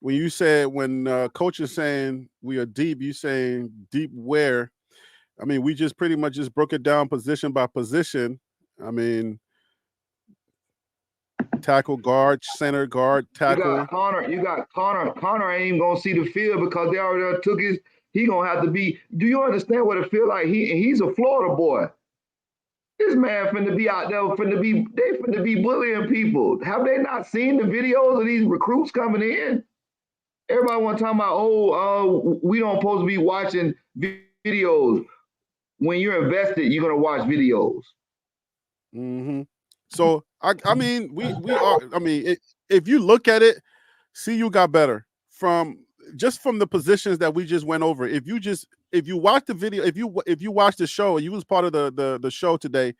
when you said, when coach is saying we are deep, you saying deep where? I mean, we just pretty much just broke it down position by position. I mean, tackle, guard, center, guard, tackle. You got Connor. Connor ain't even gonna see the field because they already took his. He gonna have to be. Do you understand what it feel like? He's a Florida boy. This man finna be out there, they finna be bullying people. Have they not seen the videos of these recruits coming in? Everybody want to talk about, we don't supposed to be watching videos. When you're invested, you're gonna watch videos. Mm-hmm. So I mean, we are. I mean, if you look at it, CU got better from the positions that we just went over. If you watch the video, if you watch the show, and you was part of the show today,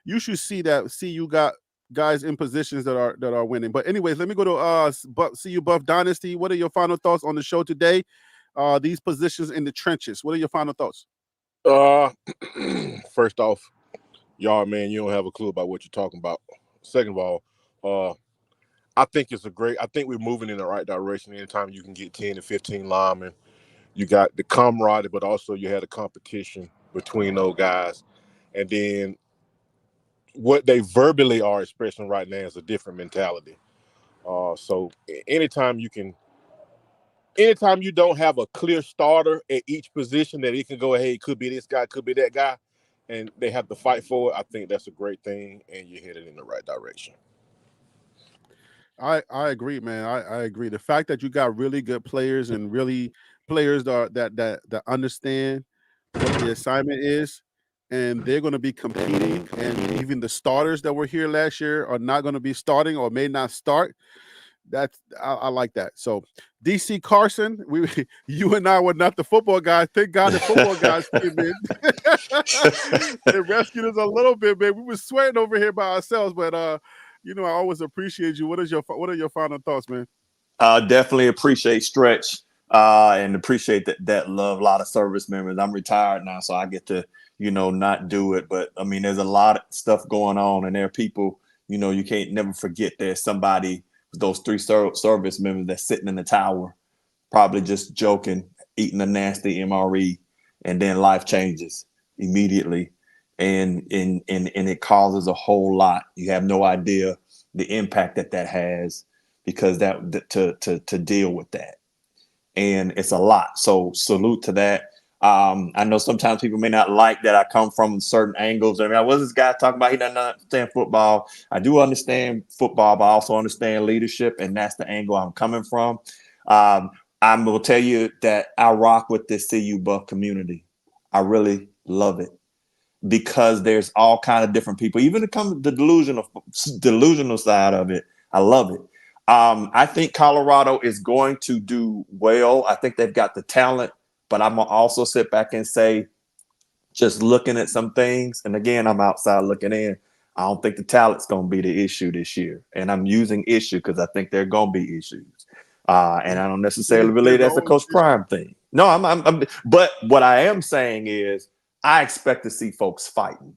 you should see that CU got guys in positions that are winning. But anyways, let me go to CU Buff Dynasty. What are your final thoughts on the show today? These positions in the trenches. What are your final thoughts? First off, Yard Man, you don't have a clue about what you're talking about. Second of all, I think we're moving in the right direction. Anytime you can get 10 to 15 linemen, you got the camaraderie, but also you had a competition between those guys. And then what they verbally are expressing right now is a different mentality. So anytime you don't have a clear starter at each position that it can go, hey, it could be this guy, could be that guy, and they have to fight for it, I think that's a great thing, and you're headed in the right direction. I agree, man. I agree. The fact that you got really good players, and really players that understand what the assignment is, and they're going to be competing, and even the starters that were here last year are not going to be starting or may not start. I like that. So DC Carson, you and I were not the football guys. Thank God the football guys came in. They rescued us a little bit, man. We were sweating over here by ourselves, but I always appreciate you. What are your final thoughts, man? Definitely appreciate Stretch and appreciate that love. A lot of service members. I'm retired now, so I get to not do it. But I mean, there's a lot of stuff going on, and there are people, you can't never forget there's somebody, those three service members that's sitting in the tower, probably just joking, eating a nasty MRE, and then life changes immediately. And it causes a whole lot. You have no idea the impact that has, because to deal with that. And it's a lot. So salute to that. I know sometimes people may not like that I come from certain angles. I mean, what's this guy talking about? He doesn't understand football. I do understand football, but I also understand leadership, and that's the angle I'm coming from. I'm going to tell you that I rock with this CU Buff community. I really love it, because there's all kind of different people. Even to come to the delusional side of it, I love it. I think Colorado is going to do well. I think they've got the talent, but I'm gonna also sit back and say, just looking at some things, and again, I'm outside looking in, I don't think the talent's going to be the issue this year. And I'm using issue because I think there are going to be issues. And I don't necessarily relate that's a Coach Prime thing. No, but what I am saying is I expect to see folks fighting.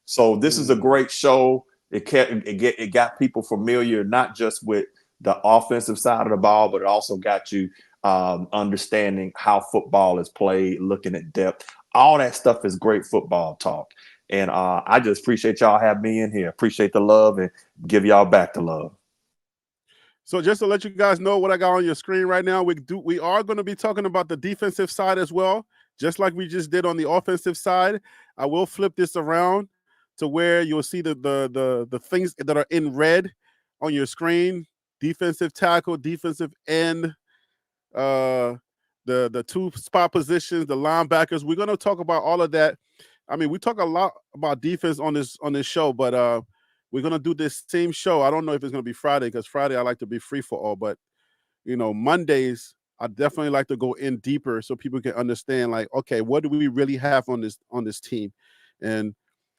So this is a great show. It got people familiar, not just with the offensive side of the ball, but it also got you understanding how football is played, looking at depth. All that stuff is great football talk. And I just appreciate y'all having me in here. Appreciate the love and give y'all back the love. So just to let you guys know what I got on your screen right now, we are going to be talking about the defensive side as well, just like we just did on the offensive side. I will flip this around to where you'll see the things that are in red on your screen: defensive tackle, defensive end, the two spot positions, the linebackers. We're going to talk about all of that. I mean, we talk a lot about defense on this show, but we're going to do this same show. I don't know if it's going to be Friday, because Friday I like to be free for all, but Mondays I definitely like to go in deeper so people can understand, like, okay, what do we really have on this team? And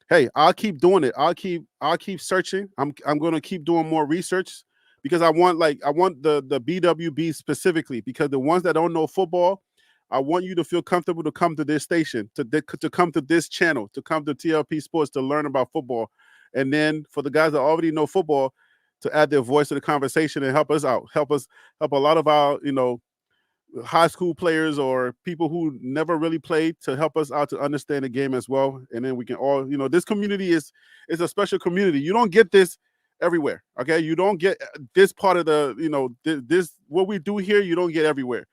hey, I'll keep doing it. I'll keep searching. I'm going to keep doing more research, because I want the BWB specifically, because the ones that don't know football, I want you to feel comfortable to come to this station, to come to this channel, to come to TLP Sports to learn about football. And then for the guys that already know football, to add their voice to the conversation and help us out, help a lot of our, high school players or people who never really played, to help us out to understand the game as well. And then we can all, this community is a special community. You don't get this everywhere. Okay. You don't get this part of the, this, what we do here, you don't get everywhere.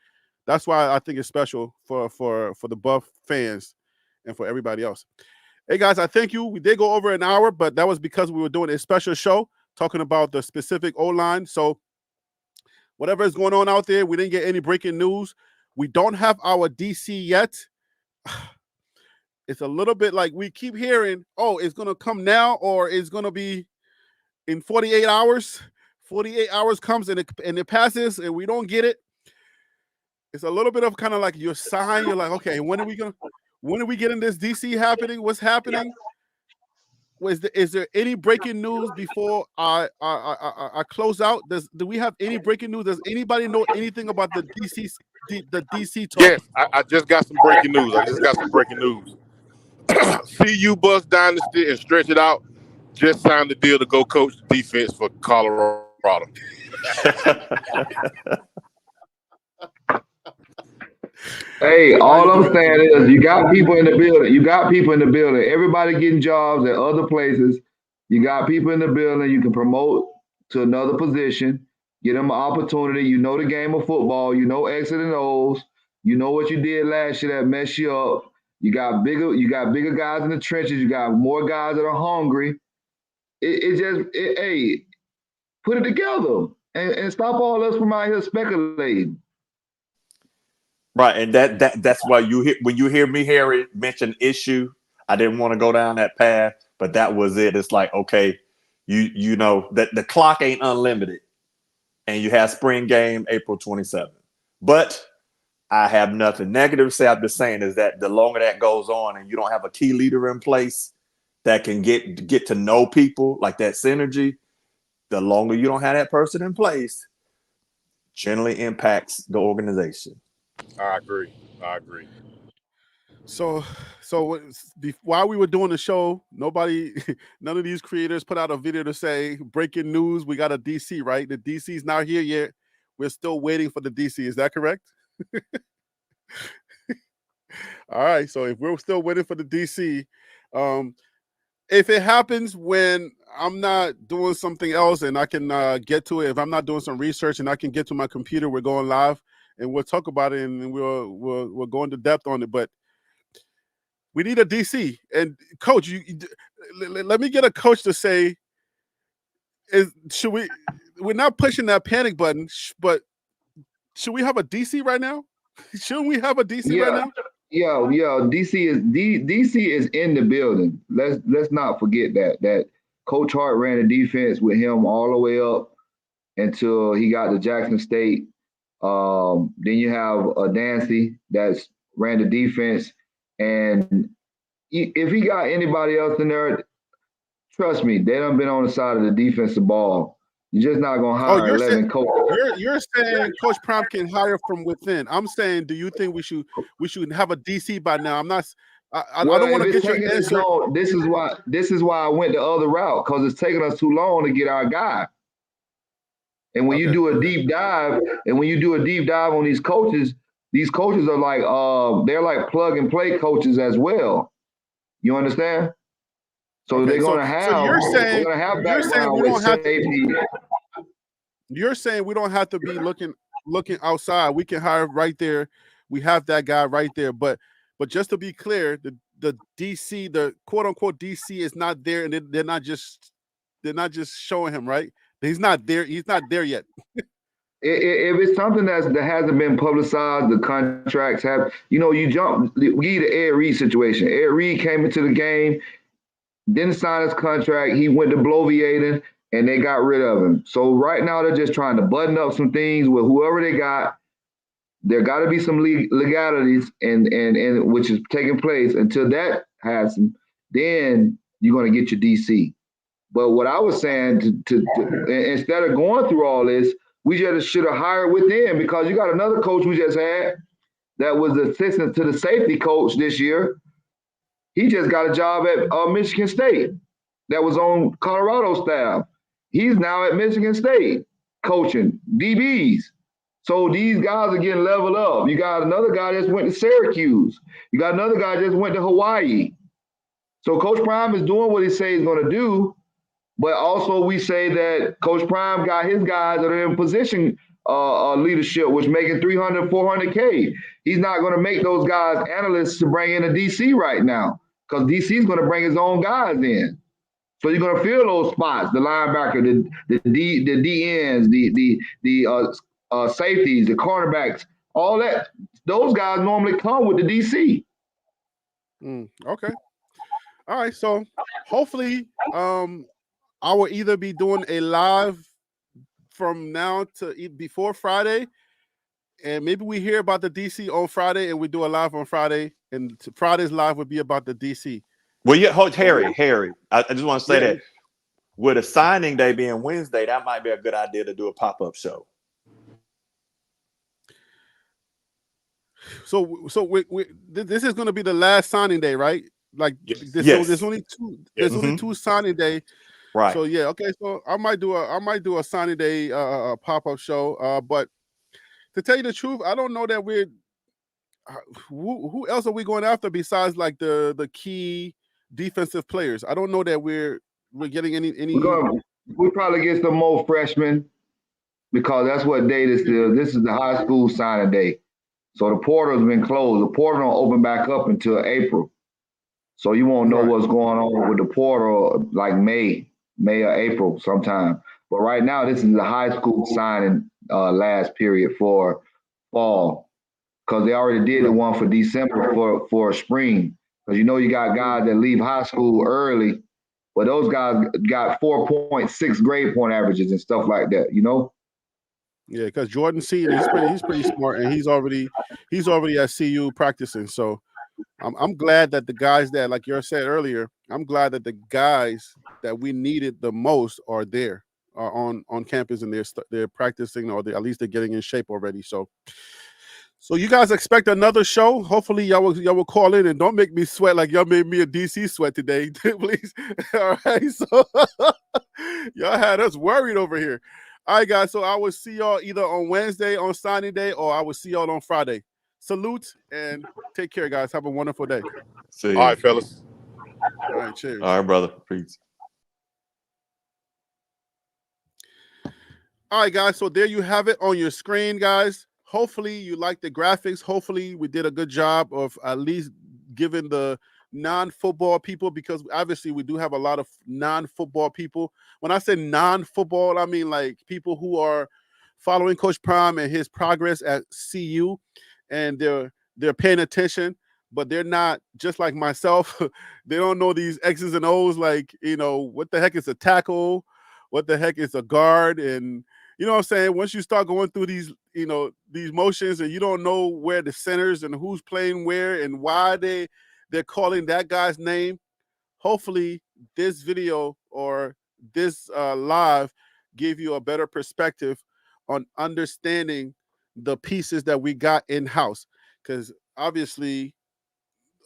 That's why I think it's special for the Buff fans and for everybody else. Hey guys, I thank you. We did go over an hour, but that was because we were doing a special show talking about the specific O-line. So whatever is going on out there, we didn't get any breaking news. We don't have our DC yet. It's a little bit like we keep hearing, oh, it's going to come now, or it's going to be in 48 hours. 48 hours comes and it passes and we don't get it. It's a little bit of kind of like your sign. You're like, okay, when are we getting this DC happening? What's happening? Is there any breaking news before I close out? Do we have any breaking news? Does anybody know anything about the DC talk? Yes, I just got some breaking news. CU Bus Dynasty and Stretch It Out just signed the deal to go coach defense for Colorado. Hey, all I'm saying is you got people in the building. Everybody getting jobs at other places. You got people in the building. You can promote to another position. Get them an opportunity. You know the game of football. You know X's and O's. You know what you did last year that messed you up. You got bigger guys in the trenches. You got more guys that are hungry. Hey, put it together and stop all us from out here speculating. Right, and that's why when you hear me, Harry, mention issue, I didn't want to go down that path, but that was it. It's like, okay, you know that the clock ain't unlimited, and you have spring game April 27th. But I have nothing negative to say. I'm just saying is that the longer that goes on, and you don't have a key leader in place that can get to know people, like that synergy, the longer you don't have that person in place, generally impacts the organization. I agree. So, while we were doing the show, none of these creators put out a video to say breaking news. We got a DC, right? The DC's not here yet. We're still waiting for the DC. Is that correct? All right. So if we're still waiting for the DC, if it happens when I'm not doing something else and I can get to it, if I'm not doing some research and I can get to my computer, we're going live and we'll talk about it and we'll go into depth on it. But we need a DC. And coach, let me get a coach to say, we're not pushing that panic button, but should we have a DC right now? Shouldn't we have a DC right now? Yeah. DC is in the building. Let's not forget that Coach Hart ran the defense with him all the way up until he got to Jackson State. Then you have Dancy that's ran the defense, and if he got anybody else in there, trust me, they done been on the side of the defensive ball. You're just not gonna hire 11 coaches. You're saying Coach Prime can hire from within. I'm saying, do you think we should have a DC by now? I'm not. I don't want to get your answer. This is why I went the other route, because it's taking us too long to get our guy. And when you do a deep dive, on these coaches are like they're like plug and play coaches as well. You understand? So they're gonna have. So you're saying we don't have safety. You're saying we don't have to be looking outside. We can hire right there. We have that guy right there. But just to be clear, the DC, the quote unquote DC, is not there, and they're not just showing him, right. He's not there. He's not there yet. If it's something that hasn't been publicized, the contracts have. We need the Ed Reed situation. Ed Reed came into the game, didn't sign his contract. He went to bloviating, and they got rid of him. So right now they're just trying to button up some things with whoever they got. There got to be some legalities, and which is taking place. Until that happens, then you're going to get your DC. But what I was saying, to instead of going through all this, we just should have hired within, because you got another coach we just had that was assistant to the safety coach this year. He just got a job at Michigan State that was on Colorado staff. He's now at Michigan State coaching DBs. So these guys are getting leveled up. You got another guy that just went to Syracuse. You got another guy that just went to Hawaii. So Coach Prime is doing what he says he's going to do. But also we say that Coach Prime got his guys that are in position leadership, which making 300, 400K. He's not going to make those guys analysts to bring in a DC right now, because DC is going to bring his own guys in. So you're going to fill those spots: the linebacker, the DNs, the safeties, the cornerbacks, all that. Those guys normally come with the DC. Okay. All right. So hopefully, I will either be doing a live from now to before Friday, and maybe we hear about the DC on Friday and we do a live on Friday, and Friday's live would be about the DC. Well, yeah, Harry, I just want to say that with a signing day being Wednesday, that might be a good idea to do a pop-up show. So this is going to be the last signing day, right? Like yes. So there's only two. There's only two signing day. Right. So yeah, okay. So I might do a signing day pop-up show. But to tell you the truth, I don't know that we're who else are we going after besides like the key defensive players. I don't know that we're getting any. We probably get some more freshmen, because that's what day this is. This is the high school signing day. So the portal's been closed. The portal don't open back up until April. So you won't know what's going on with the portal like May or April sometime. But right now, this is the high school signing last period for fall, because they already did the one for December for spring. Because you got guys that leave high school early, but those guys got 4.6 grade point averages and stuff like that. Yeah, because Jordan C, he's pretty smart, and he's already at CU practicing. So I'm glad that the guys that, like you said earlier, I'm glad that the guys that we needed the most are there, are on campus, and they're practicing, or at least they're getting in shape already. So So you guys expect another show? Hopefully y'all will call in and don't make me sweat like y'all made me a DC sweat today, please. All right, so y'all had us worried over here. All right, guys. So I will see y'all either on Wednesday on signing day, or I will see y'all on Friday. Salute and take care, guys. Have a wonderful day. See All ya. right, fellas. All right, cheers. All right, brother. Peace. All right, guys. So there you have it on your screen, guys. Hopefully you like the graphics. Hopefully we did a good job of at least giving the non-football people, because obviously we do have a lot of non-football people. When I say non-football, I mean like people who are following Coach Prime and his progress at CU, and they're paying attention, but they're not just like myself. They don't know these X's and O's, like, what the heck is a tackle? What the heck is a guard? And you know what I'm saying? Once you start going through these, these motions, and you don't know where the centers and who's playing where and why they're calling that guy's name, hopefully this video or this live gave you a better perspective on understanding the pieces that we got in-house. Because obviously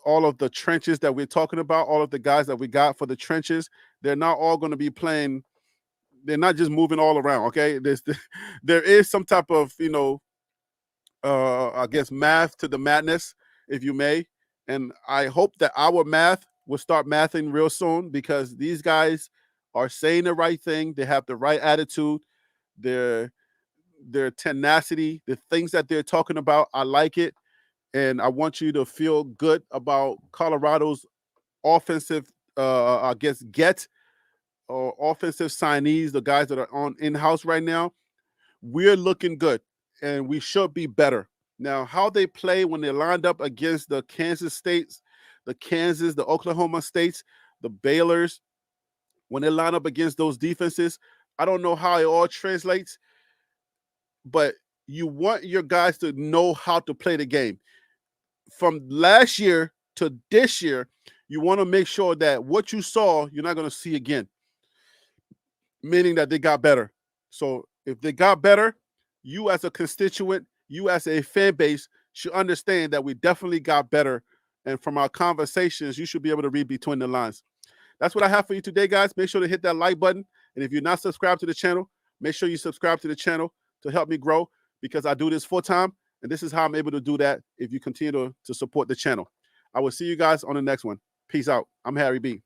all of the trenches that we're talking about, all of the guys that we got for the trenches, they're not all going to be playing. They're not just moving all around. Okay, there is some type of I guess math to the madness, if you may, and I hope that our math will start mathing real soon, because these guys are saying the right thing. They have the right attitude. Their tenacity, the things that they're talking about, I like it, and I want you to feel good about Colorado's offensive. I guess or offensive signees, the guys that are on in-house right now. We're looking good, and we should be better. Now, how they play when they're lined up against the Kansas States, the Kansas, the Oklahoma States, the Baylors, when they line up against those defenses, I don't know how it all translates, but you want your guys to know how to play the game. From last year to this year, you want to make sure that what you saw, you're not going to see again, meaning that they got better. So if they got better, you as a constituent, you as a fan base should understand that we definitely got better. And from our conversations, you should be able to read between the lines. That's what I have for you today, guys. Make sure to hit that like button. And if you're not subscribed to the channel, make sure you subscribe to the channel to help me grow, because I do this full time. And this is how I'm able to do that if you continue to support the channel. I will see you guys on the next one. Peace out. I'm Harry B.